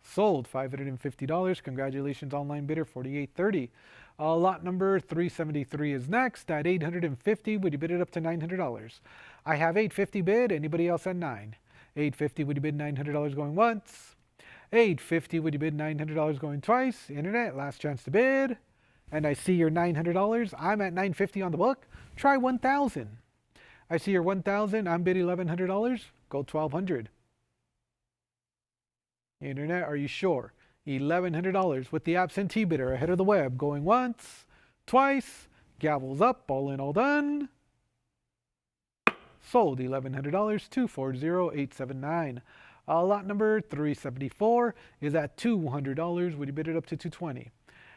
Sold $550. Congratulations, online bidder, $48.30. Lot number 373 is next at $850. Would you bid it up to $900? I have $850 bid. Anybody else at $9? $850. Would you bid $900 going once? $850. Would you bid $900 going twice? Internet, last chance to bid. And I see your $900. I'm at $950 on the book. Try $1,000. I see your $1,000. I'm bid $1,100. Go $1,200. Internet, are you sure? $1,100 with the absentee bidder ahead of the web. Going once, twice. Gavels up. All in, all done. Sold $1,100, $240,879. Lot number 374 is at $200. Would you bid it up to $220?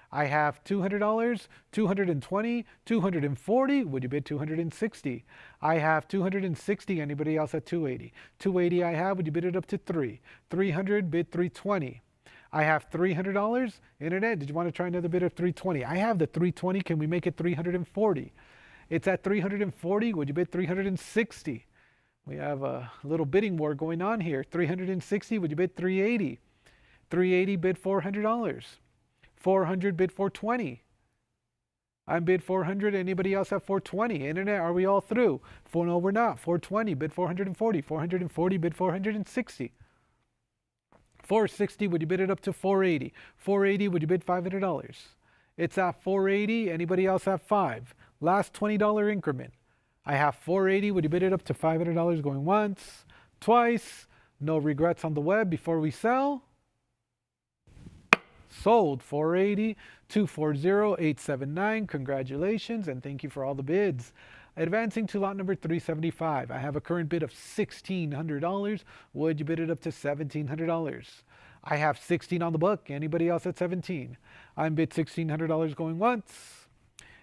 I have $200, $220, $240. Would you bid $260? I have $260. Anybody else at $280? $280 I have. Would you bid it up to $3? $300, bid $320. I have $300. Internet, did you want to try another bid of $320? I have the $320. Can we make it $340? It's at $340. Would you bid $360? We have a little bidding war going on here. $360. Would you bid $380? $380, bid $400. $400, bid $420. I'm bid $400. Anybody else at $420? Internet, are we all through? No, we're not. $420, bid $440. $440, bid $460. $460, would you bid it up to $480? $480, would you bid $500? It's at $480. Anybody else at $5? Last $20 increment. I have $480. Would you bid it up to $500 going once, twice? No regrets on the web before we sell. Sold $480, $240,879. Congratulations and thank you for all the bids. Advancing to lot number 375. I have a current bid of $1,600. Would you bid it up to $1,700? I have 16 on the book. Anybody else at 17? I'm bid $1,600 going once.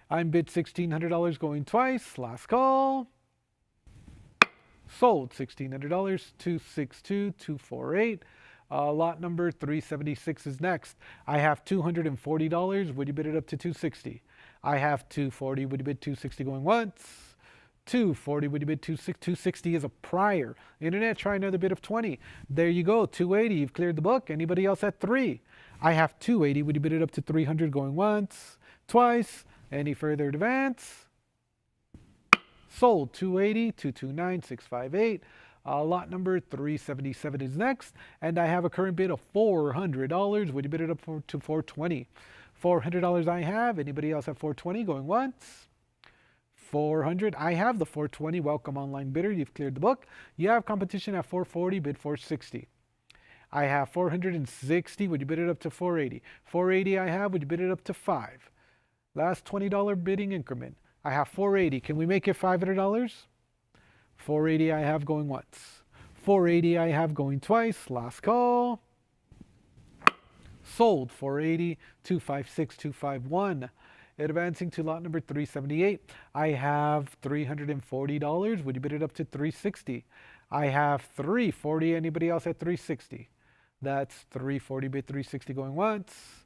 I'm bid $1,600 going twice. Last call. Sold $1,600, $262,248. Lot number 376 is next. I have $240. Would you bid it up to $260? I have $240. Would you bid $260 going once? $240. Would you bid $260 is a prior. Internet, try another bid of $20. There you go. $280. You've cleared the book. Anybody else at $3? I have $280. Would you bid it up to $300 going once, twice? Any further advance? Sold $280, $229,658. Lot number 377 is next, and I have a current bid of $400. Would you bid it up to $420? $400 I have. Anybody else at $420 going once? 400. I have the 420. Welcome, online bidder. You've cleared the book. You have competition at 440. Bid 460. I have 460. Would you bid it up to 480? 480 I have. Would you bid it up to 5? Last $20 bidding increment. I have 480. Can we make it $500? 480 I have going once. 480 I have going twice. Last call. Sold. 480. 256, 251. Advancing to lot number 378. I have $340. Would you bid it up to 360? I have 340. Anybody else at 360? That's 340 bid 360 going once.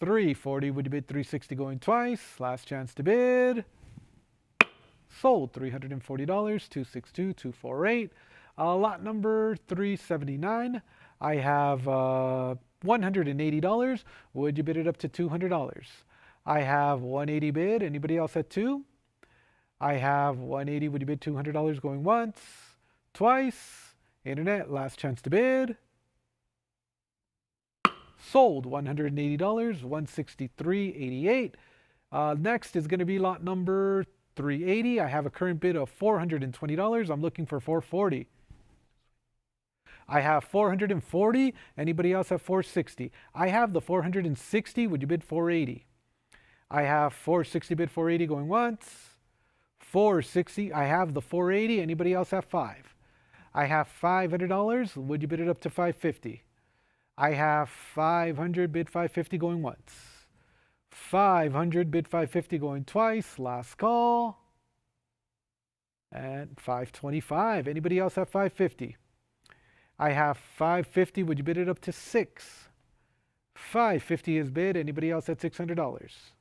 340. Would you bid 360 going twice? Last chance to bid. Sold. $340. 262, 248. Lot number 379. I have $180. Would you bid it up to $200? I have 180 bid. Anybody else at 2? I have 180. Would you bid $200 going once? Twice. Internet. Last chance to bid. Sold. $180. 163.88. Next is going to be lot number 380. I have a current bid of $420. I'm looking for 440. I have 440. Anybody else at 460? I have the 460. Would you bid 480? I have 460 bid 480 going once. 460. I have the 480. Anybody else at 5? I have $500. Would you bid it up to 550? I have 500 bid 550 going once. 500 bid 550 going twice. Last call. And 525. Anybody else at 550? I have 550. Would you bid it up to 6? 550 is bid. Anybody else at $600?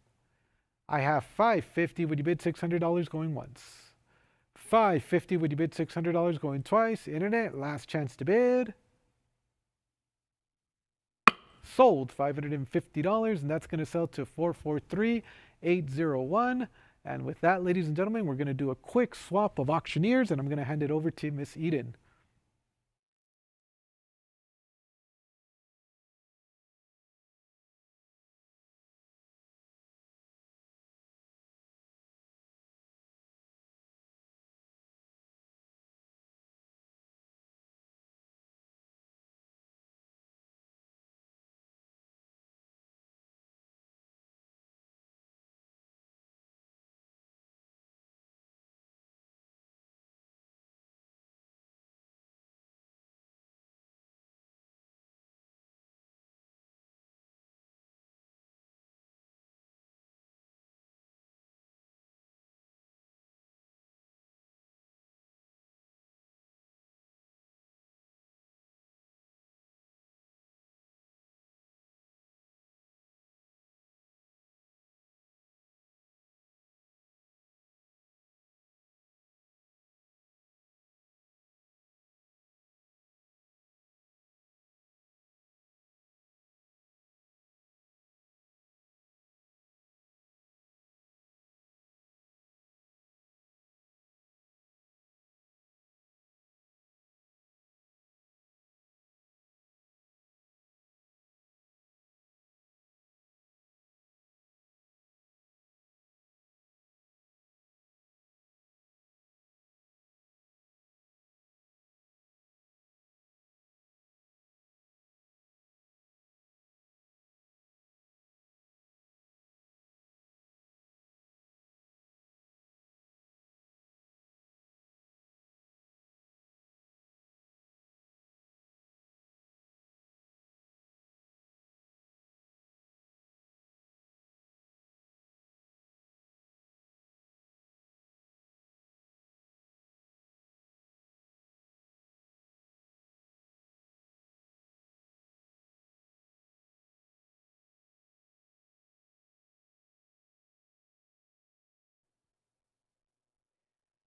I have 550. Would you bid $600 going once? 550. Would you bid $600 going twice? Internet. Last chance to bid. Sold. $550, and that's going to sell to 443,801. And with that, ladies and gentlemen, we're going to do a quick swap of auctioneers, and I'm going to hand it over to Miss Eden.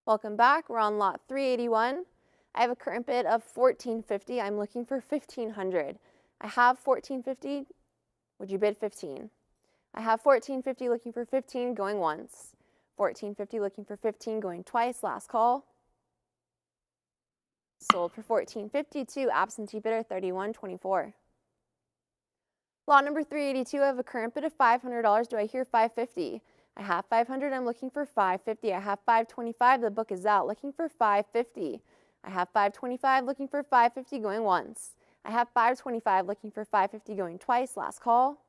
Welcome back. We're on lot 381. I have a current bid of $1,450. I'm looking for $1,500. I have $1,450. Would you bid 15? I have $1,450 looking for 15 going once. $1,450 looking for 15 going twice. Last call. Sold for $1,450 to absentee bidder 3124. Lot number 382. I have a current bid of $500. Do I hear $550? I have 500, I'm looking for 550. I have 525, the book is out, looking for 550. I have 525, looking for 550, going once. I have 525, looking for 550, going twice, last call.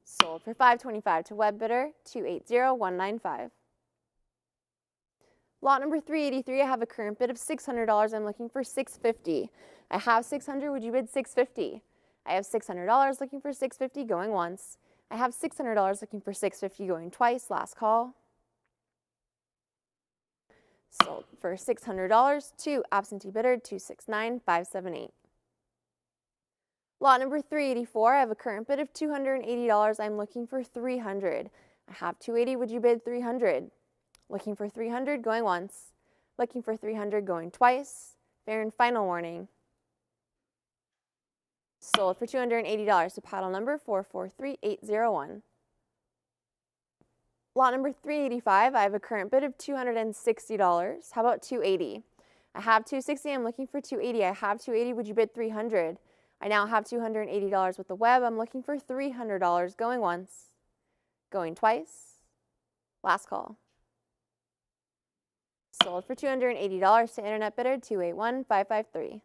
Sold for 525 to web bidder 280195. Lot number 383, I have a current bid of $600. I'm looking for 650. I have 600, would you bid 650? I have $600 looking for 650, going once. I have $600 looking for 650, going twice, last call. Sold for $600 to absentee bidder 269578. Lot number 384, I have a current bid of $280. I'm looking for 300. I have 280, would you bid 300? Looking for 300, going once. Looking for 300, going twice. Fair and final warning. Sold for $280 to paddle number 443801. Lot number 385, I have a current bid of $260. How about 280? I have 260, I'm looking for 280. I have 280, would you bid 300? I now have $280 with the web. I'm looking for $300, going once, going twice. Last call. Sold for $280 to internet bidder 281553.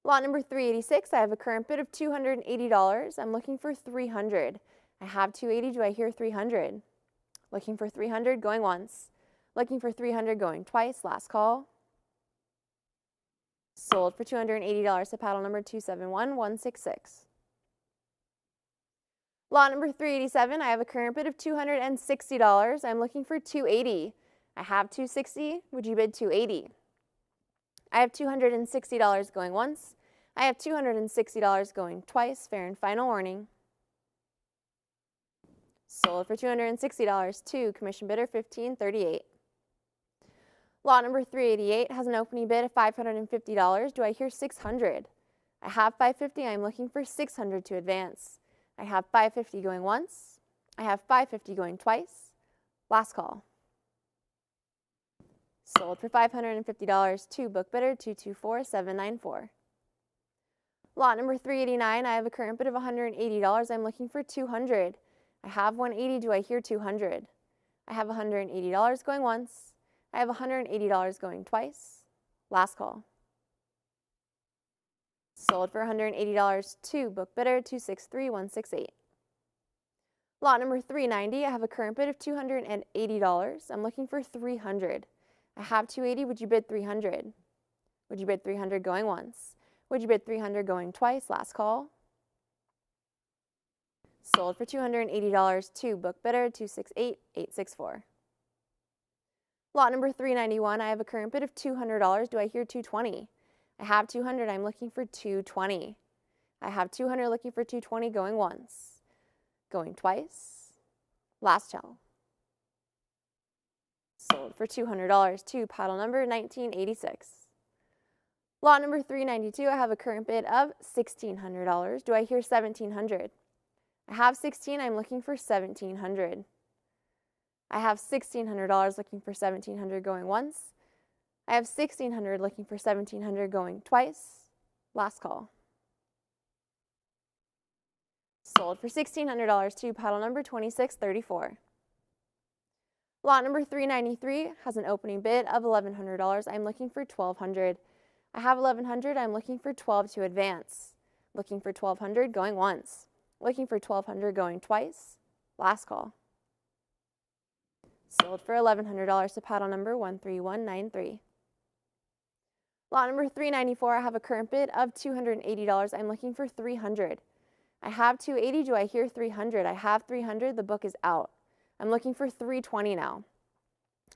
Lot number 386, I have a current bid of $280. I'm looking for 300. I have 280, do I hear 300? Looking for 300, going once. Looking for 300, going twice, last call. Sold for $280 to paddle number 271166. Lot number 387, I have a current bid of $260. I'm looking for 280. I have 260, would you bid 280? I have $260 going once. I have $260 going twice, fair and final warning. Sold for $260 to commission bidder 1538. Lot number 388 has an opening bid of $550. Do I hear 600? I have 550, I'm looking for 600 to advance. I have 550 going once. I have 550 going twice. Last call. Sold for $550 to book bidder 224794. Lot number 389, I have a current bid of $180. I'm looking for 200. I have 180, do I hear 200? I have $180 going once. I have $180 going twice. Last call. Sold for $180 to book bidder 263168. Lot number 390, I have a current bid of $280. I'm looking for 300. I have 280, would you bid 300? Would you bid 300 going once? Would you bid 300 going twice? Last call. Sold for $280 to book bidder 268864. Lot number 391, I have a current bid of $200. Do I hear 220? I have 200, I'm looking for 220. I have 200 looking for 220 going once. Going twice. Last call. Sold for $200 to paddle number 1986. Lot number 392, I have a current bid of $1,600. Do I hear 1,700? I have 16, I'm looking for 1,700. I have $1,600 looking for 1,700 going once. I have 1,600 looking for 1,700 going twice. Last call. Sold for $1,600 to paddle number 2634. Lot number 393 has an opening bid of $1,100. I'm looking for 1,200. I have 1,100. I'm looking for 12 to advance. Looking for 1,200 going once. Looking for 1,200 going twice. Last call. Sold for $1,100 to paddle number 13193. Lot number 394, I have a current bid of $280. I'm looking for 300. I have 280. Do I hear 300? I have 300. The book is out. I'm looking for 320 now.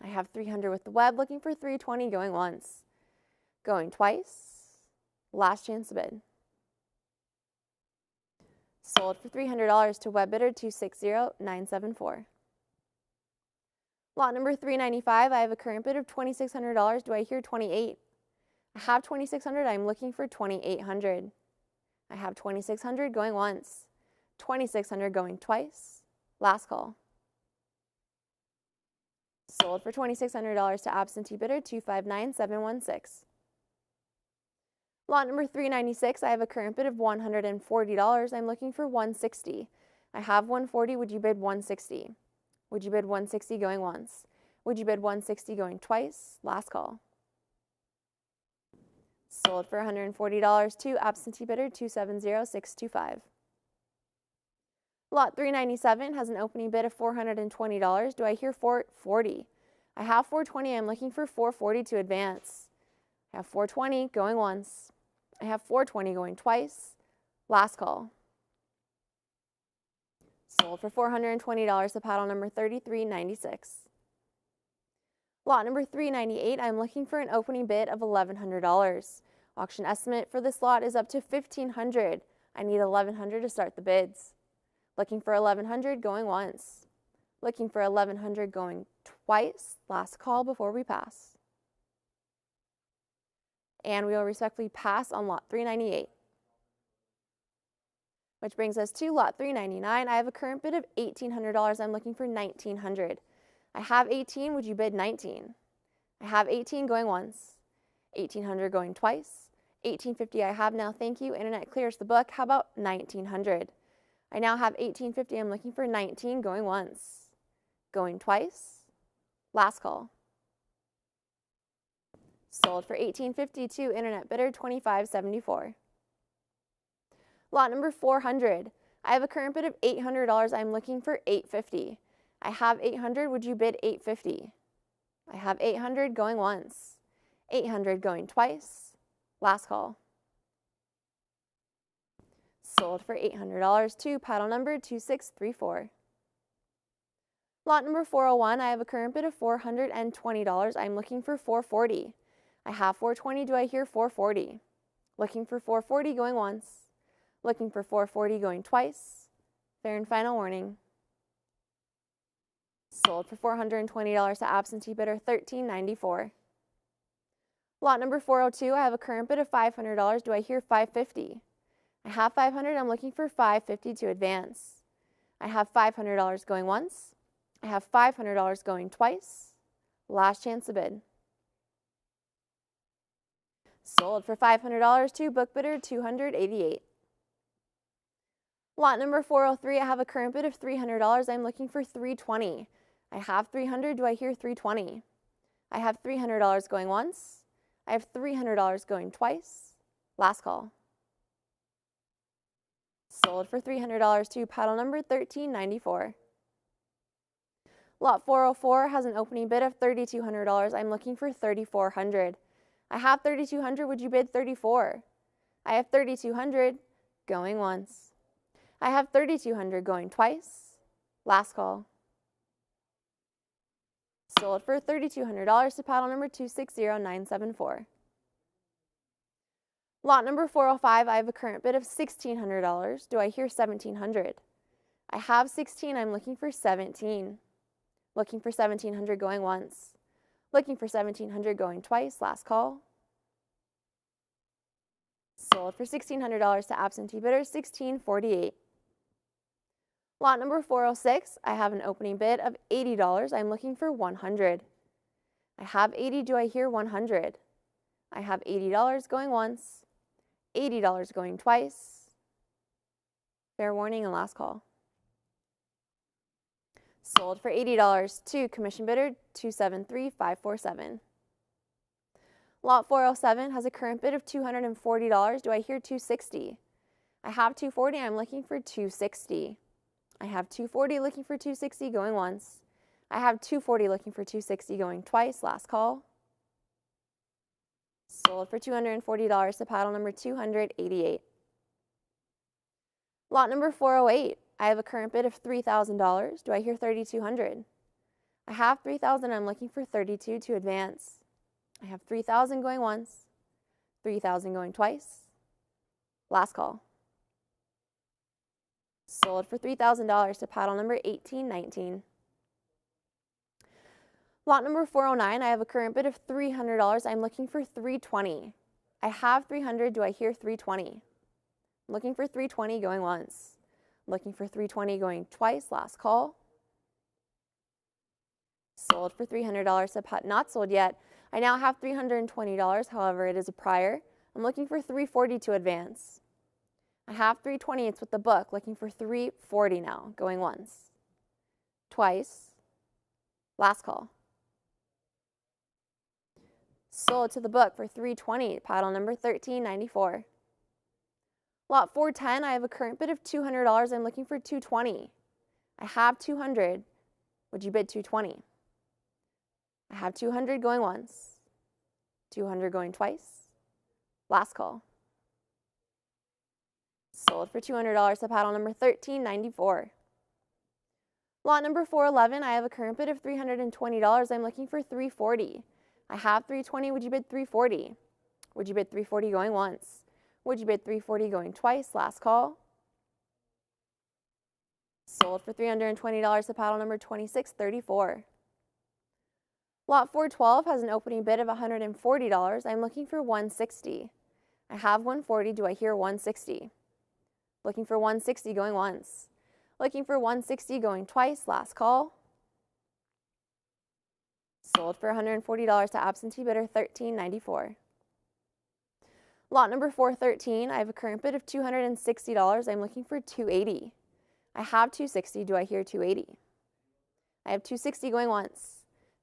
I have 300 with the web, looking for 320 going once. Going twice. Last chance to bid. Sold for $300 to web bidder 260974. Lot number 395, I have a current bid of $2,600. Do I hear 28? I have 2,600. I'm looking for 2,800. I have 2,600 going once. 2,600 going twice. Last call. Sold for $2,600 to absentee bidder 259716. Lot number 396, I have a current bid of $140. I'm looking for 160. I have 140. Would you bid 160? Would you bid 160 going once? Would you bid 160 going twice? Last call. Sold for $140 to absentee bidder 270625. Lot 397 has an opening bid of $420. Do I hear 440? I have 420. I'm looking for 440 to advance. I have 420 going once. I have 420 going twice. Last call. Sold for $420 to paddle number 3396. Lot number 398, I'm looking for an opening bid of $1,100. Auction estimate for this lot is up to $1,500. I need $1,100 to start the bids. Looking for $1,100 going once. Looking for $1,100 going twice. Last call before we pass. And we will respectfully pass on lot 398. Which brings us to lot 399. I have a current bid of $1,800. I'm looking for $1,900. I have 18. Would you bid 19? I have 18 going once. 1,800 going twice. 1,850 I have now. Thank you. Internet clears the book. How about 1,900? I now have 1,850. I'm looking for 19 going once. Going twice. Last call. Sold for $1,850 to internet bidder 2574. Lot number 400. I have a current bid of $800. I'm looking for $850. I have 800. Would you bid 850? I have 800 going once. 800 going twice. Last call. Sold for $800 to paddle number 2634. Lot number 401. I have a current bid of $420. I'm looking for 440. I have 420. Do I hear 440? Looking for 440 going once. Looking for 440 going twice. Fair and final warning. Sold for $420 to absentee bidder 1394. Lot number 402, I have a current bid of $500. Do I hear 550? I have 500. I'm looking for 550 to advance. I have $500 going once. I have $500 going twice. Last chance to bid. Sold for $500 to book bidder 288. Lot number 403, I have a current bid of $300. I'm looking for 320. I have 300. Do I hear 320? I have $300 going once. I have $300 going twice. Last call. Sold for $300 to paddle number 1394. Lot 404 has an opening bid of $3,200. I'm looking for $3,400. I have $3,200. Would you bid $34? I have $3,200 going once. I have $3,200 going twice. Last call. Sold for $3,200 to paddle number 260974. Lot number 405, I have a current bid of $1,600. Do I hear $1,700? I have 16. I'm looking for 17. Looking for $1,700 going once. Looking for $1,700 going twice. Last call. Sold for $1,600 to absentee bidder 1648. Lot number 406, I have an opening bid of $80. I'm looking for 100. I have 80. Do I hear 100? I have $80 going once, $80 going twice. Fair warning and last call. Sold for $80 to commission bidder 273547. Lot 407 has a current bid of $240. Do I hear 260? I have 240. I'm looking for 260. I have 240 looking for 260 going once. I have 240 looking for 260 going twice. Last call. Sold for $240 to paddle number 288. Lot number 408. I have a current bid of $3,000. Do I hear 3,200? I have 3,000. I'm looking for 32 to advance. I have 3,000 going once, 3,000 going twice. Last call. Sold for $3,000 to paddle number 1819. Lot number 409, I have a current bid of $300. I'm looking for 320. I have 300. Do I hear 320? I'm looking for 320 going once. I'm looking for 320 going twice. Last call. Sold for $300 to not sold yet. I now have $320. However, it is a prior. I'm looking for 340 to advance. I have 320. It's with the book. Looking for 340 now. Going once. Twice. Last call. Sold to the book for 320. Paddle number 1394. Lot 410, I have a current bid of $200. I'm looking for 220. I have 200. Would you bid 220? I have 200 going once. 200 going twice. Last call. Sold for $200 to paddle number 1394. Lot number 411, I have a current bid of $320. I'm looking for 340. I have 320. Would you bid 340? Would you bid 340 going once? Would you bid 340 going twice? Last call. Sold for $320 to paddle number 2634. Lot 412 has an opening bid of $140. I'm looking for 160. I have 140. Do I hear 160? Looking for 160 going once. Looking for 160 going twice. Last call. Sold for $140 to absentee bidder 1394. Lot number 413, I have a current bid of $260. I'm looking for 280. I have 260. Do I hear 280? I have 260 going once.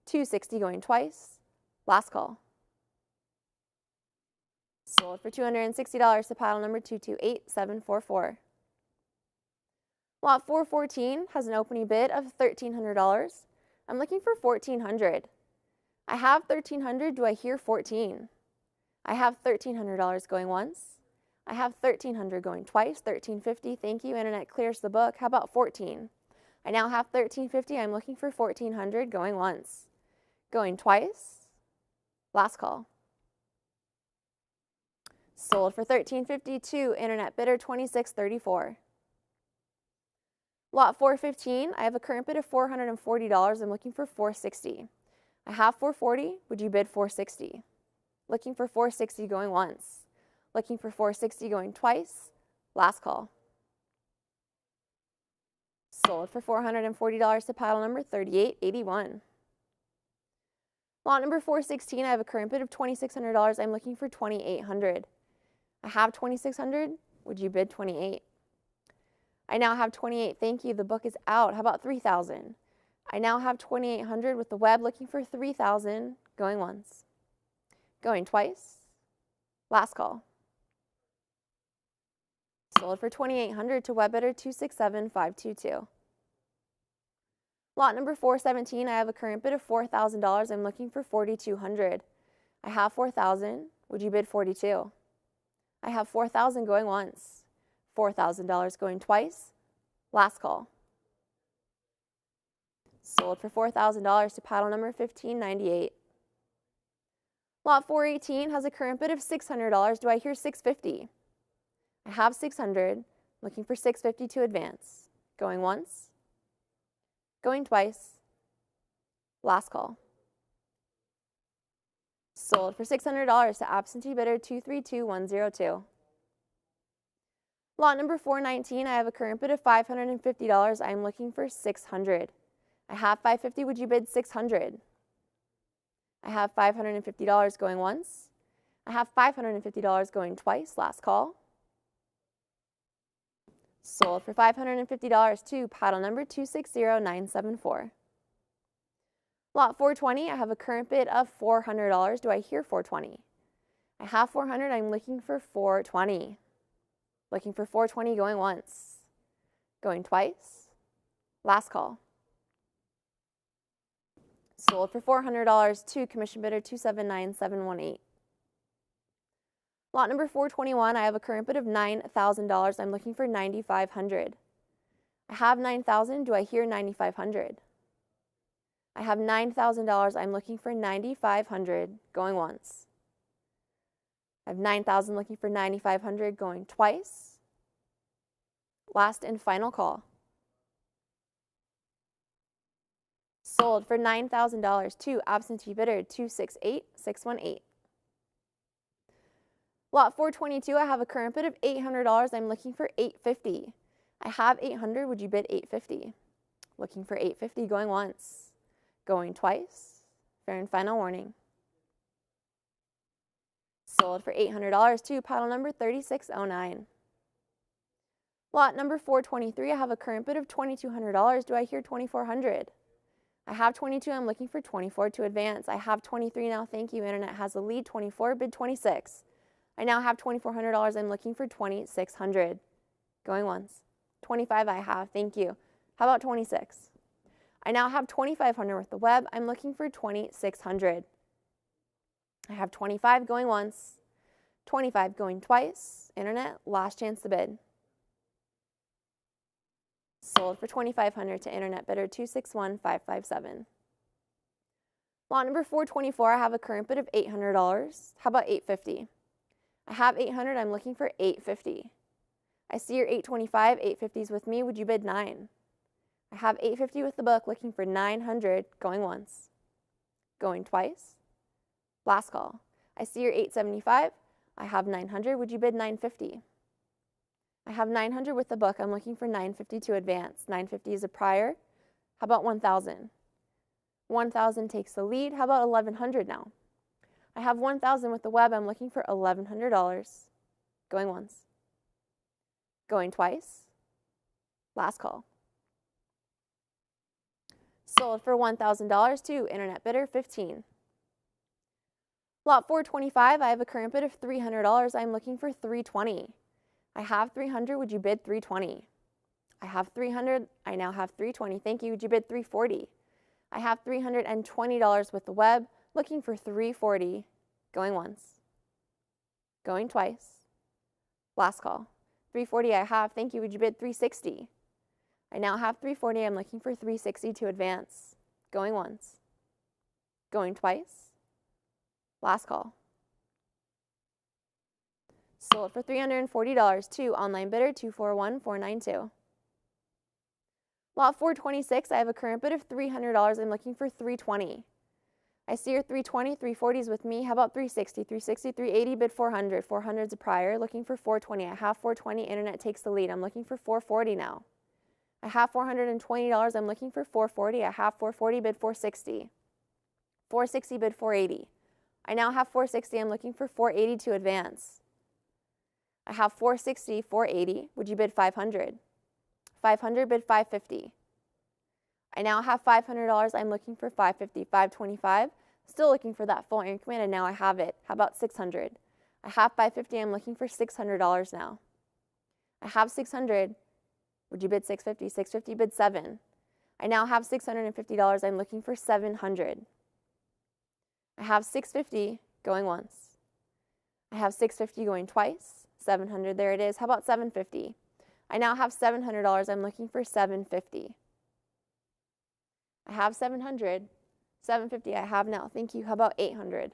260 going twice. Last call. Sold for $260 to paddle number 228744. Lot 414 has an opening bid of $1,300. I'm looking for 1,400. I have 1,300. Do I hear 14? I have $1,300 going once. I have 1,300 going twice. 1,350. Thank you. Internet clears the book. How about 14? I now have 1,350. I'm looking for 1,400 going once. Going twice. Last call. Sold for $1,352. Internet bidder 2634. Lot 415, I have a current bid of $440. I'm looking for 460. I have 440. Would you bid 460? Looking for 460 going once. Looking for 460 going twice. Last call. Sold for $440 to paddle number 3881. Lot number 416, I have a current bid of $2,600. I'm looking for 2,800. I have 2,600. Would you bid 28? I now have 28. Thank you. The book is out. How about 3,000? I now have 2,800 with the web looking for 3,000 going once. Going twice. Last call. Sold for 2,800 to web bidder 267522. Lot number 417, I have a current bid of $4,000. I'm looking for 4,200. I have 4,000. Would you bid 42? I have 4,000 going once. $4,000 going twice. Last call. Sold for $4,000 to paddle number 1598. Lot 418 has a current bid of $600. Do I hear 650? I have 600. Looking for 650 to advance. Going once. Going twice. Last call. Sold for $600 to absentee bidder 232102. Lot number 419, I have a current bid of $550. I am looking for 600. I have 550. Would you bid 600? I have $550 going once. I have $550 going twice. Last call. Sold for $550 to paddle number 260974. Lot 420, I have a current bid of $400. Do I hear 420? I have 400. I'm looking for 420. Looking for 420 going once. Going twice. Last call. Sold for $400 to commission bidder 279718. Lot number 421, I have a current bid of $9,000. I'm looking for 9,500. I have 9,000. Do I hear 9,500? I have $9,000. I'm looking for 9,500 going once. I have 9,000 looking for 9,500 going twice. Last and final call. Sold for $9,000 to absentee bidder 268618. Lot 422, I have a current bid of $800. I'm looking for $850. I have 800. Would you bid $850? Looking for $850 going once. Going twice. Fair and final warning. Sold for $800 to paddle number 3609. Lot number 423, I have a current bid of $2,200. Do I hear $2,400? I have 22, I'm looking for 24 to advance. I have 23 now, thank you. Internet has a lead, 24, bid 26. I now have $2,400, I'm looking for 2,600. Going once. 25 I have, thank you. How about 26? I now have 2,500 with the web, I'm looking for 2,600. I have 25 going once, 25 going twice. Internet, last chance to bid. Sold for 2,500 to internet bidder 261557. Lot number 424, I have a current bid of $800. How about 850? I have 800, I'm looking for 850. I see your 825, 850 is with me, would you bid 9? I have 850 with the book, looking for 900, going once. Going twice. Last call. I see your 875, I have 900, would you bid 950? I have 900 with the book, I'm looking for 950 to advance. 950 is a prior. How about 1,000? 1,000 takes the lead, how about 1,100 now? I have 1,000 with the web, I'm looking for $1,100. Going once. Going twice. Last call. Sold for $1,000 to internet bidder 15. Lot 425, I have a current bid of $300. I'm looking for 320. I have 300, would you bid 320? I have 300, I now have 320. Thank you, would you bid 340? I have $320 with the web, looking for 340. Going once. Going twice. Last call. 340 I have, thank you, would you bid 360? I now have 340, I'm looking for 360 to advance. Going once. Going twice. Last call. Sold for $340 to online bidder 241492. Lot 426, I have a current bid of $300, I'm looking for 320. I see your 320, 340 is with me, how about 360, 360, 380, bid 400. 400 is a prior, looking for 420. I have 420, internet takes the lead, I'm looking for 440 now. I have $420, I'm looking for 440. I have 440, bid 460. 460, bid 480. I now have 460, I'm looking for 480 to advance. I have 460, 480, would you bid 500? 500, bid 550. I now have $500, I'm looking for 550, 525. Still looking for that full increment, and now I have it. How about 600? I have 550, I'm looking for $600 now. I have 600, would you bid 650? 650, bid 7. I now have $650, I'm looking for 700. I have 650 going once. I have 650 going twice. 700, there it is. How about 750? I now have $700, I'm looking for 750. I have 700, 750 I have now, thank you. How about 800?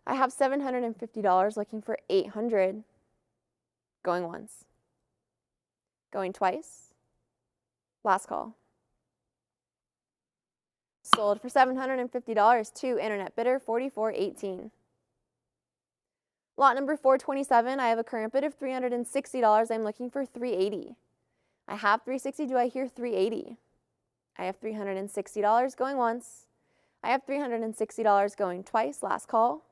I have $750, looking for 800. Going once. Going twice. Last call. Sold for $750 to internet bidder 4418. Lot number 427, I have a current bid of $360. I'm looking for 380. I have 360, do I hear 380? I have $360 going once. I have $360 going twice. Last call.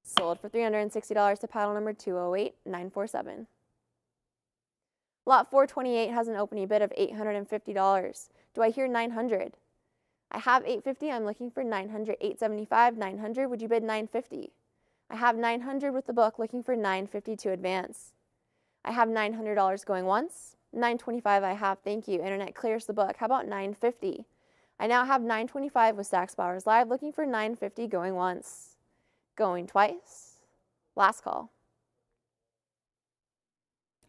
Sold for $360 to paddle number 208947. Lot 428 has an opening bid of $850. Do I hear 900? I have 850, I'm looking for 900, 875, 900, would you bid 950? I have 900 with the book, looking for 950 to advance. I have $900 going once, 925 I have, thank you, internet clears the book. How about 950? I now have 925 with Stack's Bowers Live, looking for 950 going once, going twice, last call.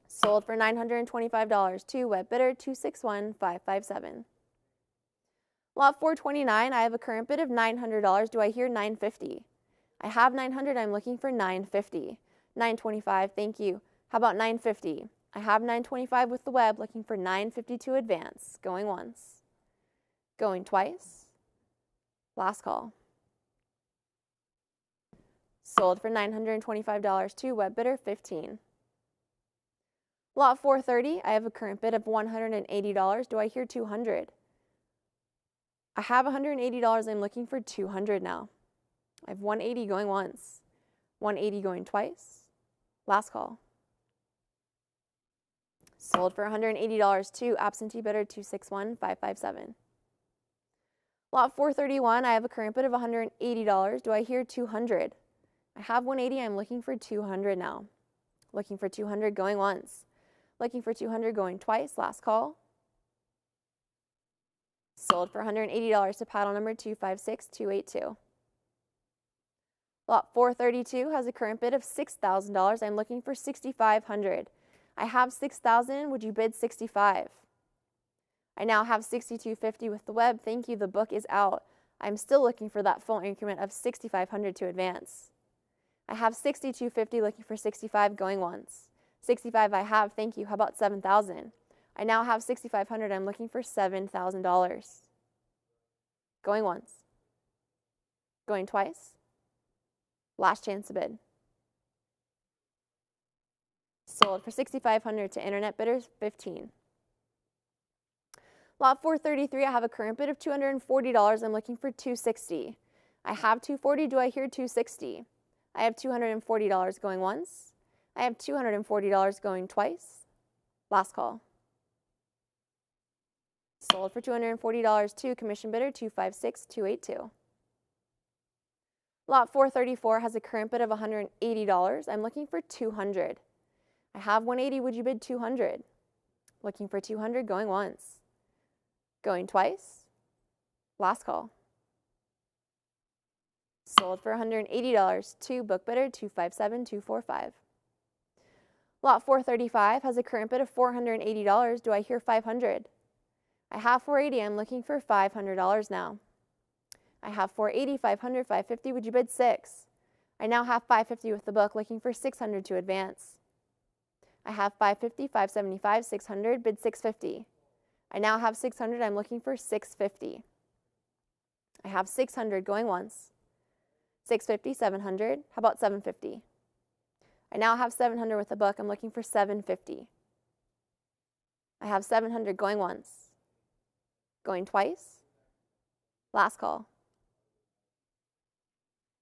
Sold for $925 to web bidder 261557. Lot 429, I have a current bid of $900. Do I hear 950? I have 900, I'm looking for 950. 925, thank you. How about 950? I have 925 with the web, looking for 950 to advance. Going once. Going twice. Last call. Sold for $925 to web bidder 15. Lot 430, I have a current bid of $180. Do I hear 200? I have $180, I'm looking for 200 now. I have 180 going once, 180 going twice. Last call. Sold for $180 to absentee bidder 261557. Lot 431, I have a current bid of $180. Do I hear 200? I have 180, I'm looking for 200 now. Looking for 200, going once. Looking for 200, going twice, last call. Sold for $180 to paddle number 256282. Lot 432 has a current bid of $6,000. I'm looking for $6,500. I have $6,000. Would you bid $65? I now have $6,250 with the web. Thank you. The book is out. I'm still looking for that full increment of $6,500 to advance. I have $6,250 looking for $65 going once. $65 I have. Thank you. How about $7,000? I now have $6,500. I'm looking for $7,000. Going once. Going twice. Last chance to bid. Sold for $6,500 to internet bidders 15. Lot 433, I have a current bid of $240. I'm looking for $260. I have $240. Do I hear $260? I have $240 going once. I have $240 going twice. Last call. Sold for $240 to commission bidder 256282. Lot 434 has a current bid of $180. I'm looking for $200. I have $180. Would you bid $200? Looking for $200 going once. Going twice. Last call. Sold for $180 to book bidder 257245. Lot 435 has a current bid of $480. Do I hear $500? I have $480. I'm looking for $500 now. I have $480, $500, $550. Would you bid $6? I now have $550 with the book, looking for $600 to advance. I have $550, $575, $600. Bid $650. I now have $600. I'm looking for $650. I have $600 going once. $650, $700. How about $750? I now have $700 with the book. I'm looking for $750. I have $700 going once. Going twice. Last call.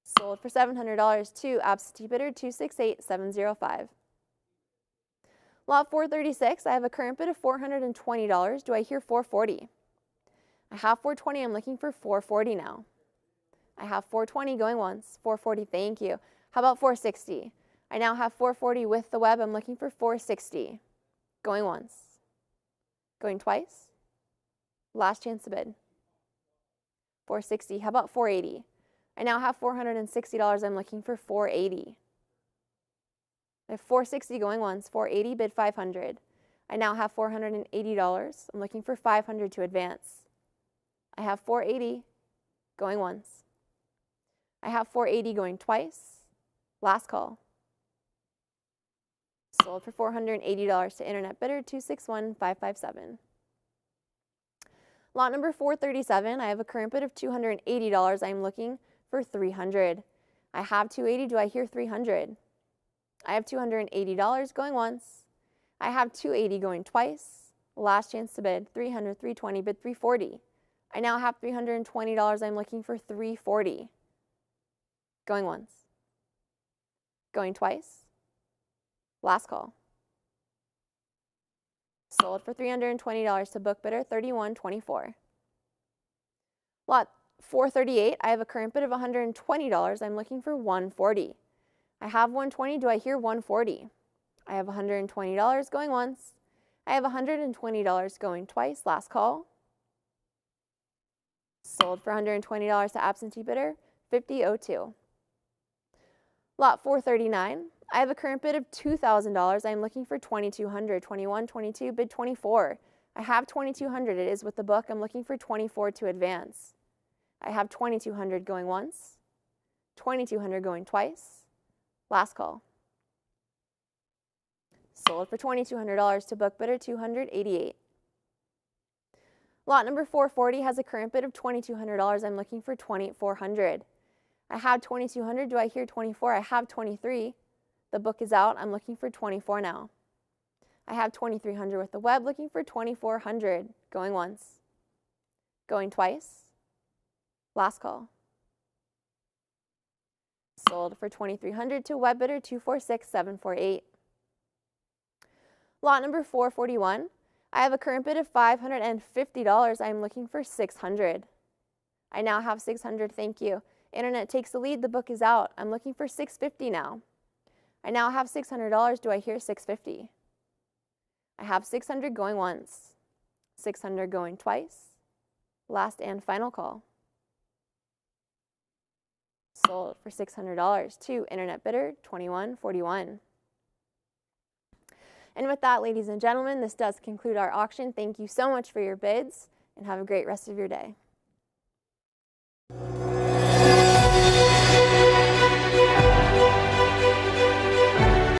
Sold for $700 to absentee bidder 268705. Lot 436, I have a current bid of $420. Do I hear $440? I have $420. I'm looking for $440 now. I have $420 going once. $440, thank you. How about $460? I now have $440 with the web. I'm looking for $460. Going once. Going twice. Last chance to bid. $460. How about $480? I now have $460. I'm looking for $480. I have $460 going once. $480, bid $500. I now have $480. I'm looking for $500 to advance. I have $480 going once. I have $480 going twice. Last call. Sold for $480 to internet bidder 261557. Lot number 437, I have a current bid of $280. I'm looking for $300. I have $280. Do I hear $300? I have $280 going once. I have $280 going twice. Last chance to bid. $300, $320, bid $340. I now have $320. I'm looking for $340. Going once. Going twice. Last call. Sold for $320 to book bidder 3124. Lot 438, I have a current bid of $120. I'm looking for $140. I have $120. Do I hear $140? I have $120 going once. I have $120 going twice. Last call. Sold for $120 to absentee bidder 5002. Lot 439, I have a current bid of $2,000. I'm looking for $2,200, 21, 22, bid 24. I have $2,200. It is with the book. I'm looking for 24 to advance. I have $2,200 going once, $2,200 going twice. Last call. Sold for $2,200 to book bidder 288. Lot number 440 has a current bid of $2,200. I'm looking for $2,400. I have $2,200. Do I hear 24? I have 23. The book is out. I'm looking for 24 now. I have 2,300 with the web, looking for 2,400. Going once. Going twice. Last call. Sold for $2,300 to web bidder 246748. Lot number 441. I have a current bid of $550. I'm looking for $600. I now have $600. Thank you. Internet takes the lead. The book is out. I'm looking for $650 now. I now have $600. Do I hear $650? I have $600 going once. $600 going twice. Last and final call. Sold for $600 to internet bidder 2141. And with that, ladies and gentlemen, this does conclude our auction. Thank you so much for your bids and have a great rest of your day.